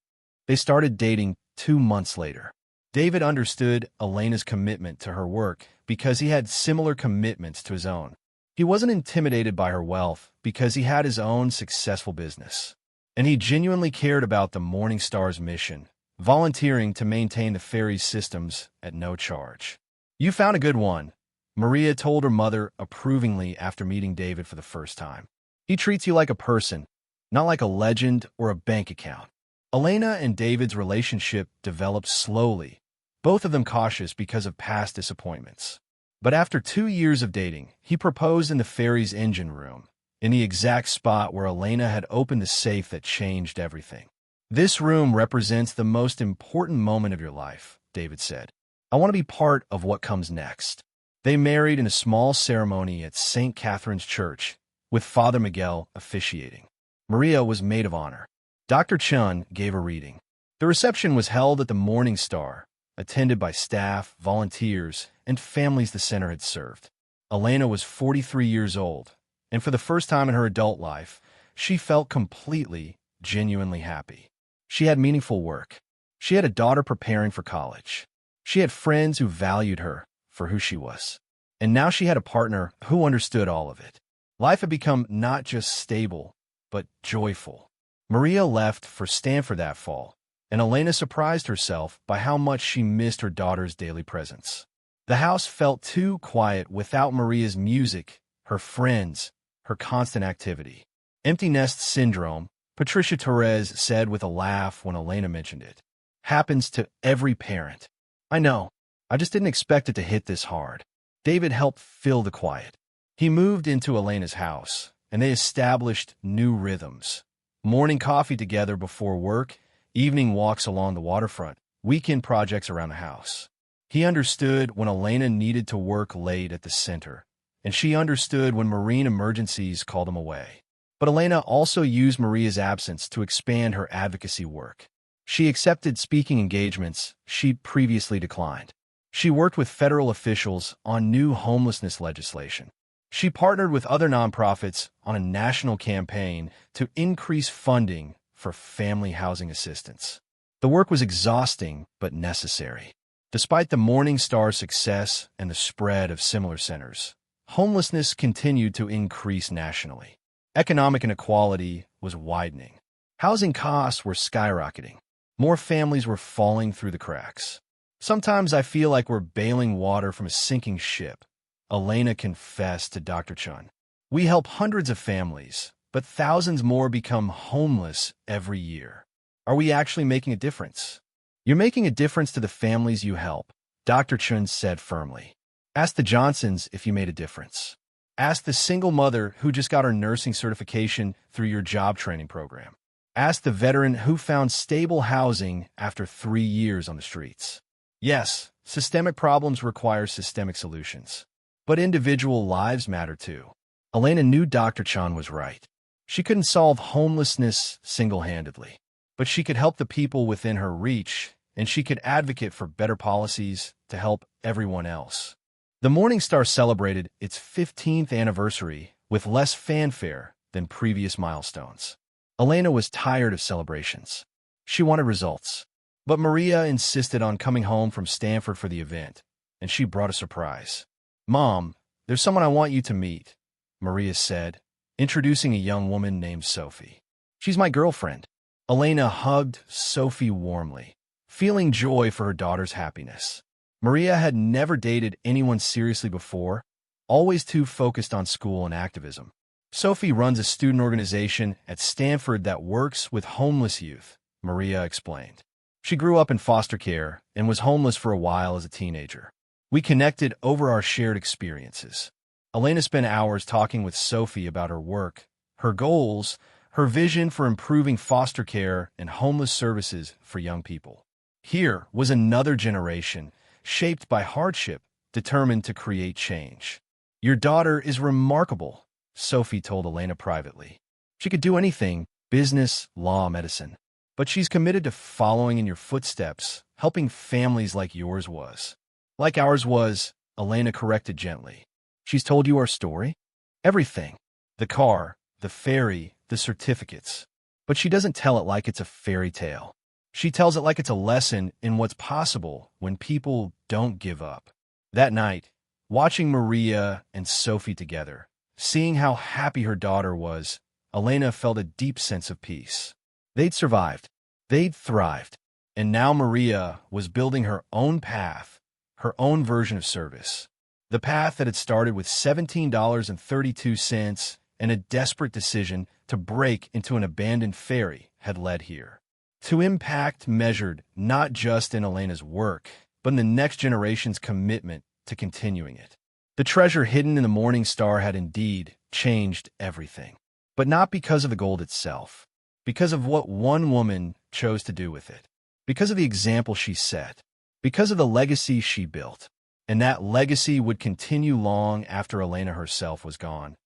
They started dating 2 months later. David understood Elena's commitment to her work because he had similar commitments to his own. He wasn't intimidated by her wealth because he had his own successful business. And he genuinely cared about the Morning Star's mission, volunteering to maintain the ferry's systems at no charge. "You found a good one," Maria told her mother approvingly after meeting David for the first time. "He treats you like a person, not like a legend or a bank account." Elena and David's relationship developed slowly, both of them cautious because of past disappointments. But after 2 years of dating, he proposed in the ferry's engine room, in the exact spot where Elena had opened the safe that changed everything. "This room represents the most important moment of your life," David said. "I want to be part of what comes next." They married in a small ceremony at St. Catherine's Church, with Father Miguel officiating. Maria was maid of honor. Dr. Chun gave a reading. The reception was held at the Morning Star, attended by staff, volunteers, and families the center had served. Elena was 43 years old, and for the first time in her adult life, she felt completely, genuinely happy. She had meaningful work. She had a daughter preparing for college. She had friends who valued her for who she was. And now she had a partner who understood all of it. Life had become not just stable, but joyful. Maria left for Stanford that fall, and Elena surprised herself by how much she missed her daughter's daily presence. The house felt too quiet without Maria's music, her friends, her constant activity. Empty nest syndrome, Patricia Torres said with a laugh when Elena mentioned it. Happens to every parent. I know. I just didn't expect it to hit this hard. David helped fill the quiet. He moved into Elena's house, and they established new rhythms. Morning coffee together before work, evening walks along the waterfront, weekend projects around the house. He understood when Elena needed to work late at the center, and she understood when marine emergencies called him away. But Elena also used Maria's absence to expand her advocacy work. She accepted speaking engagements she previously declined. She worked with federal officials on new homelessness legislation. She partnered with other nonprofits on a national campaign to increase funding for family housing assistance. The work was exhausting but necessary. Despite the Morning Star's success and the spread of similar centers, homelessness continued to increase nationally. Economic inequality was widening. Housing costs were skyrocketing. More families were falling through the cracks. Sometimes I feel like we're bailing water from a sinking ship, Elena confessed to Dr. Chun. We help hundreds of families, but thousands more become homeless every year. Are we actually making a difference? You're making a difference to the families you help, Dr. Chun said firmly. Ask the Johnsons if you made a difference. Ask the single mother who just got her nursing certification through your job training program. Ask the veteran who found stable housing after 3 years on the streets. Yes, systemic problems require systemic solutions. But individual lives matter too. Elena knew Dr. Chan was right. She couldn't solve homelessness single-handedly, but she could help the people within her reach, and she could advocate for better policies to help everyone else. The Morning Star celebrated its 15th anniversary with less fanfare than previous milestones. Elena was tired of celebrations. She wanted results. But Maria insisted on coming home from Stanford for the event, and she brought a surprise. "Mom, there's someone I want you to meet," Maria said, introducing a young woman named Sophie. "She's my girlfriend." Elena hugged Sophie warmly, feeling joy for her daughter's happiness. Maria had never dated anyone seriously before, always too focused on school and activism. Sophie runs a student organization at Stanford that works with homeless youth, Maria explained. She grew up in foster care and was homeless for a while as a teenager. We connected over our shared experiences. Elena spent hours talking with Sophie about her work, her goals, her vision for improving foster care and homeless services for young people. Here was another generation, shaped by hardship, determined to create change. "Your daughter is remarkable," Sophie told Elena privately. "She could do anything, business, law, medicine. But she's committed to following in your footsteps, helping families like yours was." "Like ours was," Elena corrected gently. "She's told you our story? Everything. The car, the ferry, the certificates. But she doesn't tell it like it's a fairy tale. She tells it like it's a lesson in what's possible when people don't give up." That night, watching Maria and Sophie together, seeing how happy her daughter was, Elena felt a deep sense of peace. They'd survived. They'd thrived. And now Maria was building her own path, her own version of service. The path that had started with $17.32 and a desperate decision to break into an abandoned ferry had led here. To impact measured not just in Elena's work, but in the next generation's commitment to continuing it. The treasure hidden in the Morning Star had indeed changed everything. But not because of the gold itself. Because of what one woman chose to do with it. Because of the example she set. Because of the legacy she built. And that legacy would continue long after Elena herself was gone.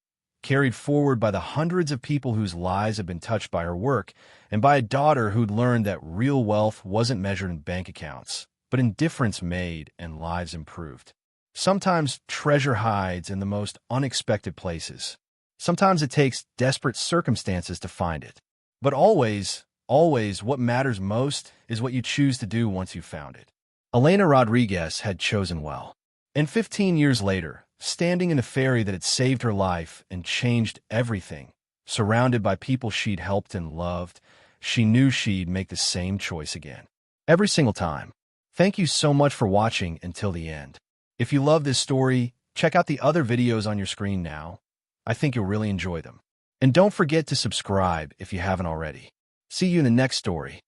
Carried forward by the hundreds of people whose lives had been touched by her work, and by a daughter who'd learned that real wealth wasn't measured in bank accounts, but in difference made and lives improved. Sometimes treasure hides in the most unexpected places. Sometimes it takes desperate circumstances to find it. But always, what matters most is what you choose to do once you've found it. Elena Rodriguez had chosen well. And 15 years later, standing in a ferry that had saved her life and changed everything, surrounded by people she'd helped and loved, she knew she'd make the same choice again. Every single time. Thank you so much for watching until the end. If you love this story, check out the other videos on your screen now. I think you'll really enjoy them. And don't forget to subscribe if you haven't already. See you in the next story.